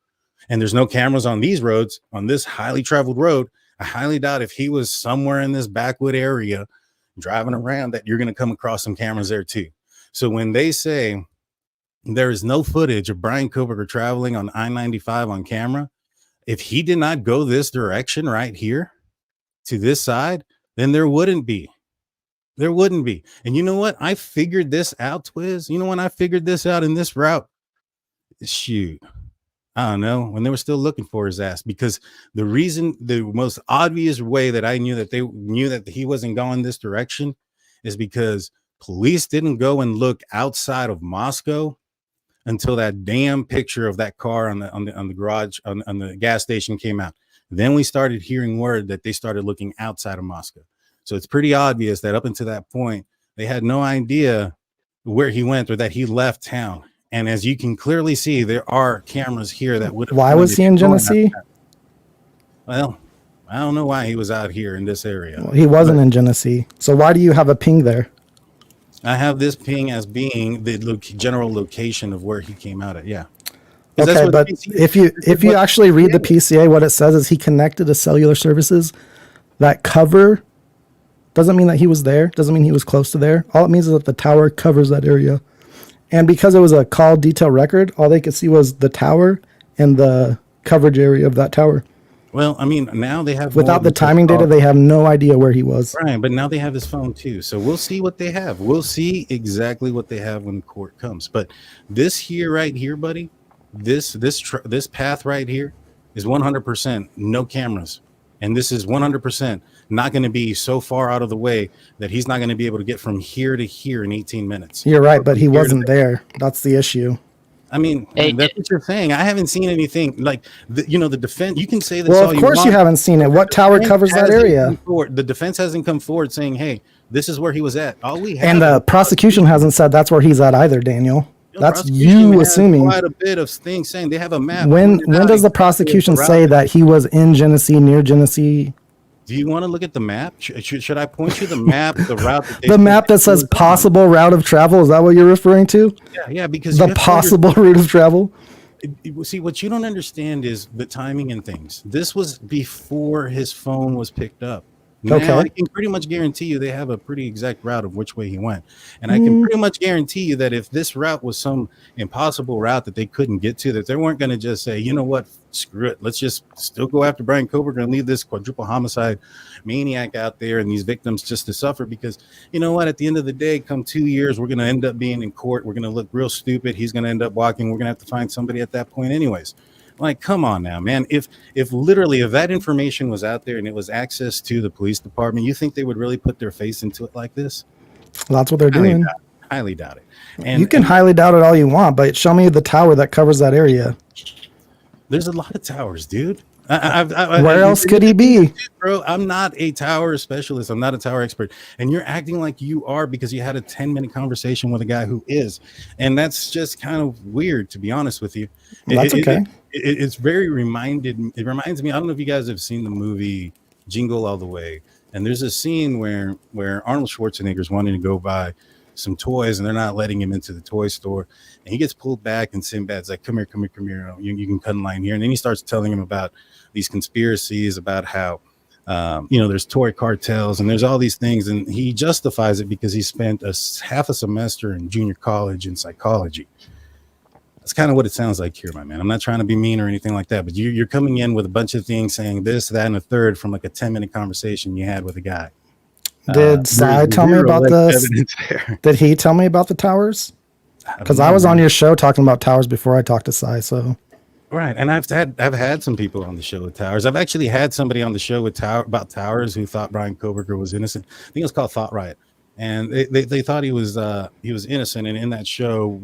and there's no cameras on these roads, on this highly traveled road, I highly doubt if he was somewhere in this backwood area driving around that you're going to come across some cameras there too. So when they say there is no footage of Brian Kohberger traveling on I-95 on camera, if he did not go this direction right here to this side, then there wouldn't be. There wouldn't be. And you know what? I figured this out, Twiz. You know when I figured this out in this route? Shoot. I don't know. When they were still looking for his ass. Because the most obvious way that I knew that they knew that he wasn't going this direction is because police didn't go and look outside of Moscow until that damn picture of that car on the garage, on the gas station came out. Then we started hearing word that they started looking outside of Moscow. So it's pretty obvious that up until that point, they had no idea where he went or that he left town. And as you can clearly see, there are cameras here that would. Why was he in Genesee? Well, I don't know why he was out here in this area. Well, he wasn't in Genesee. So why do you have a ping there? I have this ping as being the general location of where he came out at. Yeah. Okay, but if you actually read the PCA, what it says is he connected to cellular services. That cover doesn't mean that he was there. Doesn't mean he was close to there. All it means is that the tower covers that area. And because it was a call detail record, all they could see was the tower and the coverage area of that tower. Well, I mean, now they have without the timing data, they have no idea where he was. Right, but now they have his phone too. So we'll see what they have. We'll see exactly what they have when the court comes. But this here, right here, buddy, this path right here is 100% no cameras. And this is 100% not going to be so far out of the way that he's not going to be able to get from here to here in 18 minutes. You're right, but he wasn't there. That's the issue. I mean, that's what you're saying. I haven't seen anything like the defense. You can say this. Well, of course you haven't seen it. What tower covers that area? The defense hasn't come forward saying, "Hey, this is where he was at." All we have, and the prosecution hasn't said that's where he's at either, Daniel. That's you assuming. Quite a bit of things saying they have a map. When does the prosecution say that he was in Genesee, near Genesee? Do you want to look at the map? Should I point you the map, the route? The map that says possible route of travel. Is that what you're referring to? Yeah, because the possible route of travel. See, what you don't understand is the timing and things. This was before his phone was picked up. Now, I can pretty much guarantee you they have a pretty exact route of which way he went. And I can pretty much guarantee you that if this route was some impossible route that they couldn't get to, that they weren't going to just say, you know what, screw it. Let's just still go after Brian Kohberger and leave this quadruple homicide maniac out there and these victims just to suffer. Because you know what, at the end of the day, come 2 years, we're going to end up being in court. We're going to look real stupid. He's going to end up walking. We're going to have to find somebody at that point anyways. Like, come on now, man. If that information was out there and it was access to the police department, you think they would really put their face into it like this? Well, that's what they're doing. Highly doubt it. And you can highly doubt it all you want, but show me the tower that covers that area. There's a lot of towers, dude. Where else could he be? Bro, I'm not a tower specialist. I'm not a tower expert. And you're acting like you are because you had a 10-minute conversation with a guy who is. And that's just kind of weird, to be honest with you. That's okay. It's very it reminds me, I don't know if you guys have seen the movie Jingle All the Way. And there's a scene where Arnold Schwarzenegger's wanting to go buy some toys and they're not letting him into the toy store. And he gets pulled back and Sinbad's like, come here. You can cut in line here. And then he starts telling him about these conspiracies, about how There's toy cartels and there's all these things, and he justifies it because he spent half a semester in junior college in psychology. That's kind of what it sounds like here, my man. I'm not trying to be mean or anything like that, but you're coming in with a bunch of things saying this, that, and a third from like a 10-minute conversation you had with a guy. Did Cy tell me about this? Did he tell me about the towers? Because I was on your show talking about towers before I talked to Cy. So right, and I've had some people on the show with towers. I've actually had somebody on the show with about towers who thought Brian Kohberger was innocent. I think it was called Thought Riot, and they thought he was innocent. And in that show,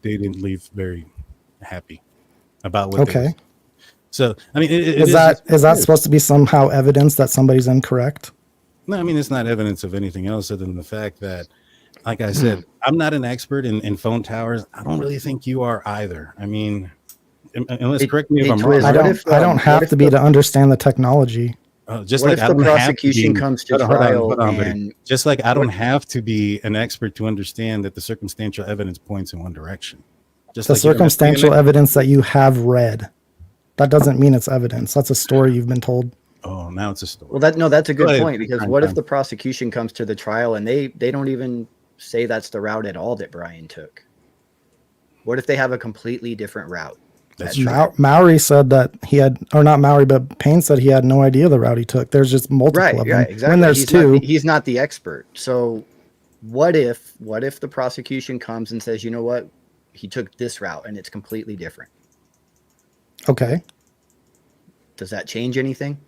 they didn't leave very happy about what. Okay. So I mean, is that supposed to be somehow evidence that somebody's incorrect? No, I mean it's not evidence of anything else other than the fact that, like I said, I'm not an expert in phone towers. I don't really think you are either. I mean, unless correct me if I'm wrong. I don't have to be to understand the technology. Just what like if the prosecution comes to trial and just like I don't have to be an expert to understand that the circumstantial evidence points in one direction. Just the like circumstantial evidence that you have read, that doesn't mean it's evidence. That's a story you've been told. Oh, now it's a story. Well, that's a good point, because what if the prosecution comes to the trial and they don't even say that's the route at all that Brian took? What if they have a completely different route? That's Mowry said that he had, or not Mowry, but Payne said he had no idea the route he took. There's just multiple of them. Right, exactly. When there's two, he's not the expert. So what if the prosecution comes and says, you know what, he took this route and it's completely different? Okay. Does that change anything?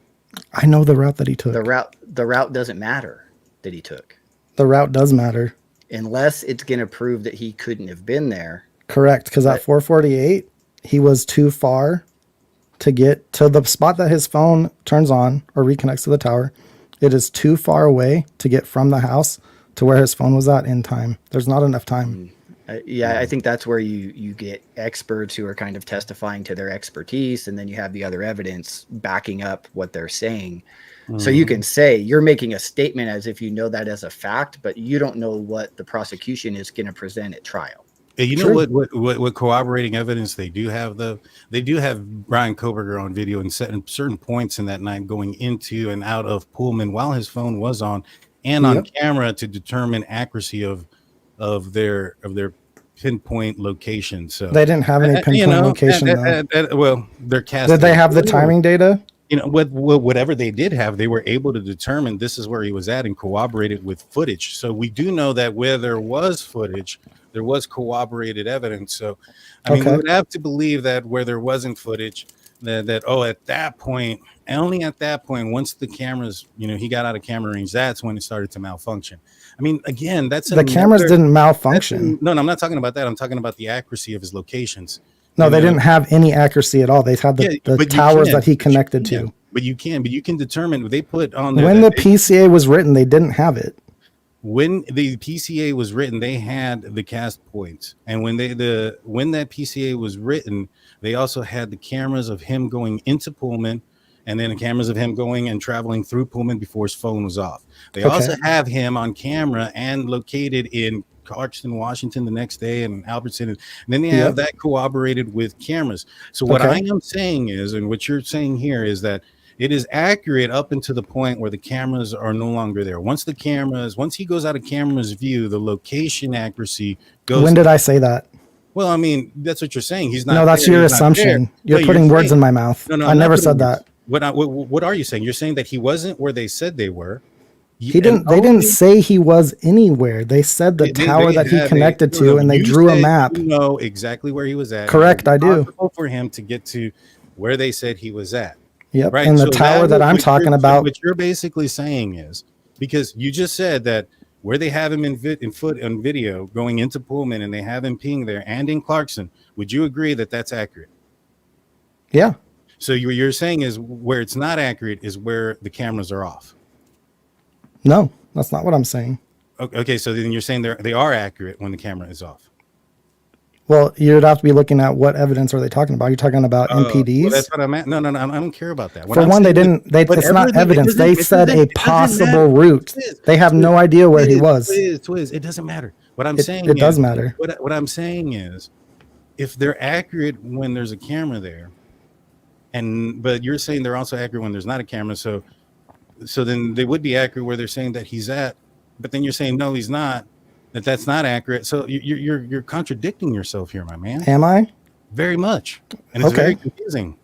I know the route that he took. The route doesn't matter that he took. The route does matter. Unless it's going to prove that he couldn't have been there. Correct, because at 448, he was too far to get to the spot that his phone turns on or reconnects to the tower. It is too far away to get from the house to where his phone was at in time. There's not enough time. I think that's where you get experts who are kind of testifying to their expertise, and then you have the other evidence backing up what they're saying. So you can say you're making a statement as if you know that as a fact, but you don't know what the prosecution is going to present at trial. You know what corroborating evidence they do have, though? They do have Brian Kohberger on video and certain points in that night going into and out of Pullman while his phone was on and on camera to determine accuracy of their pinpoint location. So they didn't have any pinpoint location. Well, they're cast. Did they have the timing data? Whatever they did have, they were able to determine this is where he was at and corroborate it with footage. So we do know that where there was footage, there was corroborated evidence. So, I mean, we would have to believe that where there wasn't footage, at that point, only at that point, once the cameras, he got out of camera range, that's when it started to malfunction. I mean, again, the cameras didn't malfunction. No, I'm not talking about that. I'm talking about the accuracy of his locations. No, they didn't have any accuracy at all. They had the towers that he connected to. But you can determine. They put on there when the PCA was written, they didn't have it. When the PCA was written, they had the cast points, and when that PCA was written, they also had the cameras of him going into Pullman, and then the cameras of him going and traveling through Pullman before his phone was off. They also have him on camera and located in Clarkston, Washington the next day, and Albertson, and then they have that corroborated with cameras. So what I am saying is, and what you're saying here is that it is accurate up until the point where the cameras are no longer there. Once he goes out of camera's view, the location accuracy goes. When did I say that? Well, I mean, that's what you're saying. He's not. No, that's your assumption. You're putting words in my mouth. No, I never said that. What are you saying? You're saying that he wasn't where they said they were. They didn't say he was anywhere. They said the tower that he connected to, and they drew a map. You know exactly where he was at. Correct, I do. For him to get to where they said he was at. Yep, right? And the tower that I'm talking about. What you're basically saying is, because you just said that where they have him on video going into Pullman, and they have him peeing there and in Clarkson, would you agree that that's accurate? Yeah. So you're saying is where it's not accurate is where the cameras are off. No, that's not what I'm saying. Okay, so then you're saying they are accurate when the camera is off. Well, you'd have to be looking at what evidence are they talking about? You're talking about MPDs? Well, that's what I'm at. No, I don't care about that. For one, they didn't. It's not evidence. They said a possible route. They have no idea where he was. It doesn't matter. What I'm saying it does matter. What I'm saying is, if they're accurate when there's a camera there, but you're saying they're also accurate when there's not a camera. So then they would be accurate where they're saying that he's at, but then you're saying no, he's not. That's not accurate. So you're contradicting yourself here, my man. Am I? Very much, and it's very confusing.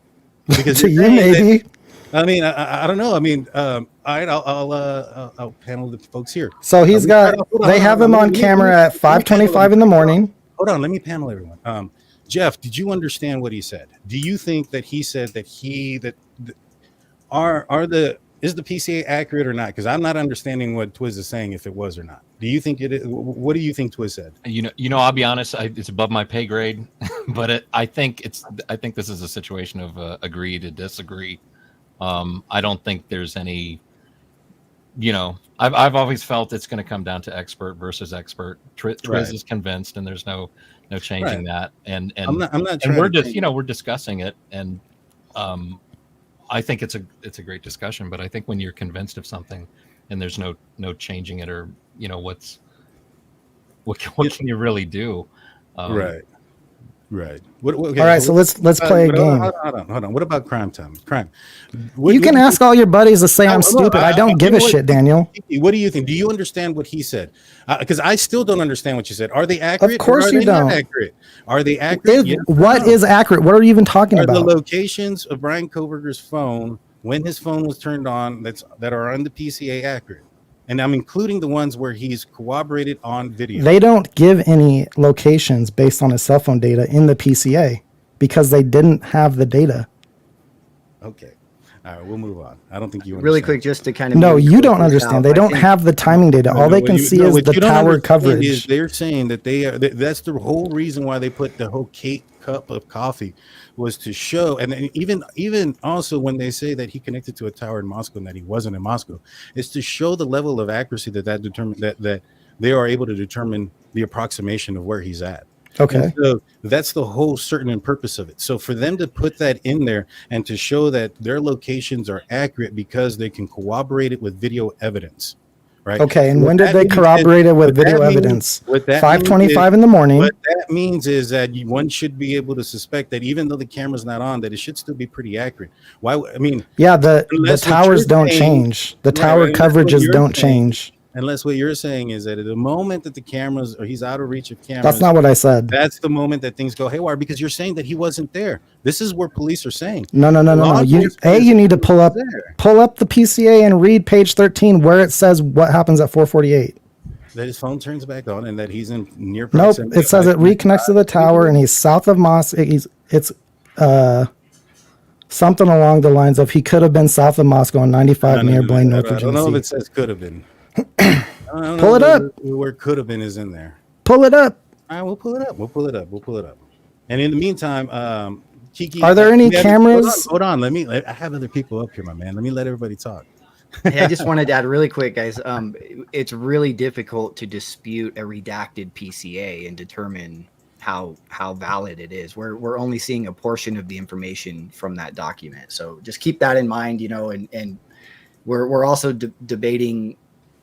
Because to you, maybe. I mean, I don't know. I mean, all right, I'll panel the folks here. So he's they have him on camera at 5:25 in the morning. Hold on, let me panel everyone. Jeff, did you understand what he said? Do you think that he said that is the PCA accurate or not? Because I'm not understanding what Twiz is saying, if it was or not. Do you think it is? What do you think Twiz said? You know, I'll be honest. It's above my pay grade, but I think this is a situation of agree to disagree. I don't think there's any. I've always felt it's going to come down to expert versus expert. Twiz is convinced, and there's no changing that. And I'm not and we're just we're discussing it, and I think it's a great discussion. But I think when you're convinced of something, and there's no changing it, or what can you really do? Right. All right, so let's play a game. Hold on. What about crime time? You can ask all your buddies to say I'm stupid. I don't give a shit, Daniel. What do you think? Do you understand what he said? Because I still don't understand what you said. Are they accurate? Of course you don't. Are they accurate? What is accurate? What are you even talking about? The locations of Brian Kohberger's phone when his phone was turned on that are on the PCA accurate? And I'm including the ones where he's corroborated on video. They don't give any locations based on his cell phone data in the PCA because they didn't have the data. Okay. All right, we'll move on. I don't think you understand. Really quick, just to kind of... No, you don't understand. They don't have the timing data. All they can see is the tower coverage. They're saying that that's the whole reason why they put the whole cup of coffee was to show, and even also when they say that he connected to a tower in Moscow and that he wasn't in Moscow, is to show the level of accuracy that determine that they are able to determine the approximation of where he's at. Okay. And so that's the whole certain and purpose of it. So for them to put that in there and to show that their locations are accurate because they can corroborate it with video evidence. Right. Okay, and when did they corroborate it with video evidence? 5:25 in the morning. What that means is that one should be able to suspect that even though the camera's not on, that it should still be pretty accurate. Why? I mean, yeah, the towers don't change. The tower coverages don't change. Unless what you're saying is that at the moment that the cameras, or he's out of reach of cameras. That's not what I said. That's the moment that things go haywire because you're saying that he wasn't there. This is where police are saying. No. You need to pull up the PCA and read page 13 where it says what happens at 4:48. That his phone turns back on and that he's in near proximity. Nope, it says it reconnects to the tower and he's south of Moscow. It's something along the lines of he could have been south of Moscow on 95 near Blaine, North Virginia. I don't know if it says could have been. Pull it up. Where could have been is in there. Pull it up. All right, we'll pull it up. And in the meantime, Kiki, are there any cameras? Hold on. I have other people up here, my man. Let me let everybody talk. Hey, I just wanted to add really quick, guys. It's really difficult to dispute a redacted PCA and determine how valid it is. We're only seeing a portion of the information from that document. So just keep that in mind, and we're also debating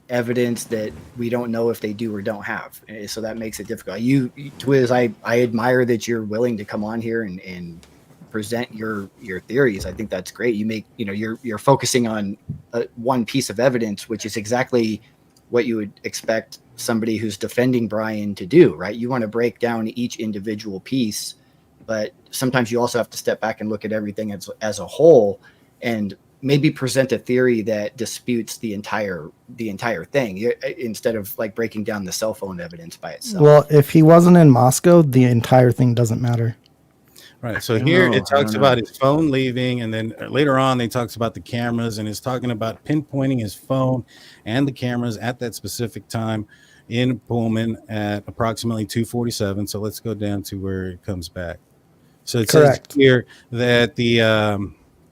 evidence that we don't know if they do or don't have, so that makes it difficult. Twiz, I admire that you're willing to come on here and present your theories. I think that's great. You make you're focusing on one piece of evidence, which is exactly what you would expect somebody who's defending Brian to do, right? You want to break down each individual piece, but sometimes you also have to step back and look at everything as a whole and maybe present a theory that disputes the entire thing instead of like breaking down the cell phone evidence by itself. Well, if he wasn't in Moscow, the entire thing doesn't matter. Right. So here it talks about his phone leaving, and then later on they talks about the cameras, and it's talking about pinpointing his phone and the cameras at that specific time in Pullman at approximately 2:47. So let's go down to where it comes back. So it says here that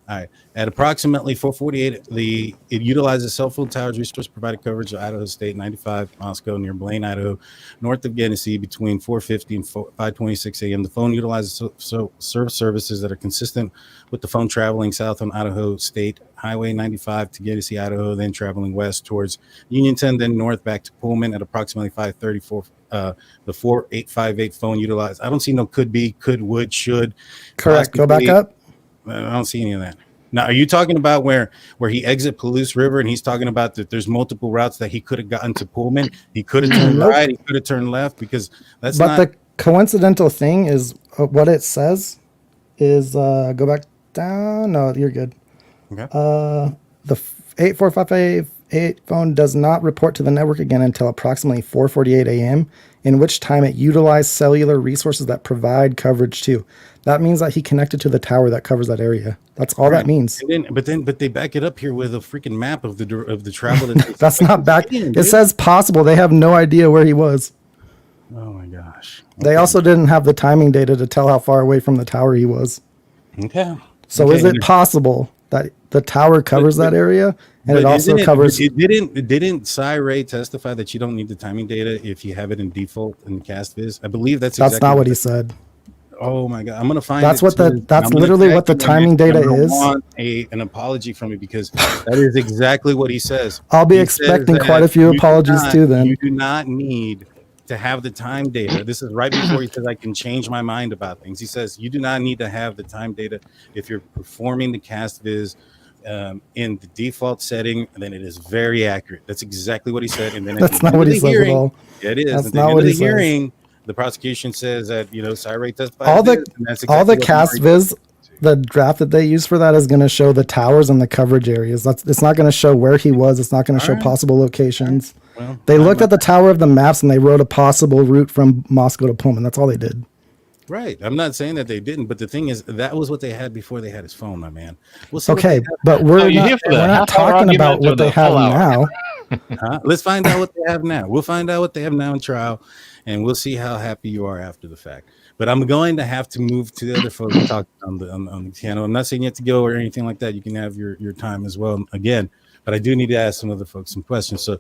all right. At approximately 4:48, it utilizes cell phone towers resource provided coverage of Idaho State 95 Moscow near Blaine, Idaho, north of Genesee between 4:50 and 5:26 a.m. The phone utilizes services that are consistent with the phone traveling south on Idaho State Highway 95 to Genesee, Idaho, then traveling west towards Uniontown, then north back to Pullman at approximately 5:34. The 4858 phone utilized. I don't see no could be, could, would, should. Correct. Go back up. I don't see any of that. Now, are you talking about where he exit Palouse River and he's talking about that there's multiple routes that he could have gotten to Pullman? He could have turned right, he could have turned left, because that's but not. The coincidental thing is what it says is go back down. No, you're good. Okay. The 8458 phone does not report to the network again until approximately 4:48 a.m., in which time it utilized cellular resources that provide coverage too. That means that he connected to the tower that covers that area. That's all that means. But they back it up here with a freaking map of the travel. That That's not back. It says possible. They have no idea where he was. Oh my gosh. Okay. They also didn't have the timing data to tell how far away from the tower he was. Okay. So is it possible that the tower covers that area, and it also covers? Didn't Cy Ray testify that you don't need the timing data if you have it in default in cast viz? I believe that's not what he said. Oh my god, I'm gonna find. That's literally what the timing data is. I want an apology from me, because that is exactly what he says. I'll be expecting quite a few apologies too. Then you do not need to have the time data. This is right before he says I can change my mind about things. He says you do not need to have the time data if you're performing the cast viz in the default setting. And then it is very accurate. That's exactly what he said. And then that's not what he says at all. Yeah, it is. That's at the not end what of he the hearing, says. The prosecution says that Cy Ray testified. All the cast viz, the draft that they use for that is going to show the towers and the coverage areas. It's not going to show where he was. It's not going to show possible locations. Well, they looked at the tower of the maps and they wrote a possible route from Moscow to Pullman. That's all they did. Right. I'm not saying that they didn't, but the thing is, that was what they had before they had his phone, my man. We'll see. Okay, but we're not talking about what they have now. Let's find out what they have now. We'll find out what they have now in trial, and we'll see how happy you are after the fact. But I'm going to have to move to the other folks to talk on the channel. I'm not saying you have to go or anything like that. You can have your time as well again, but I do need to ask some other folks some questions. So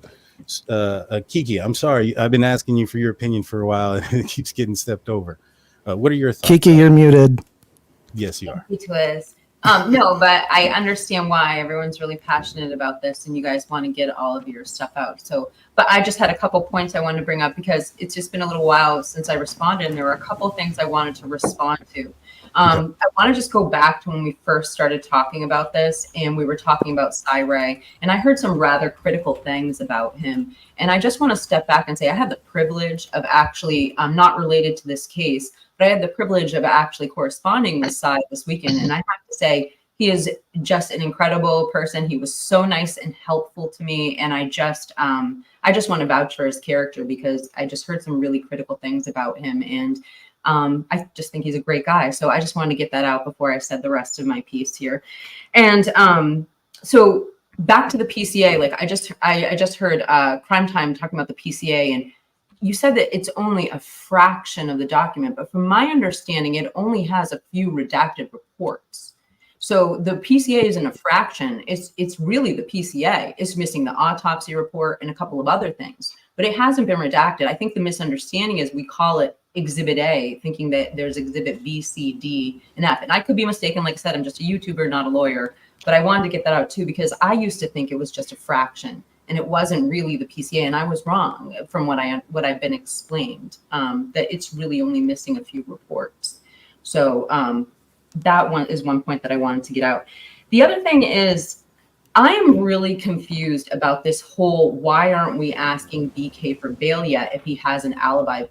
Kiki, I'm sorry, I've been asking you for your opinion for a while, and it keeps getting stepped over. What are your thoughts? Kiki, you're muted. Yes, you are. No, but I understand why everyone's really passionate about this, and you guys want to get all of your stuff out. So, but I just had a couple points I wanted to bring up, because it's just been a little while since I responded, and there were a couple things I wanted to respond to. I want to just go back to when we first started talking about this, and we were talking about Cy Ray, and I heard some rather critical things about him. And I just want to step back and say I had the privilege of actually, not related to this case, but I had the privilege of actually corresponding with Cy this weekend. And I have to say, he is just an incredible person. He was so nice and helpful to me. And I just want to vouch for his character, because I just heard some really critical things about him. And I just think he's a great guy. So I just wanted to get that out before I said the rest of my piece here. And so back to the PCA, like I just heard Crime Time talking about the PCA, and you said that it's only a fraction of the document, but from my understanding, it only has a few redacted reports. So the PCA isn't a fraction. It's really the PCA. It's missing the autopsy report and a couple of other things, but it hasn't been redacted. I think the misunderstanding is we call it Exhibit A, thinking that there's Exhibit B, C, D, and F. And I could be mistaken. Like I said, I'm just a YouTuber, not a lawyer, but I wanted to get that out too, because I used to think it was just a fraction, and it wasn't really the PCA, and I was wrong from what I've been explained, that it's really only missing a few reports. So that one is one point that I wanted to get out. The other thing is, I am really confused about this whole, why aren't we asking BK for bail yet if he has an alibi?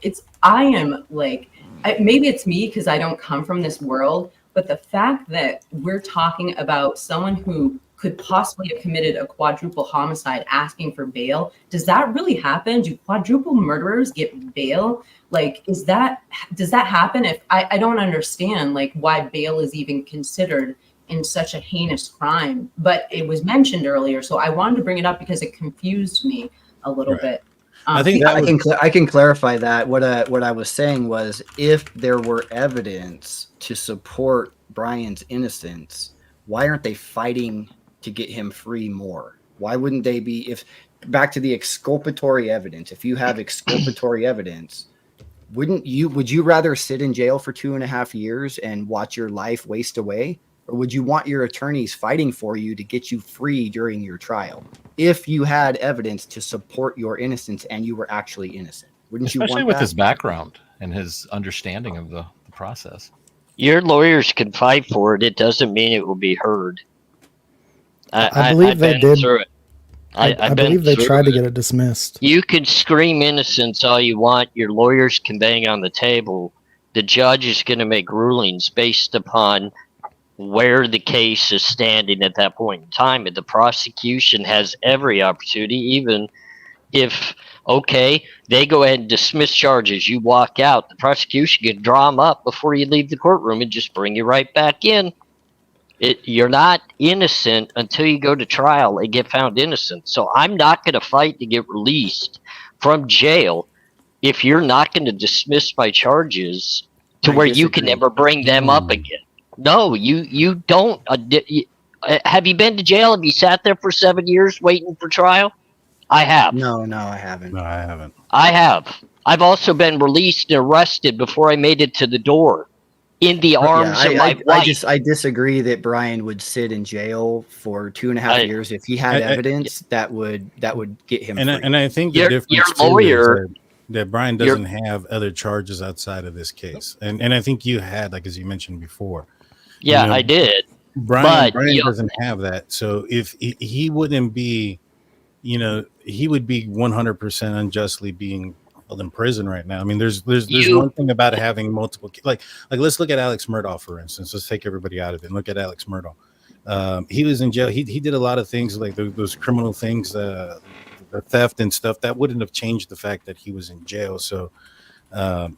Maybe it's me because I don't come from this world, but the fact that we're talking about someone who could possibly have committed a quadruple homicide asking for bail, does that really happen? Do quadruple murderers get bail? Like, does that happen? If I don't understand like why bail is even considered in such a heinous crime, but it was mentioned earlier. So I wanted to bring it up because it confused me a little bit. I think I can clarify that. What I was saying was, if there were evidence to support Brian's innocence, why aren't they fighting to get him free more? Why wouldn't they be? If back to the exculpatory evidence, if you have exculpatory evidence, would you rather sit in jail for 2.5 years and watch your life waste away? Or would you want your attorneys fighting for you to get you free during your trial if you had evidence to support your innocence and you were actually innocent? Wouldn't you want that? Especially with his background and his understanding of the process. Your lawyers can fight for it. It doesn't mean it will be heard. I believe I've they been did. through it. I I've been believe they through tried to it. get it dismissed. You can scream innocence all you want. Your lawyers can bang on the table. The judge is going to make rulings based upon where the case is standing at that point in time. And the prosecution has every opportunity, even if, okay, they go ahead and dismiss charges, you walk out, the prosecution can draw them up before you leave the courtroom and just bring you right back in. You're not innocent until you go to trial and get found innocent. So I'm not going to fight to get released from jail if you're not going to dismiss my charges to where you can never bring them up again. No, you don't. Have you been to jail? Have you sat there for 7 years waiting for trial? I have. No, I haven't. No, I haven't. I have. I've also been released and arrested before I made it to the door in the arms of my wife. I disagree that Brian would sit in jail for 2.5 years. If he had evidence, that would get him free. And I think the difference too is that Brian doesn't have other charges outside of this case. And I think you had, like, as you mentioned before. Yeah, I did. Brian doesn't have that. So if he wouldn't be, he would be 100% unjustly being held in prison right now. I mean, there's one thing about having multiple, like let's look at Alex Murdaugh, for instance. Let's take everybody out of it and look at Alex Murdaugh. He was in jail. He did a lot of things, like those criminal things, the theft and stuff. That wouldn't have changed the fact that he was in jail. So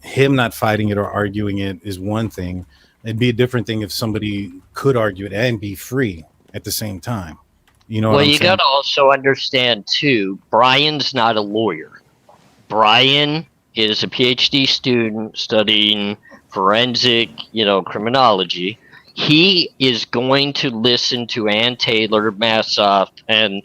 him not fighting it or arguing it is one thing. It'd be a different thing if somebody could argue it and be free at the same time. Well, you got to also understand too, Brian's not a lawyer. Brian is a PhD student studying forensic, criminology. He is going to listen to Ann Taylor, Massoff, and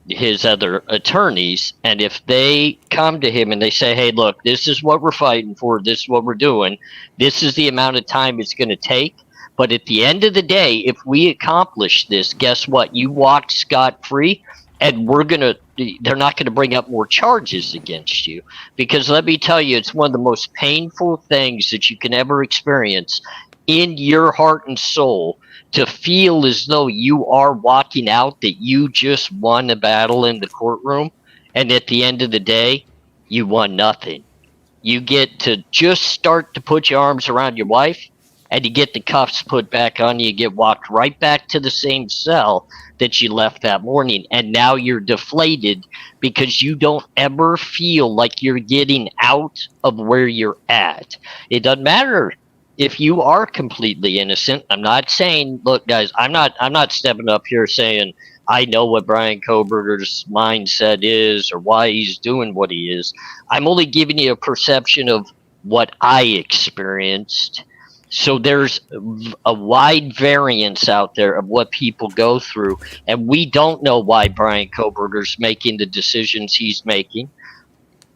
his other attorneys, and if they come to him and they say, hey, look, this is what we're fighting for, this is what we're doing, this is the amount of time it's going to take, but at the end of the day, if we accomplish this, guess what? You walk scot-free, and they're not going to bring up more charges against you. Because let me tell you, it's one of the most painful things that you can ever experience in your heart and soul, to feel as though you are walking out, that you just won a battle in the courtroom, and at the end of the day, you won nothing. You get to just start to put your arms around your wife, and you get the cuffs put back on you, get walked right back to the same cell that you left that morning, and now you're deflated because you don't ever feel like you're getting out of where you're at. It doesn't matter if you are completely innocent. I'm not saying, look, guys, I'm not stepping up here saying I know what Brian Kohberger's mindset is or why he's doing what he is. I'm only giving you a perception of what I experienced. So there's a wide variance out there of what people go through, and we don't know why Brian Kohberger's making the decisions he's making.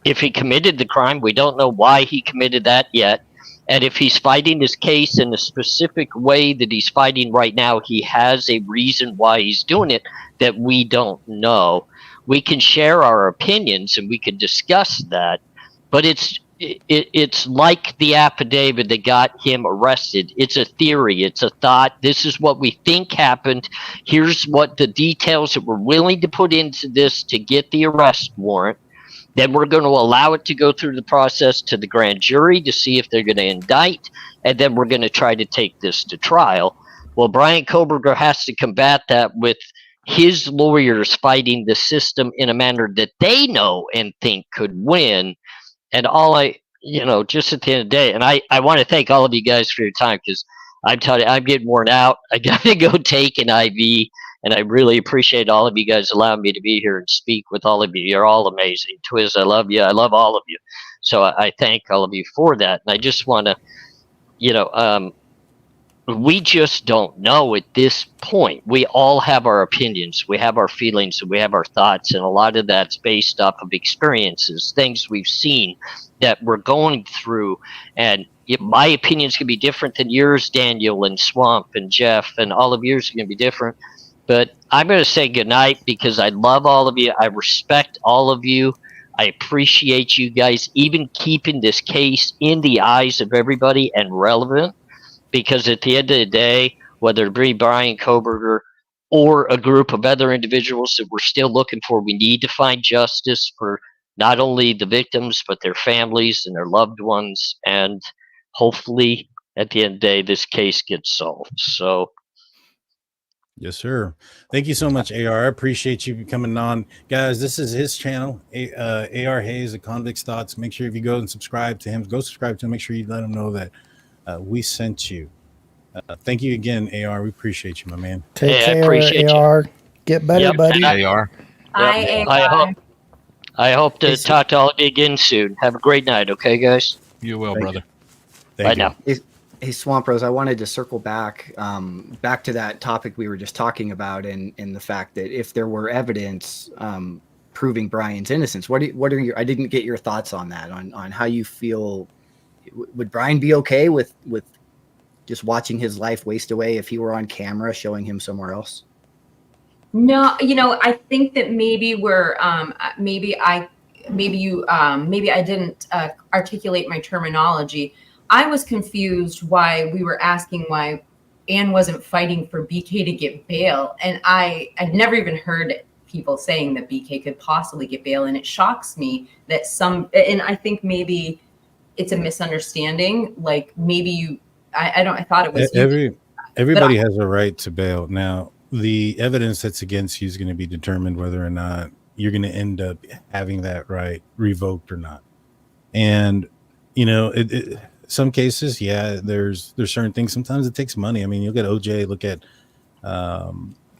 If he committed the crime, we don't know why he committed that yet. And if he's fighting his case in a specific way that he's fighting right now, he has a reason why he's doing it that we don't know. We can share our opinions and we can discuss that, but it's like the affidavit that got him arrested. It's a theory. It's a thought. This is what we think happened. Here's what the details that we're willing to put into this to get the arrest warrant. Then we're going to allow it to go through the process to the grand jury to see if they're going to indict, and then we're going to try to take this to trial. Well, Brian Kohberger has to combat that with his lawyers fighting the system in a manner that they know and think could win. And just at the end of the day, and I want to thank all of you guys for your time, because I'm telling you, I'm getting worn out. I got to go take an IV. And I really appreciate all of you guys allowing me to be here and speak with all of you. You're all amazing. Twiz, I love you. I love all of you. So I thank all of you for that. And I just want to, we just don't know at this point. We all have our opinions. We have our feelings. And we have our thoughts. And a lot of that's based off of experiences, things we've seen that we're going through. And my opinions can be different than yours, Daniel and Swamp and Jeff, and all of yours are going to be different. But I'm going to say goodnight because I love all of you. I respect all of you. I appreciate you guys even keeping this case in the eyes of everybody and relevant. because at the end of the day, whether it be Brian Kohberger or a group of other individuals that we're still looking for, we need to find justice for not only the victims, but their families and their loved ones. And hopefully, at the end of the day, this case gets solved. So, yes, sir. Thank you so much, AR. I appreciate you coming on. Guys, this is his channel, AR Hayes, The Convict's Thoughts. Make sure if you go and subscribe to him, go subscribe to him. Make sure you let him know that we sent you. Thank you again, AR. We appreciate you, my man. Take I care, appreciate you. AR. Get better, Yep. buddy. AR. I hope to talk to all of you again soon. Have a great night, okay, guys? You will, brother. Bye now. Hey, Swamp Rose, I wanted to circle back to that topic we were just talking about, and the fact that if there were evidence proving Brian's innocence, what are your? I didn't get your thoughts on that, on how you feel. Would Brian be okay with just watching his life waste away if he were on camera showing him somewhere else? No, I think that maybe maybe I didn't articulate my terminology. I was confused why we were asking why Anne wasn't fighting for BK to get bail. And I'd never even heard people saying that BK could possibly get bail. And it shocks me that and I think maybe it's a misunderstanding. Like maybe I thought it was everybody has a right to bail. Now, the evidence that's against you is going to be determined whether or not you're going to end up having that right revoked or not. And, some cases, yeah, there's certain things. Sometimes it takes money. I mean, you'll get OJ, look at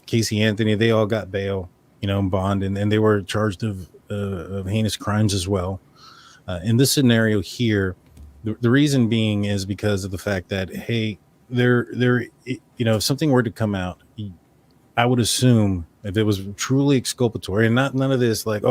Casey Anthony. They all got bail, bond, and they were charged of heinous crimes as well. In this scenario here, the reason being is because of the fact that, hey, if something were to come out, I would assume if it was truly exculpatory and none of this like,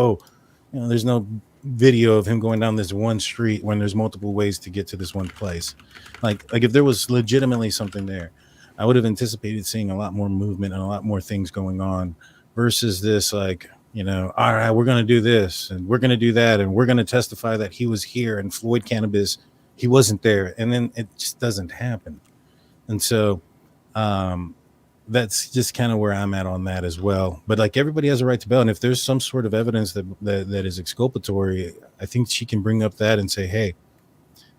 there's no video of him going down this one street when there's multiple ways to get to this one place. Like if there was legitimately something there, I would have anticipated seeing a lot more movement and a lot more things going on versus this, like, all right, we're going to do this and we're going to do that. And we're going to testify that he was here and Floyd Cannabis, he wasn't there. And then it just doesn't happen. And so, that's just kind of where I'm at on that as well. But like everybody has a right to bail. And if there's some sort of evidence that is exculpatory, I think she can bring up that and say, hey,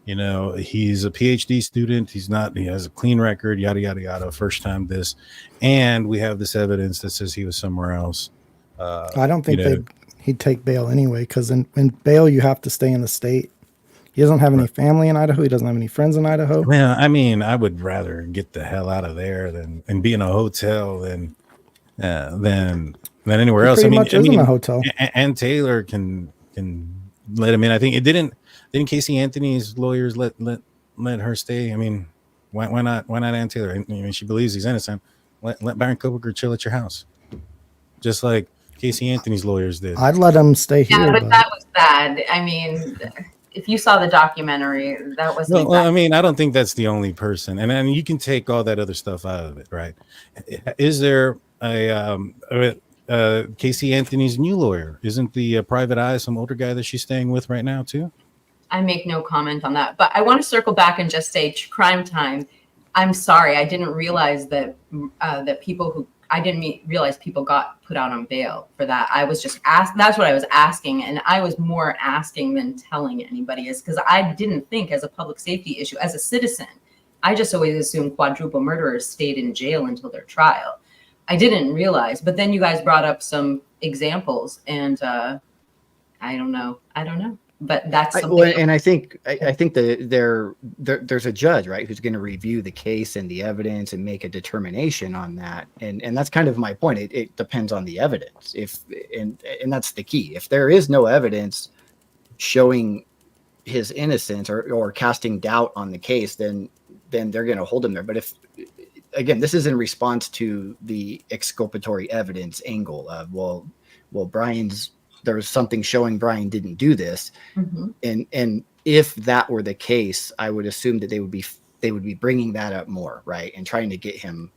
he's a PhD student. He has a clean record, yada, yada, yada. First time this. And we have this evidence that says he was somewhere else. I don't think he'd take bail anyway, because in bail, you have to stay in the state. He doesn't have any family in Idaho. He doesn't have any friends in Idaho. Well, I mean, I would rather get the hell out of there and be in a hotel than anywhere else. Pretty much is in a hotel. And Taylor can let him in. I think didn't Casey Anthony's lawyers let her stay. I mean, why not Ann Taylor? I mean, she believes he's innocent. Let Brian Kohberger chill at your house, just like Casey Anthony's lawyers did. I'd let him stay here. Yeah, but that was bad. I mean, if you saw the documentary, that was. Well, I mean, I don't think that's the only person, and then you can take all that other stuff out of it, right? Is there Casey Anthony's new lawyer? Isn't the private eye some older guy that she's staying with right now too? I make no comment on that, but I want to circle back and just say, crime time. I'm sorry, I didn't realize that realize people got put out on bail for that. I was just asked. That's what I was asking, and I was more asking than telling anybody, is because I didn't think, as a public safety issue, as a citizen, I just always assumed quadruple murderers stayed in jail until their trial. I didn't realize, but then you guys brought up some examples, and I don't know. But that's something. And I think that there's a judge, right, who's going to review the case and the evidence and make a determination on that. And that's kind of my point. It depends on the evidence. And that's the key. If there is no evidence showing his innocence or casting doubt on the case, then they're going to hold him there. But if, again, this is in response to the exculpatory evidence angle of, well, there was something showing Brian didn't do this. Mm-hmm. And if that were the case, I would assume that they would be bringing that up more, right, and trying to get him.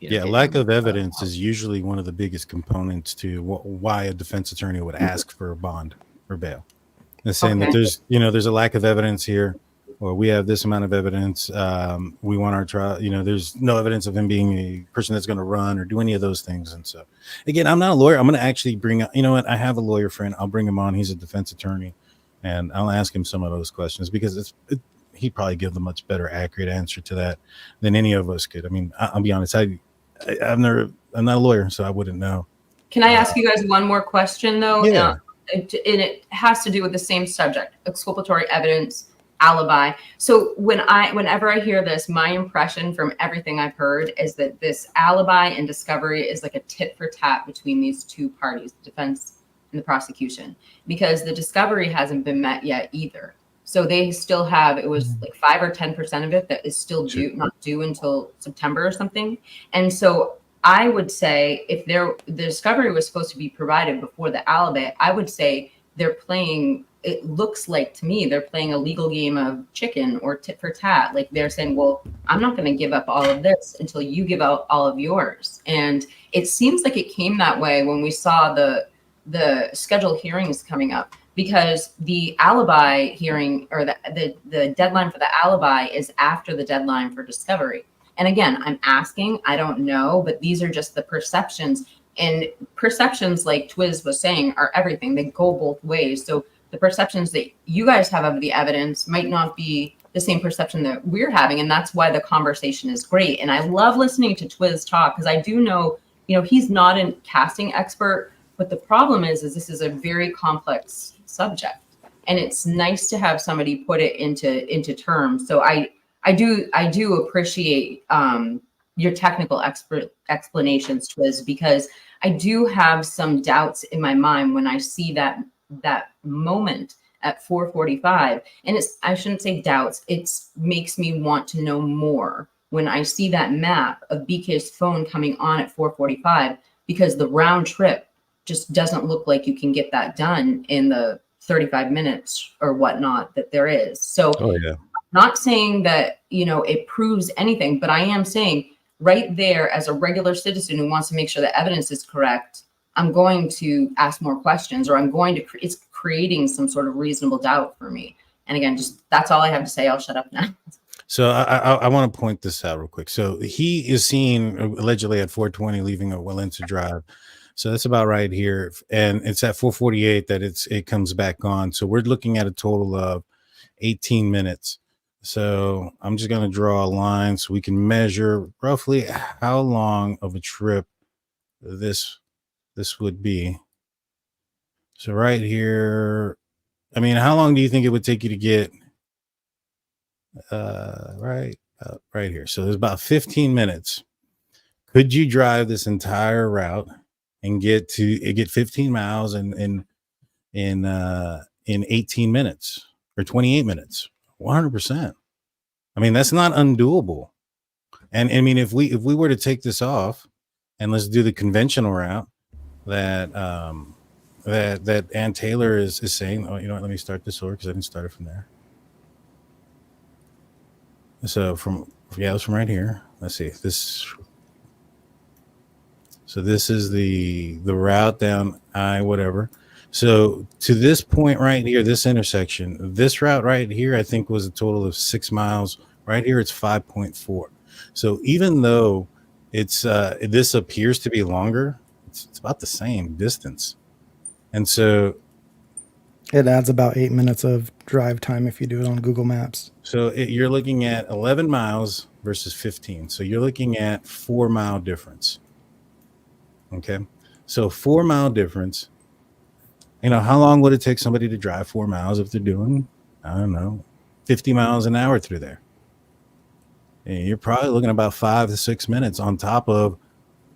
Lack of evidence is usually one of the biggest components to why a defense attorney would ask for a bond or bail. And saying that there's a lack of evidence here. or we have this amount of evidence. We want our trial. There's no evidence of him being a person that's going to run or do any of those things. And so, again, I'm not a lawyer. I'm going to actually bring up. You know what? I have a lawyer friend. I'll bring him on. He's a defense attorney, and I'll ask him some of those questions because he'd probably give a much better, accurate answer to that than any of us could. I mean, I'll be honest. I'm not a lawyer, so I wouldn't know. Can I ask you guys one more question though? Yeah. And it has to do with the same subject: exculpatory evidence, alibi. So whenever I hear this, my impression from everything I've heard is that this alibi and discovery is like a tit for tat between these two parties, the defense and the prosecution, because the discovery hasn't been met yet either. So they still have, it was like 5 or 10% of it that is still not due until September or something. And so I would say if the discovery was supposed to be provided before the alibi, I would say it looks like to me, they're playing a legal game of chicken or tit for tat. Like they're saying, well, I'm not going to give up all of this until you give out all of yours. And it seems like it came that way when we saw the scheduled hearings coming up, because the alibi hearing or the deadline for the alibi is after the deadline for discovery. And again, I'm asking, I don't know, but these are just the perceptions, and perceptions, like Twiz was saying, are everything. They go both ways. So the perceptions that you guys have of the evidence might not be the same perception that we're having. And that's why the conversation is great. And I love listening to Twiz talk, because I do know, he's not a casting expert, but the problem is this is a very complex subject, and it's nice to have somebody put it into terms. So I do appreciate your technical explanations, Twiz, because I do have some doubts in my mind when I see that moment at 4:45, and I shouldn't say doubts. It makes me want to know more when I see that map of BK's phone coming on at 4:45, because the round trip just doesn't look like you can get that done in the 35 minutes or whatnot that there is. So not saying that, it proves anything, but I am saying right there, as a regular citizen who wants to make sure the evidence is correct, I'm going to ask more questions, or it's creating some sort of reasonable doubt for me. And again, just that's all I have to say. I'll shut up now. So I want to point this out real quick. So he is seen allegedly at 4:20 leaving a Willensa Drive. So that's about right here. And it's at 4:48 that it comes back on. So we're looking at a total of 18 minutes. So I'm just going to draw a line so we can measure roughly how long of a trip this would be. So right here, I mean, how long do you think it would take you to get right here? So there's about 15 minutes. Could you drive this entire route and get 15 miles in 18 minutes or 28 minutes? 100%. I mean, that's not undoable. And I mean, if we were to take this off and let's do the conventional route that Ann Taylor is saying, oh, you know what, let me start this over because I didn't start it from there. So it's from right here. Let's see this. So this is the route down whatever. So to this point right here, this intersection, this route right here, I think was a total of 6 miles. Right here, it's 5.4. So even though it's this appears to be longer, it's about the same distance. And so it adds about 8 minutes of drive time if you do it on Google Maps. So you're looking at 11 miles versus 15. So you're looking at 4 mile difference. Okay. So 4 mile difference. How long would it take somebody to drive 4 miles if they're doing, I don't know, 50 miles an hour through there? And you're probably looking at about 5 to 6 minutes on top of,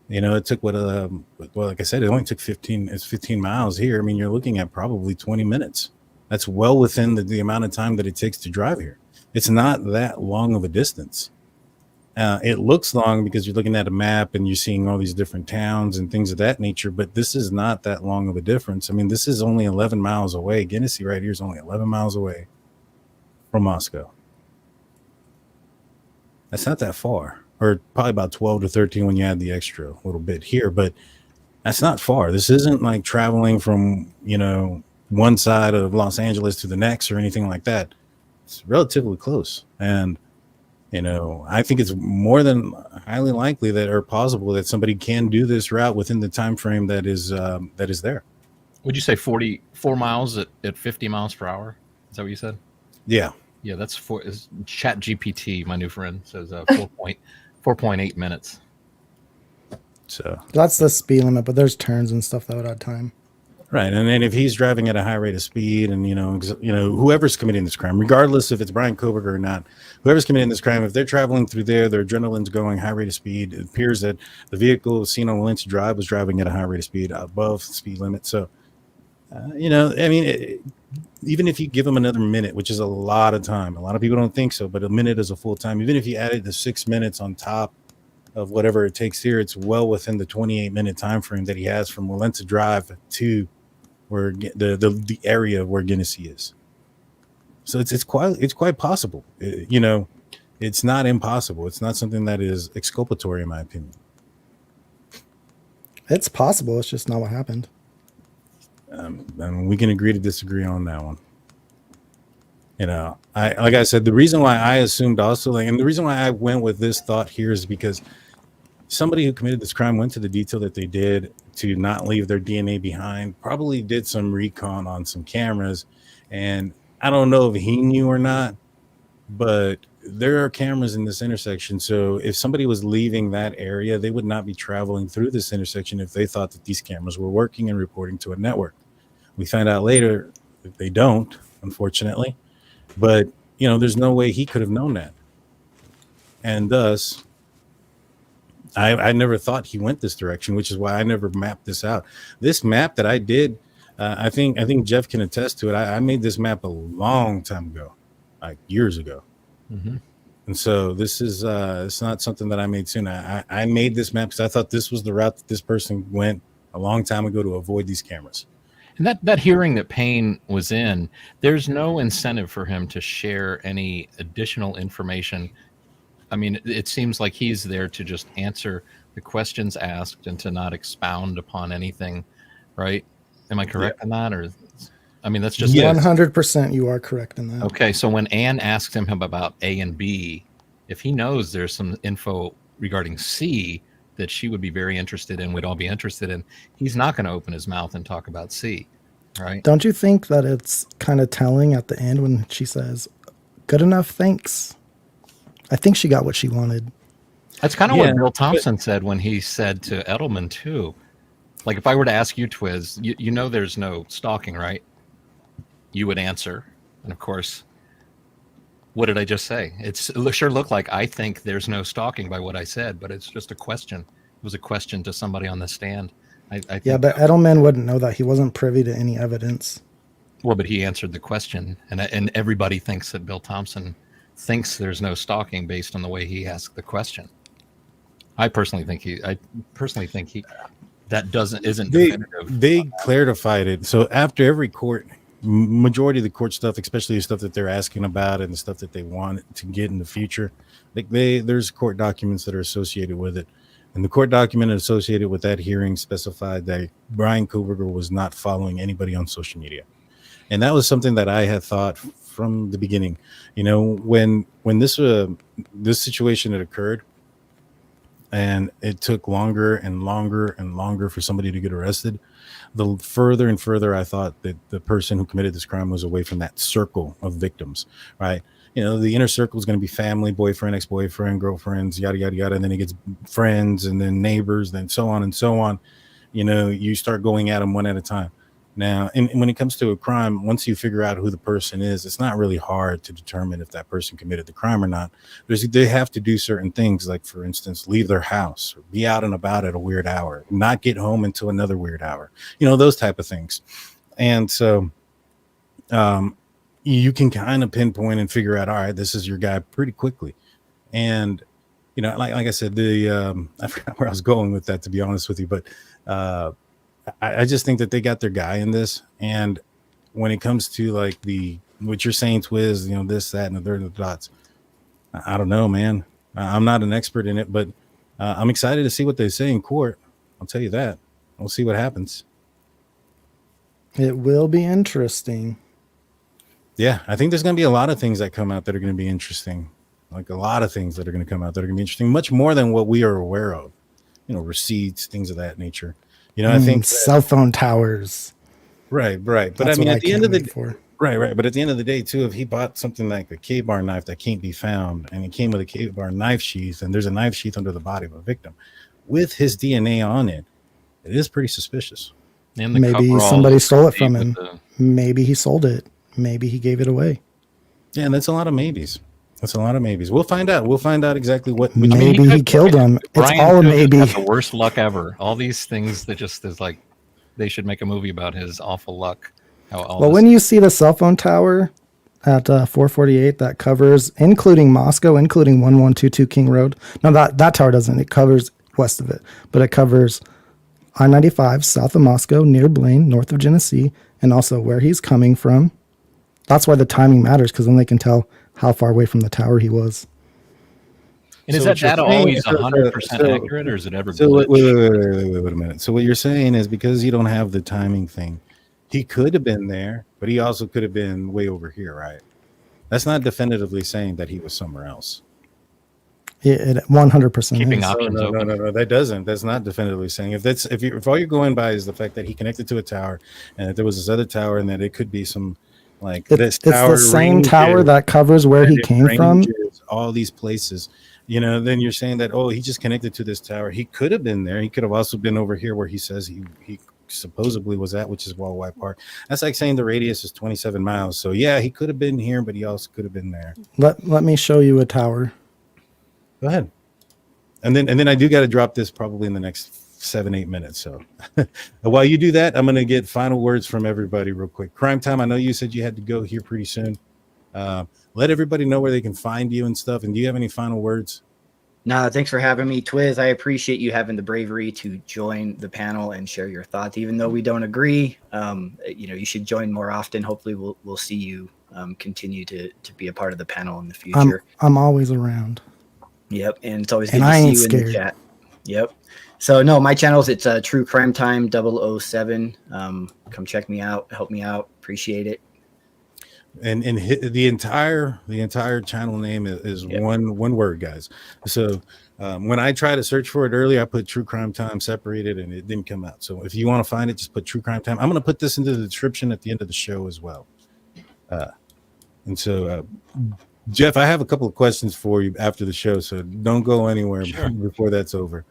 it took like I said, it only took 15 miles here. I mean, you're looking at probably 20 minutes. That's well within the amount of time that it takes to drive here. It's not that long of a distance. It looks long because you're looking at a map and you're seeing all these different towns and things of that nature, but this is not that long of a difference. I mean, this is only 11 miles away. Genesee right here is only 11 miles away from Moscow. That's not that far, or probably about 12 to 13 when you add the extra little bit here, but that's not far. This isn't like traveling from, one side of Los Angeles to the next or anything like that. it's relatively close. And, you know, I think it's more than highly likely that or possible that somebody can do this route within the time frame that is there. Would you say 44 miles at 50 miles per hour? Is that what you said? Yeah. Yeah, that's Chat GPT, my new friend, says 4.8 minutes. So that's the speed limit, but there's turns and stuff that would add time. Right. And then if he's driving at a high rate of speed and, you know, whoever's committing this crime, regardless if it's Brian Kohberger or not, whoever's committing this crime, if they're traveling through there, their adrenaline's going high rate of speed. It appears that the vehicle seen on Lynch Drive was driving at a high rate of speed above the speed limit. So, you know, I mean, even if you give them another minute, which is a lot of time, a lot of people don't think so, but a minute is a full time. Even if you added the 6 minutes on top of whatever it takes here, it's well within the 28-minute time frame that he has from Walensa Drive to where the area where Genesee is. So it's quite possible. You know, it's not impossible. It's not something that is exculpatory, in my opinion. It's possible. It's just not what happened. And we can agree to disagree on that one. You know, like I said, the reason why I assumed also, and the reason why I went with this thought here is because somebody who committed this crime went to the detail that they did to not leave their DNA behind, probably did some recon on some cameras. And I don't know if he knew or not, but there are cameras in this intersection. So if somebody was leaving that area, they would not be traveling through this intersection if they thought that these cameras were working and reporting to a network. We found out later that they don't, unfortunately. But, you know, there's no way he could have known that. And thus, I never thought he went this direction, which is why I never mapped this out. This map that I did, I think Jeff can attest to it. I made this map a long time ago, like years ago. Mm-hmm. And so this is it's not something that I made soon. I made this map because I thought this was the route that this person went a long time ago to avoid these cameras. And that hearing that Payne was in, there's no incentive for him to share any additional information. I mean, it seems like he's there to just answer the questions asked and to not expound upon anything, right? Am I correct in that? Or, I mean, that's just 100%. You are correct in that. Okay, so when Anne asked him about A and B, if he knows there's some info regarding C that she would be very interested in, we'd all be interested in, he's not going to open his mouth and talk about C, right? Don't you think that it's kind of telling at the end when she says, "Good enough, thanks"? I think she got what she wanted. That's kind of what Bill Thompson said when he said to Edelman too. Like, if I were to ask you, Twiz, you know there's no stalking, right? You would answer. And of course, what did I just say? It sure looked like I think there's no stalking by what I said, but it's just a question. It was a question to somebody on the stand. I think, yeah, but Edelman wouldn't know that. He wasn't privy to any evidence. Well, but he answered the question, and everybody thinks that Bill Thompson thinks there's no stalking based on the way he asked the question. I personally think he that isn't definitive. They clarified it. So after every court, majority of the court stuff, especially the stuff that they're asking about and the stuff that they want to get in the future, like there's court documents that are associated with it. And the court document associated with that hearing specified that Brian Kohberger was not following anybody on social media. And that was something that I had thought from the beginning. You know, when this situation had occurred and it took longer and longer and longer for somebody to get arrested, the further and further I thought that the person who committed this crime was away from that circle of victims, right? You know, the inner circle is going to be family, boyfriend, ex-boyfriend, girlfriends, yada, yada, yada. And then it gets friends and then neighbors, then so on and so on. You know, you start going at them one at a time. Now, and when it comes to a crime, once you figure out who the person is, it's not really hard to determine if that person committed the crime or not. They have to do certain things, like, for instance, leave their house, or be out and about at a weird hour, not get home until another weird hour, you know, those type of things. And so you can kind of pinpoint and figure out, all right, this is your guy pretty quickly. And, you know, like I said, I forgot where I was going with that, to be honest with you, but I just think that they got their guy in this. And when it comes to like what you're saying, Twiz, you know, this, that, and the third of the dots, I don't know, man. I'm not an expert in it, but I'm excited to see what they say in court. I'll tell you that. We'll see what happens. It will be interesting. Yeah, I think there's going to be a lot of things that come out that are going to be interesting. Like a lot of things that are going to come out that are going to be interesting, much more than what we are aware of. Receipts, things of that nature. I think cell phone towers. Right. But That's I mean, what at the end of the wait for. right. But at the end of the day, too, if he bought something like a K-bar knife that can't be found, and it came with a K-bar knife sheath, and there's a knife sheath under the body of a victim with his DNA on it, it is pretty suspicious. And Maybe somebody stole it from him. Maybe he sold it. Maybe he gave it away. Yeah, and that's a lot of maybes. We'll find out. We'll find out exactly what. Maybe he killed him. It's all a maybe. The worst luck ever. All these things that just is like, they should make a movie about his awful luck. When you see the cell phone tower at 448 that covers, including Moscow, including 1122 King Road. No, that tower doesn't. It covers west of it, but it covers I-95 south of Moscow, near Blaine, north of Genesee, and also where he's coming from. That's why the timing matters, because then they can tell how far away from the tower he was. And is that data always 100% accurate, or is it ever? So wait a minute. So what you're saying is, because you don't have the timing thing, he could have been there, but he also could have been way over here, right? That's not definitively saying that he was somewhere else. It 100% keeping options open. No, that doesn't. That's not definitively saying. If all you're going by is the fact that he connected to a tower, and that there was this other tower, and that it could be some it's the same tower that covers where he came from. All these places, then you're saying that, he just connected to this tower. He could have been there. He could have also been over here where he says he supposedly was at, which is Walleye Park. That's like saying the radius is 27 miles. So yeah, he could have been here, but he also could have been there. Let me show you a tower. Go ahead. And then I do got to drop this probably in the next 7-8 minutes. So while you do that, I'm going to get final words from everybody real quick. Crime Time, I know you said you had to go here pretty soon. Let everybody know where they can find you and stuff. And do you have any final words? No, thanks for having me, Twiz. I appreciate you having the bravery to join the panel and share your thoughts, even though we don't agree. You should join more often. Hopefully we'll see you continue to be a part of the panel in the future. I'm always around. Yep, and it's always good to see you in the chat. Yep. So no, my channel's it's True Crime Time 007. Come check me out, help me out, appreciate it. And the entire channel name is one word, guys. So when I tried to search for it earlier, I put True Crime Time separated, and it didn't come out. So if you want to find it, just put True Crime Time. I'm going to put this into the description at the end of the show as well. And so. Jeff, I have a couple of questions for you after the show, so don't go anywhere before that's over.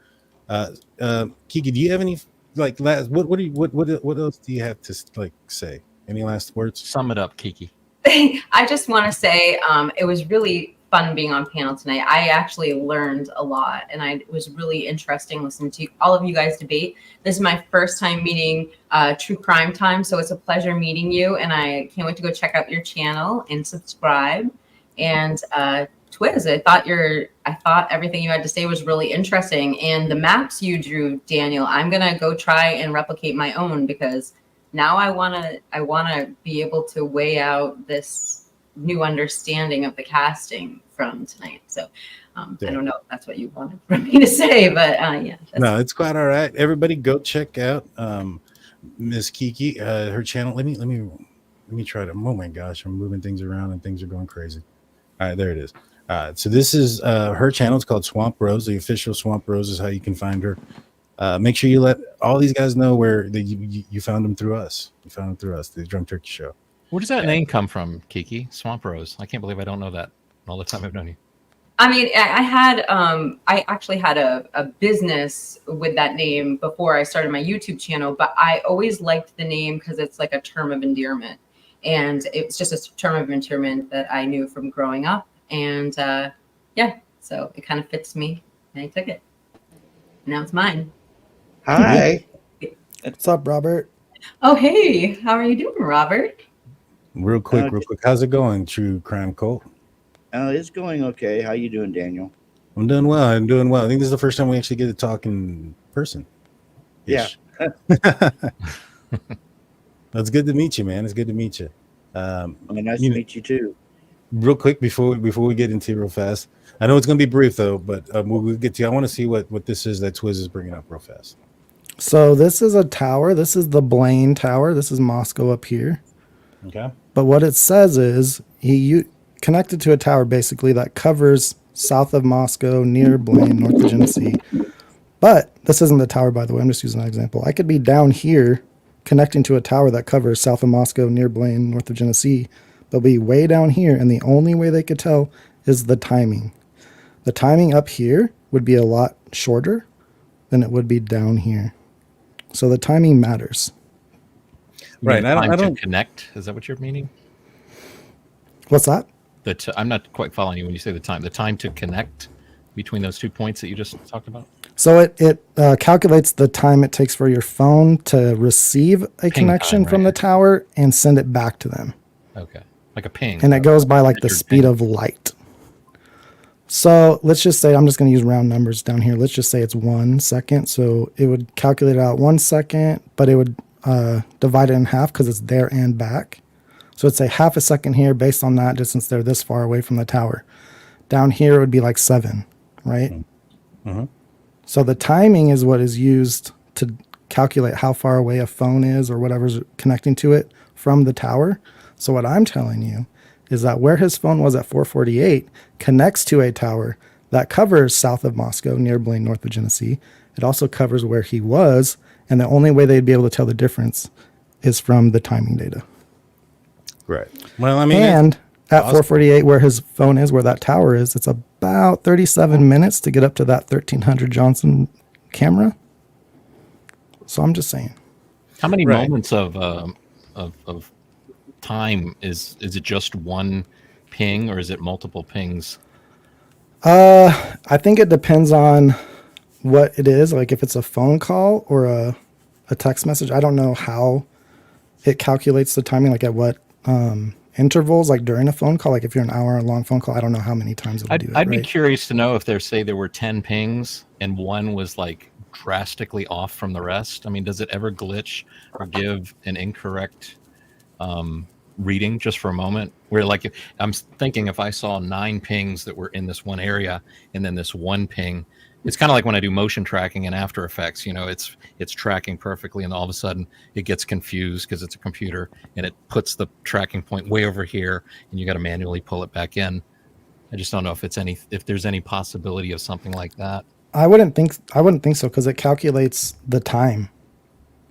Kiki, do you have any last? What else do you have to say? Any last words? Sum it up, Kiki. I just want to say it was really fun being on panel tonight. I actually learned a lot, and it was really interesting listening to all of you guys debate. This is my first time meeting True Crime Time, so it's a pleasure meeting you, and I can't wait to go check out your channel and subscribe. And Twiz, I thought everything you had to say was really interesting. And the maps you drew, Daniel, I'm gonna go try and replicate my own, because now I wanna be able to weigh out this new understanding of the casting from tonight. So I don't know if that's what you wanted for me to say, but yeah. No, it's quite all right. Everybody go check out Miss Kiki, her channel. Let me try to. Oh my gosh, I'm moving things around and things are going crazy. All right, there it is. So this is her channel. It's called Swamp Rose. The official Swamp Rose is how you can find her. Make sure you let all these guys know where you found them through us. You found them through us, the Drunk Turkey Show. Where does that name come from, Kiki? Swamp Rose. I can't believe I don't know that all the time I've known you. I mean, I actually had a business with that name before I started my YouTube channel, but I always liked the name because it's like a term of endearment. And it's just a term of endearment that I knew from growing up. And so it kind of fits me, and I took it. Now it's mine. Hi. What's up, Robert? Oh, hey. How are you doing, Robert? Real quick. How's it going, True Crime Cult? It's going okay. How you doing, Daniel? I'm doing well. I think this is the first time we actually get to talk in person. Yeah. It's good to meet you, man. It's good to meet you. Nice to meet you too. Real quick before we get into it real fast. I know it's going to be brief though, but we'll get to you. I want to see what this is that Twiz is bringing up real fast. So this is a tower. This is the Blaine Tower. This is Moscow up here. Okay. But what it says is connected to a tower basically that covers south of Moscow, near Blaine, north of Genesee. But this isn't the tower, by the way. I'm just using an example. I could be down here connecting to a tower that covers south of Moscow, near Blaine, north of Genesee. They'll be way down here, and the only way they could tell is the timing. The timing up here would be a lot shorter than it would be down here. So the timing matters. Right. I don't connect. Is that what you're meaning? What's that? I'm not quite following you when you say the time. The time to connect between those 2 points that you just talked about? So it calculates the time it takes for your phone to receive a connection from the tower and send it back to them. Okay. Like a ping. And it goes by like the speed of light. So let's just say, I'm just going to use round numbers down here. Let's just say it's 1 second. So it would calculate out 1 second, but it would divide it in half because it's there and back. So it'd say half a second here based on that, just since they're this far away from the tower. Down here it would be like 7, right? Mm-hmm. So the timing is what is used to calculate how far away a phone is or whatever's connecting to it from the tower. So what I'm telling you is that where his phone was at 4:48 connects to a tower that covers south of Moscow, near Blaine, north of Genesee. It also covers where he was, and the only way they'd be able to tell the difference is from the timing data. Right. Well, I mean, and at 4:48, where his phone is, where that tower is, it's about 37 minutes to get up to that 1300 Johnson camera. So I'm just saying. How many moments of time is it? Just one ping, or is it multiple pings? I think it depends on what it is. Like if it's a phone call or a text message, I don't know how it calculates the timing. Like at what intervals, like during a phone call. Like if you're an hour-long phone call, I don't know how many times it'll do it. I'd be curious to know if there were 10 pings and one was like drastically off from the rest. I mean, does it ever glitch or give an incorrect reading just for a moment? Where like I'm thinking if I saw 9 pings that were in this one area and then this one ping, it's kind of like when I do motion tracking in After Effects, it's tracking perfectly and all of a sudden it gets confused because it's a computer and it puts the tracking point way over here and you got to manually pull it back in. I just don't know if there's any possibility of something like that. I wouldn't think so because it calculates the time.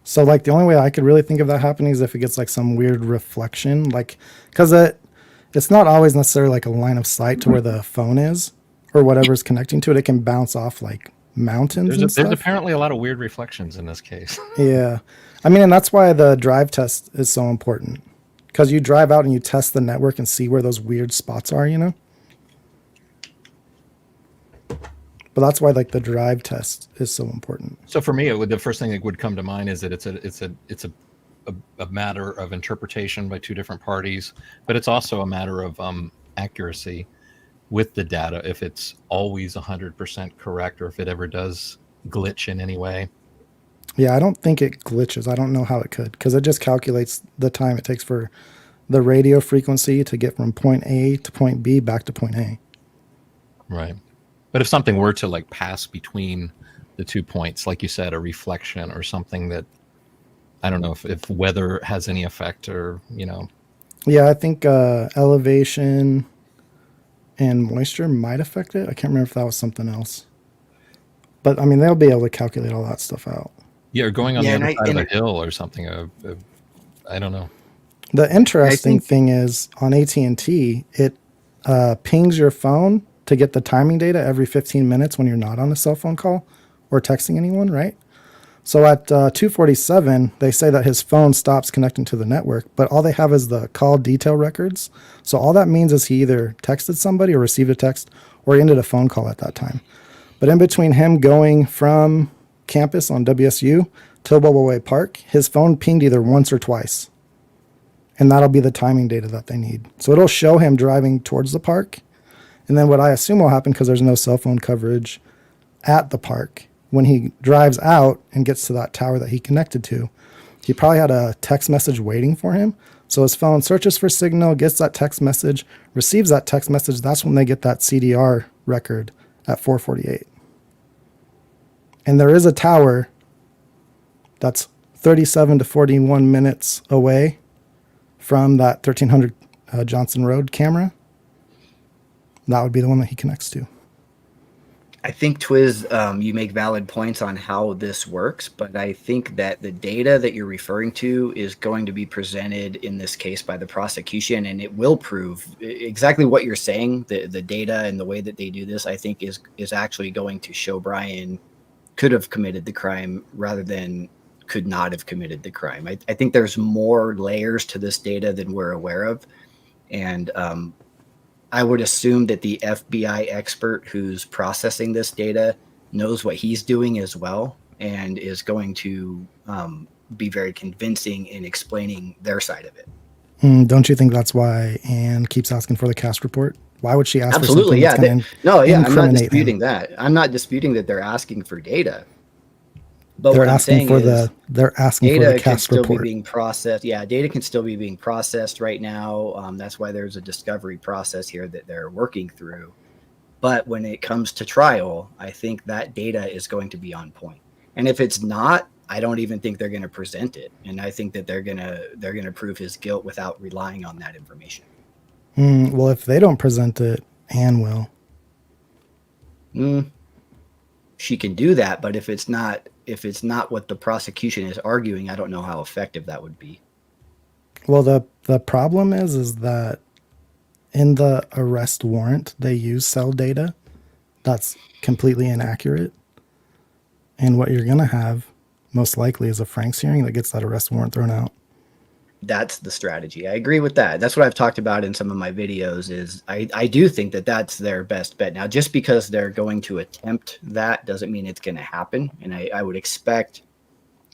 So like the only way I could really think of that happening is if it gets like some weird reflection, like because it's not always necessarily like a line of sight to where the phone is or whatever's connecting to it. It can bounce off like mountains. There's apparently a lot of weird reflections in this case. Yeah. I mean, and that's why the drive test is so important because you drive out and you test the network and see where those weird spots are, But that's why like the drive test is so important. So for me, the first thing that would come to mind is that it's a matter of interpretation by two different parties, but it's also a matter of accuracy with the data. If it's always 100% correct, or if it ever does glitch in any way. Yeah, I don't think it glitches. I don't know how it could because it just calculates the time it takes for the radio frequency to get from point A to point B back to point A. Right. But if something were to like pass between the 2 points, like you said, a reflection or something that, I don't know if weather has any effect or, Yeah, I think elevation and moisture might affect it. I can't remember if that was something else. But I mean, they'll be able to calculate all that stuff out. Yeah, or going on the other side of a hill or something. I don't know. The interesting thing is on AT&T, it pings your phone to get the timing data every 15 minutes when you're not on a cell phone call or texting anyone, right? So at 2:47, they say that his phone stops connecting to the network, but all they have is the call detail records. So all that means is he either texted somebody or received a text or he ended a phone call at that time. But in between him going from campus on WSU to Bubbleway Park, his phone pinged either once or twice. And that'll be the timing data that they need. So it'll show him driving towards the park. And then what I assume will happen, because there's no cell phone coverage at the park, when he drives out and gets to that tower that he connected to, he probably had a text message waiting for him. So his phone searches for signal, gets that text message, receives that text message. That's when they get that CDR record at 4:48. And there is a tower that's 37 to 41 minutes away from that 1300 Johnson Road camera. That would be the one that he connects to. I think, Twiz, you make valid points on how this works, but I think that the data that you're referring to is going to be presented in this case by the prosecution, and it will prove exactly what you're saying. The data and the way that they do this, I think, is actually going to show Brian could have committed the crime rather than could not have committed the crime. I think there's more layers to this data than we're aware of, and I would assume that the FBI expert who's processing this data knows what he's doing as well and is going to be very convincing in explaining their side of it. Don't you think that's why Anne keeps asking for the cast report? Why would she ask Absolutely, for something that's yeah. gonna I'm not incriminate disputing him? that. I'm not disputing that they're asking for data. But They're what I'm asking saying for is they're asking for data the can cast still report. be being processed. Yeah, data can still be being processed right now. That's why there's a discovery process here that they're working through. But when it comes to trial, I think that data is going to be on point. And if it's not, I don't even think they're going to present it. And I think that they're gonna prove his guilt without relying on that information. Well, if they don't present it, Anne will. She can do that, but if it's not what the prosecution is arguing, I don't know how effective that would be. Well, the problem is that in the arrest warrant, they use cell data that's completely inaccurate. And what you're going to have most likely is a Franks hearing that gets that arrest warrant thrown out. That's the strategy. I agree with that. That's what I've talked about in some of my videos is I do think that that's their best bet. Now, just because they're going to attempt that doesn't mean it's going to happen. And I would expect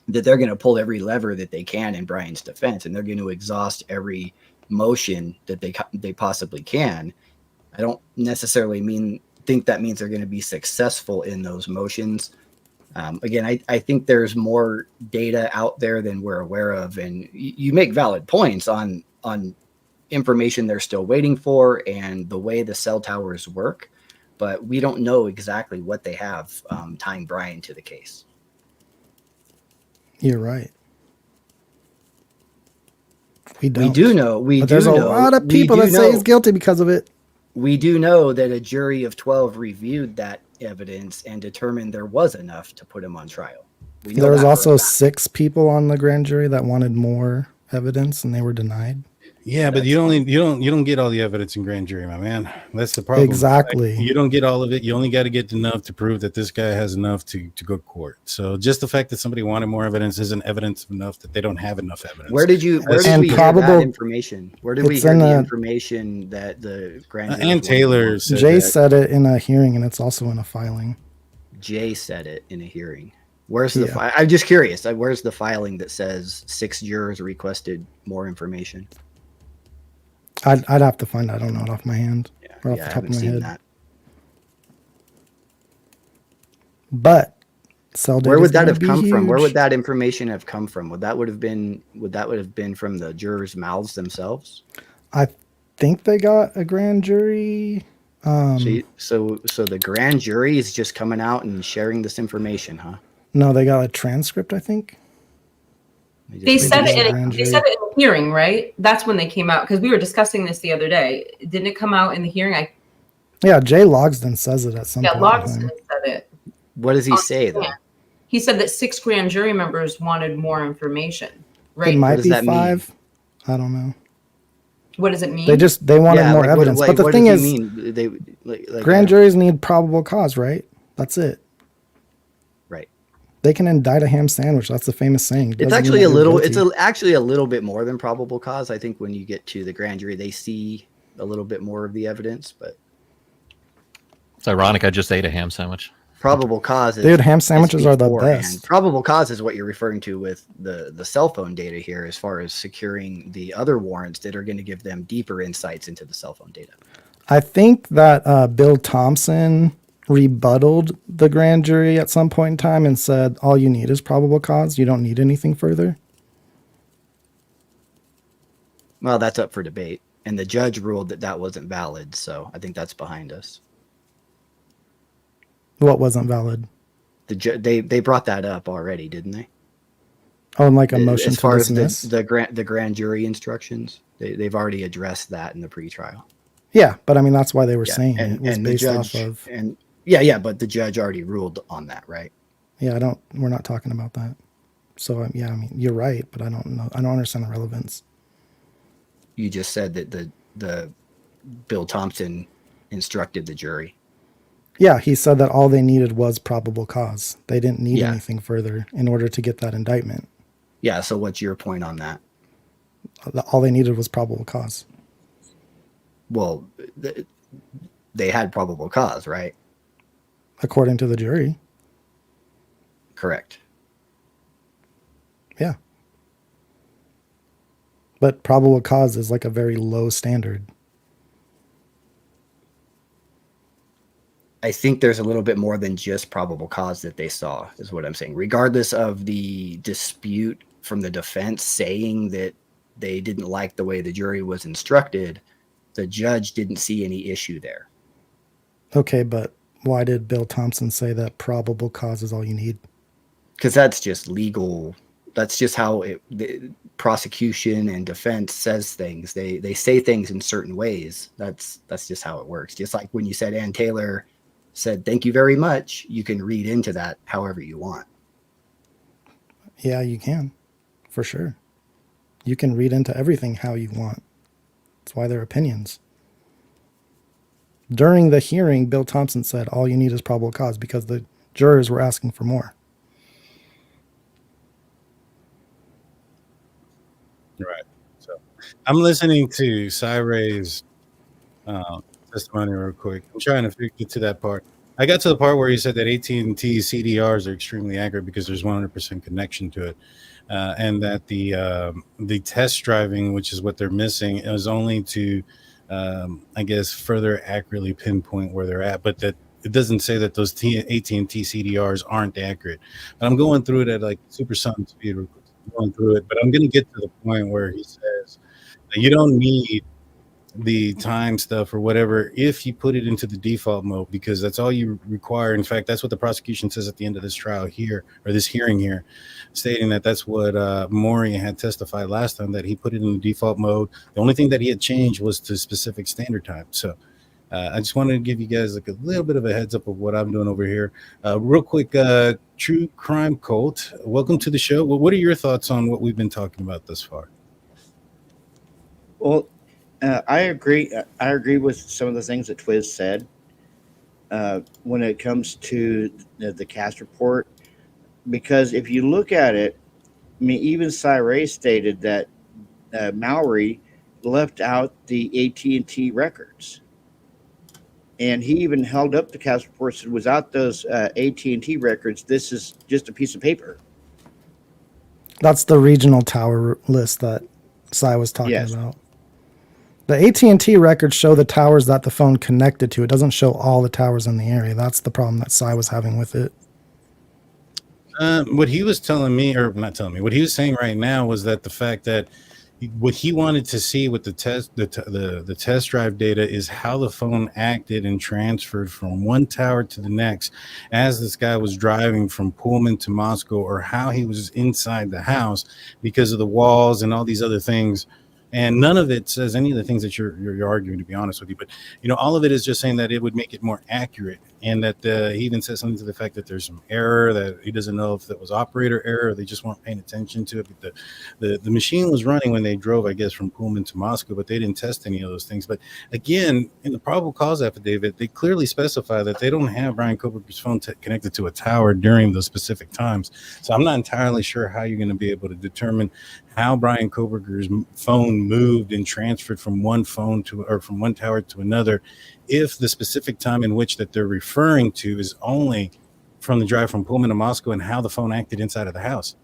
that they're going to pull every lever that they can in Brian's defense, and they're going to exhaust every motion that they possibly can. I don't necessarily think that means they're going to be successful in those motions. Again, I think there's more data out there than we're aware of, and you make valid points on information they're still waiting for and the way the cell towers work, but we don't know exactly what they have tying Brian to the case. You're right. We don't. We do know. But there's a lot of people that say he's guilty because of it. We do know that a jury of 12 reviewed that evidence and determined there was enough to put him on trial. There was also 6 people on the grand jury that wanted more evidence and they were denied. Yeah, but you don't get all the evidence in grand jury, my man. That's the problem. Exactly. Right? You don't get all of it. You only got to get enough to prove that this guy has enough to go to court. So just the fact that somebody wanted more evidence isn't evidence enough that they don't have enough evidence. Where did we hear that information? Where did we hear the information that the grand jury and Taylor said Jay said it in a hearing, and it's also in a filing. Jay said it in a hearing. Where's the I'm just curious. Where's the filing that says 6 jurors requested more information? I'd have to find. I don't know it off my hand. Yeah, or off I the top haven't of my seen head. that. But cell data. Where would that have come from? Where would that information have come from? Would that have been from the jurors' mouths themselves? I think they got a grand jury. So the grand jury is just coming out and sharing this information, huh? No, they got a transcript, I think. They said it in a hearing, right? That's when they came out, because we were discussing this the other day. Didn't it come out in the hearing? Yeah, Jay Logsdon says it at some point. Yeah, Logsdon said it. What does he say, though? He said that 6 grand jury members wanted more information, right? It might be 5. I don't know. What does it mean? They wanted more evidence. But the thing is, grand juries need probable cause, right? That's it. Right. They can indict a ham sandwich. That's the famous saying. It's actually actually a little bit more than probable cause. I think when you get to the grand jury, they see a little bit more of the evidence, but it's ironic. I just ate a ham sandwich. Probable cause is, dude, ham sandwiches are the best. Probable cause is what you're referring to with the cell phone data here, as far as securing the other warrants that are going to give them deeper insights into the cell phone data. I think that Bill Thompson rebutted the grand jury at some point in time and said, all you need is probable cause. You don't need anything further. Well, that's up for debate. And the judge ruled that wasn't valid. So I think that's behind us. What wasn't valid? They brought that up already, didn't they? Oh, and like a motion As to far as dismiss. the grand jury instructions, they've already addressed that in the pretrial. Yeah, but I mean that's why they were Yeah, saying and it was and the based judge off of. and yeah, but the judge already ruled on that, right? Yeah, we're not talking about that. So yeah, I mean you're right, but I don't know. I don't understand the relevance. You just said that the Bill Thompson instructed the jury. Yeah, he said that all they needed was probable cause. They didn't need Yeah. anything further in order to get that indictment. Yeah. So what's your point on that? All they needed was probable cause. Well, they had probable cause, right? According to the jury. Correct. Yeah. But probable cause is like a very low standard. I think there's a little bit more than just probable cause that they saw, is what I'm saying. Regardless of the dispute from the defense saying that they didn't like the way the jury was instructed, the judge didn't see any issue there. Okay, but why did Bill Thompson say that probable cause is all you need? Because that's just legal. That's just how the prosecution and defense says things. They say things in certain ways. That's just how it works. Just like when you said Ann Taylor said, "Thank you very much," you can read into that however you want. Yeah, you can. For sure. You can read into everything how you want. That's why they're opinions. During the hearing, Bill Thompson said all you need is probable cause because the jurors were asking for more. Right. So I'm listening to Cyray's testimony real quick. I'm trying to get to that part. I got to the part where he said that AT&T CDRs are extremely accurate because there's 100% connection to it, and that the test driving, which is what they're missing, is only to, I guess, further accurately pinpoint where they're at, but that it doesn't say that those AT&T CDRs aren't accurate. And I'm going through it at like supersonic speed, going through it, but I'm going to get to the point where he says that you don't need the time stuff or whatever if you put it into the default mode, because that's all you require. In fact, that's what the prosecution says at the end of this trial here, or this hearing here, stating that that's what Maury had testified last time, that he put it in the default mode. The only thing that he had changed was to specific standard time. So I just wanted to give you guys like a little bit of a heads up of what I'm doing over here. Real quick, True Crime Cult, welcome to the show. Well, what are your thoughts on what we've been talking about thus far? Well, I agree. I agree with some of the things that Twiz said when it comes to the cast report, because if you look at it, I mean, even Cyray stated that Maury left out the AT&T records, and he even held up the cast report and said, without those AT&T records, this is just a piece of paper. That's the regional tower list that Cy was talking about. The AT&T records show the towers that the phone connected to. It doesn't show all the towers in the area. That's the problem that Cy was having with it. What he was telling me, or not telling me, what he was saying right now was that the fact that what he wanted to see with the test drive data is how the phone acted and transferred from one tower to the next as this guy was driving from Pullman to Moscow, or how he was inside the house because of the walls and all these other things. And none of it says any of the things that you're arguing, to be honest with you. But, you know, all of it is just saying that it would make it more accurate. And that he even said something to the fact that there's some error, that he doesn't know if that was operator error, or they just weren't paying attention to it. But the machine was running when they drove, I guess, from Pullman to Moscow, but they didn't test any of those things. But again, in the probable cause affidavit, they clearly specify that they don't have Brian Kohberger's phone connected to a tower during those specific times. So I'm not entirely sure how you're going to be able to determine how Brian Kohberger's phone moved and transferred from one phone to, or from one tower to another, if the specific time in which that they're referring to is only from the drive from Pullman to Moscow, and how the phone acted inside of the house.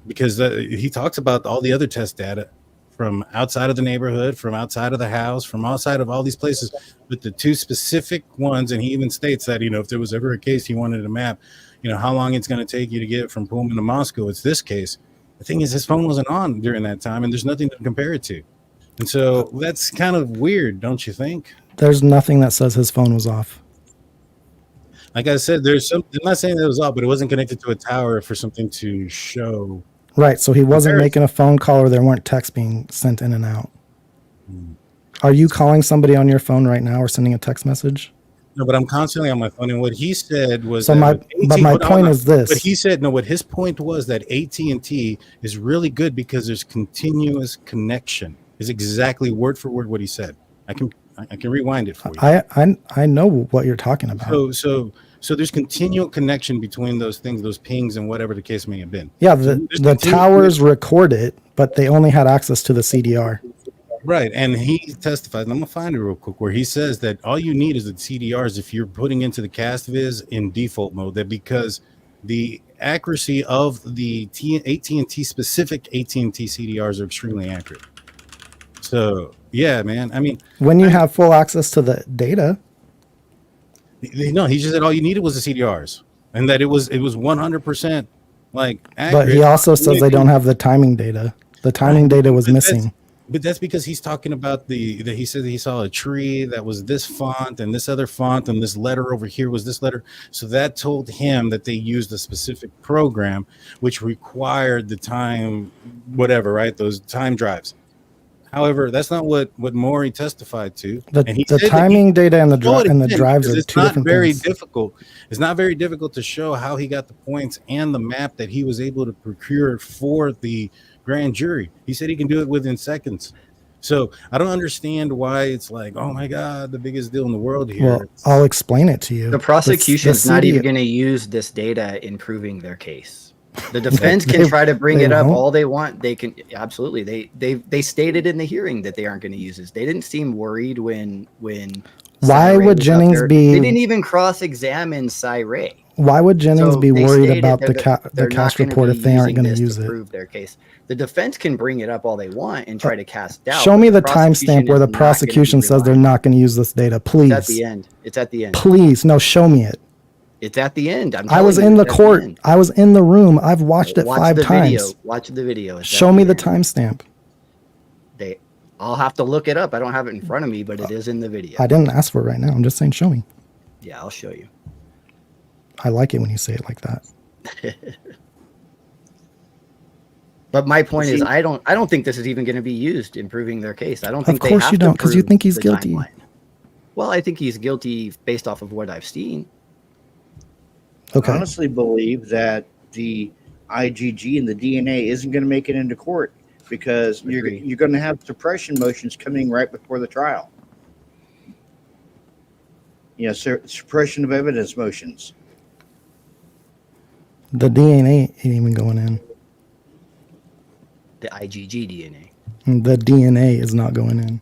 Because he talks about all the other test data from outside of the neighborhood, from outside of the house, from outside of all these places, but the two specific ones, and he even states that, you know, if there was ever a case he wanted a map, you know, how long it's going to take you to get from Pullman to Moscow, it's this case. The thing is, his phone wasn't on during that time, and there's nothing to compare it to. And so that's kind of weird, don't you think? There's nothing that says his phone was off. Like I said, there's some, I'm not saying that it was off, but it wasn't connected to a tower for something to show. Right. So he wasn't making a phone call, or there weren't texts being sent in and out. Are you calling somebody on your phone right now or sending a text message? No, but I'm constantly on my phone. And what he said was so that my point is this. But he said, no, what his point was that AT&T is really good because there's continuous connection. Is exactly word for word what he said. I can rewind it for you. I know what you're talking about. So there's continual connection between those things, those pings, and whatever the case may have been. Yeah, the towers record it, but they only had access to the CDR. Right, and he testifies, and I'm gonna find it real quick, where he says that all you need is the CDRs if you're putting into the CastViz in default mode. That because the accuracy of the AT&T specific AT&T CDRs are extremely accurate. So yeah, man. I mean, when you have full access to the data. No, he just said all you needed was the CDRs, and that it was 100% like accurate. But he also says they don't have the timing data. The timing data was missing. But that's because he's talking about that he said he saw a tree that was this font and this other font and this letter over here was this letter. So that told him that they used a specific program which required the time, whatever, right? Those time drives. However, that's not what Maury testified to. The timing data and the drives are two different things. It's not very difficult to show how he got the points and the map that he was able to procure for the grand jury. He said he can do it within seconds. So I don't understand why it's like, oh my God, the biggest deal in the world here. Well, I'll explain it to you. The prosecution is not even going to use this data in proving their case. The defense can try to bring it up all they want. They can absolutely. They stated in the hearing that they aren't going to use this. They didn't seem worried when. Why would Jennings be? They didn't even cross-examine Cyree. Why would Jennings be worried about the cash report if they aren't going to use it? Prove their case. The defense can bring it up all they want and try to cast doubt. Show me the timestamp where the prosecution says they're not going to use this data, please. It's at the end. It's at the end. Please, no, show me it. It's at the end. I was in the court. I was in the room. I've watched it 5 times. Watch the video. Show me the timestamp. I'll have to look it up. I don't have it in front of me, but it is in the video. I didn't ask for it right now. I'm just saying, show me. Yeah, I'll show you. I like it when you say it like that. But my point is, I don't think this is even going to be used in proving their case. I don't think. Of course you don't, because you think he's guilty. Timeline. Well, I think he's guilty based off of what I've seen. Okay. I honestly believe that the IgG and the DNA isn't going to make it into court because you're going to have suppression motions coming right before the trial. You know, suppression of evidence motions. The DNA ain't even going in. The IgG DNA. The DNA is not going in.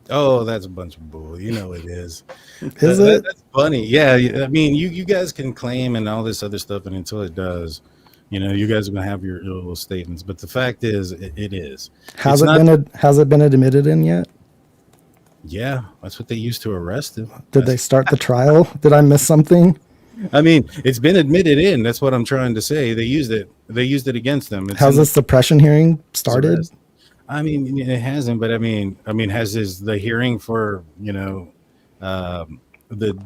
Oh, that's a bunch of bull. You know it is. Is it? That's funny. Yeah, I mean, you guys can claim and all this other stuff, and until it does, you know, you guys are gonna have your little statements. But the fact is, it is. Has it been admitted in yet? Yeah, that's what they used to arrest him. Did they start the trial? Did I miss something? I mean, it's been admitted in. That's what I'm trying to say. They used it. They used it against them. Has the suppression hearing started? I mean, it hasn't, but I mean, has the hearing for, you know,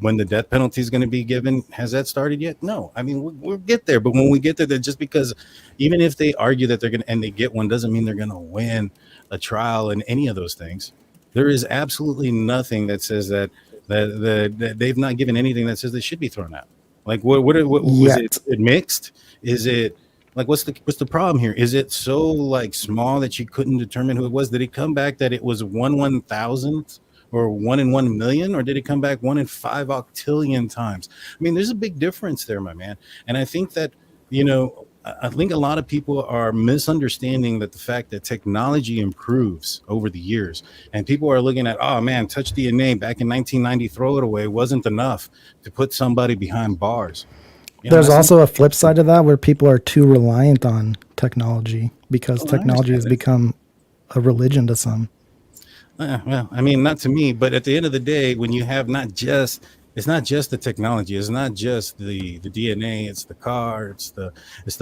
when the death penalty is going to be given, has that started yet? No. I mean, we'll get there, but when we get there, that just because even if they argue that they're going to, and they get one, doesn't mean they're going to win a trial in any of those things. There is absolutely nothing that says that they've not given anything that says they should be thrown out. Like what was it mixed? Is it like what's the problem here? Is it so like small that you couldn't determine who it was? Did it come back that it was 1/1000th or 1 in 1 million, or did it come back 1 in 5 octillion times? I mean, there's a big difference there, my man. And I think that, you know, I think a lot of people are misunderstanding that the fact that technology improves over the years, and people are looking at, oh man, touch DNA back in 1990, throw it away, wasn't enough to put somebody behind bars. You know, there's also a flip side to that where people are too reliant on technology because technology has become a religion to some. Well, I mean, not to me, but at the end of the day, when you have it's not just the technology, it's not just the DNA, it's the car, it's the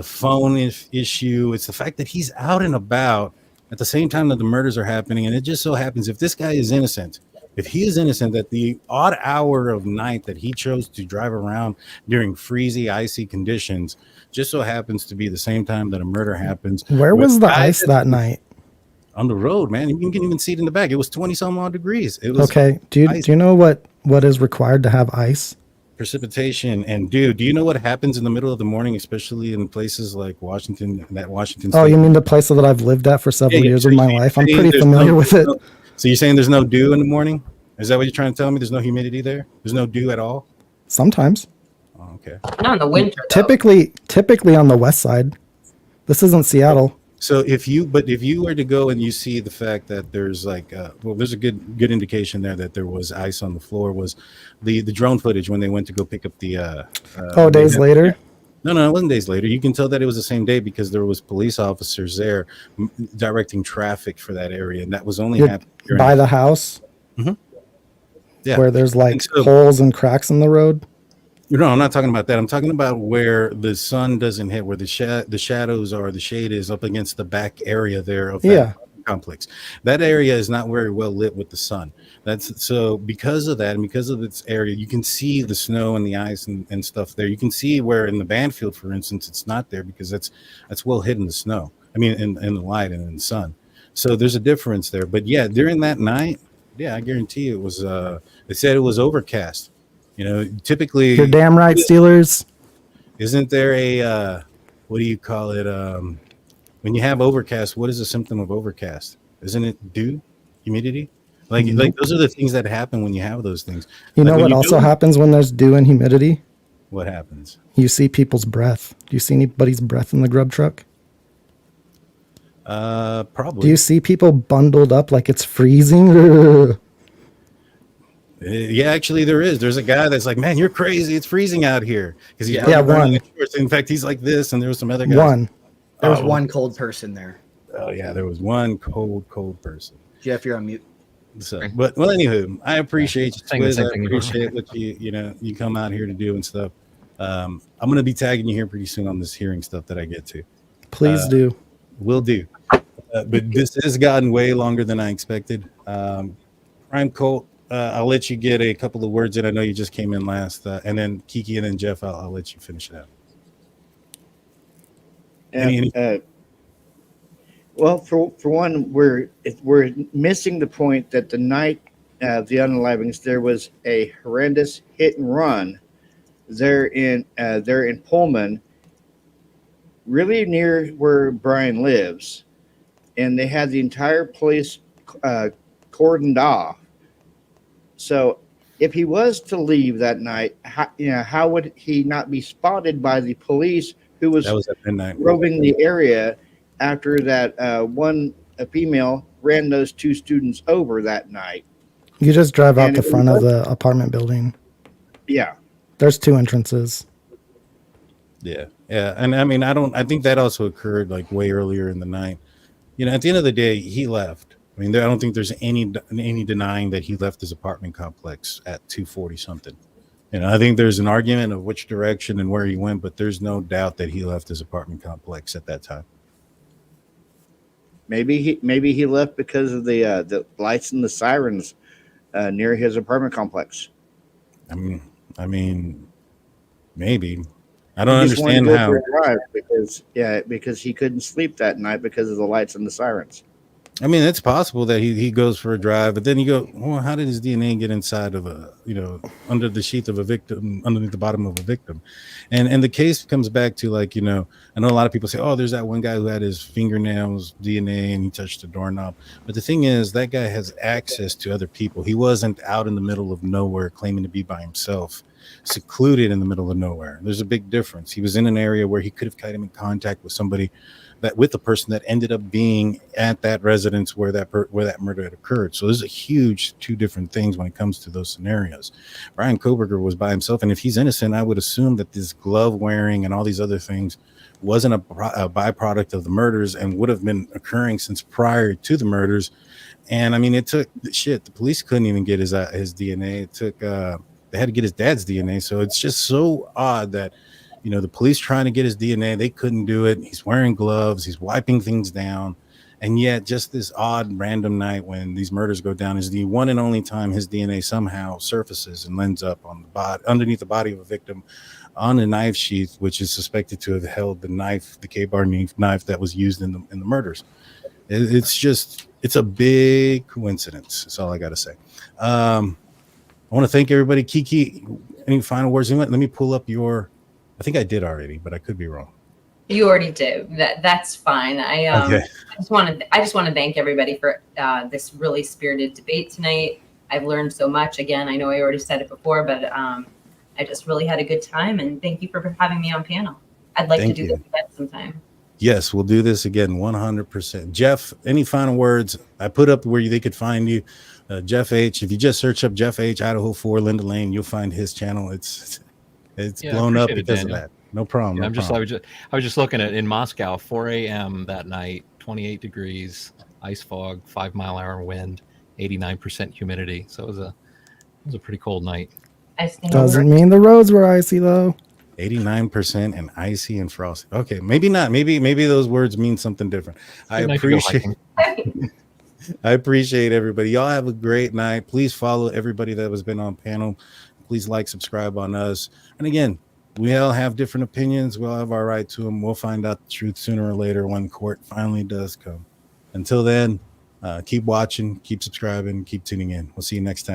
phone issue, it's the fact that he's out and about at the same time that the murders are happening, and it just so happens if this guy is innocent, If he is innocent, that the odd hour of night that he chose to drive around during freezy, icy conditions just so happens to be the same time that a murder happens. Where was the ice that night? On the road, man. You can even see it in the back. It was 20 some odd degrees. It was okay. Do you know what is required to have ice? Precipitation. And dude, do you know what happens in the middle of the morning, especially in places like Washington, Washington Oh, State? you mean the place that I've lived at for several years of my life? I'm pretty familiar with it. So you're saying there's no dew in the morning? Is that what you're trying to tell me? There's no humidity there? There's no dew at all? Sometimes. Oh, okay. Not in the winter. Typically on the west side. This isn't Seattle. So if you were to go and you see the fact that there's like there's a good indication there that there was ice on the floor was the drone footage when they went to go pick up the days later. No, it wasn't days later. You can tell that it was the same day because there was police officers there directing traffic for that area, and that was only happening by the house. Mm-hmm. Yeah, where there's like holes and cracks in the road. No, I'm not talking about that. I'm talking about where the sun doesn't hit, where the shadows are, the shade is up against the back area there of that complex. That area is not very well lit with the sun. That's so because of that and because of its area, you can see the snow and the ice and stuff there. You can see where in the Banfield, for instance, it's not there because that's well hidden in the snow. I mean, in the light and in the sun. So there's a difference there. But yeah, during that night, yeah, I guarantee you it was. They said it was overcast. You know, typically you're damn right, Steelers. Isn't there a what do you call it? When you have overcast, what is a symptom of overcast? Isn't it dew, humidity? Like those are the things that happen when you have those things. You know what also happens when there's dew and humidity? What happens? You see people's breath. Do you see anybody's breath in the grub truck? Probably. Do you see people bundled up like it's freezing? Yeah, actually, there is. There's a guy that's like, "Man, you're crazy! It's freezing out here." Because one. In fact, he's like this, and there was some other guys. There was one cold person there. Oh yeah, there was one cold person. Jeff, you're on mute. So, but well, anywho, I appreciate you. I appreciate what you come out here to do and stuff. I'm gonna be tagging you here pretty soon on this hearing stuff that I get to. Please do. Will do. But this has gotten way longer than I expected. Brian Colt. I'll let you get a couple of words in. I know you just came in last, and then Kiki, and then Jeff. I'll let you finish it out. Well, for one, we're missing the point that the night of the unalivings there was a horrendous hit and run there in Pullman, really near where Brian lives, and they had the entire place cordoned off. So if he was to leave that night, how would he not be spotted by the police who was at midnight roving the area after that a female ran those two students over that night? You just drive out the front of the apartment building. Yeah. There's two entrances. Yeah. And I mean, I think that also occurred like way earlier in the night. You know, at the end of the day, he left. I mean, I don't think there's any denying that he left his apartment complex at 2:40 something. You know, I think there's an argument of which direction and where he went, but there's no doubt that he left his apartment complex at that time. Maybe he left because of the lights and the sirens near his apartment complex. I mean, maybe. I don't understand how. Because he couldn't sleep that night because of the lights and the sirens. I mean, it's possible that he goes for a drive, but then you go, well, how did his DNA get inside of under the sheath of a victim, underneath the bottom of a victim? And the case comes back to like, I know a lot of people say, oh, there's that one guy who had his fingernails DNA and he touched the doorknob. But the thing is, that guy has access to other people. He wasn't out in the middle of nowhere claiming to be by himself, secluded in the middle of nowhere. There's a big difference. He was in an area where he could have come in contact with somebody with the person that ended up being at that residence where that murder had occurred. So there's a huge two different things when it comes to those scenarios. Brian Kohberger was by himself, and if he's innocent, I would assume that this glove wearing and all these other things wasn't a byproduct of the murders and would have been occurring since prior to the murders. And I mean, it took the police couldn't even get his DNA. It took they had to get his dad's DNA. So it's just so odd that the police trying to get his DNA, they couldn't do it. He's wearing gloves. He's wiping things down. And yet just this odd random night when these murders go down is the one and only time his DNA somehow surfaces and ends up on the body, underneath the body of a victim, on a knife sheath, which is suspected to have held the knife, the K-bar knife that was used in the murders. It's a big coincidence. That's all I got to say. I want to thank everybody. Kiki, any final words? Let me pull up I think I did already, but I could be wrong. You already did. That's fine. Okay. I just want to thank everybody for this really spirited debate tonight. I've learned so much. Again, I know I already said it before, but I just really had a good time, and thank you for having me on panel. I'd like to do this again sometime. Yes, we'll do this again, 100%. Jeff, any final words? I put up where they could find you. Jeff H. If you just search up Jeff H. Idaho 4 Linda Lane, you'll find his channel. It's blown up because of that. No problem. Yeah, no problem. I was just looking at in Moscow, 4 a.m. that night, 28 degrees, ice fog, 5 mile an hour wind, 89% humidity. So it was a pretty cold night. Doesn't mean the roads were icy though. 89% and icy and frosty. Okay, maybe not. Maybe those words mean something different. I appreciate everybody. Y'all have a great night. Please follow everybody that has been on panel. Please like, subscribe on us. And again, we all have different opinions. We'll have our right to them. We'll find out the truth sooner or later when court finally does come. Until then, keep watching, keep subscribing, keep tuning in. We'll see you next time.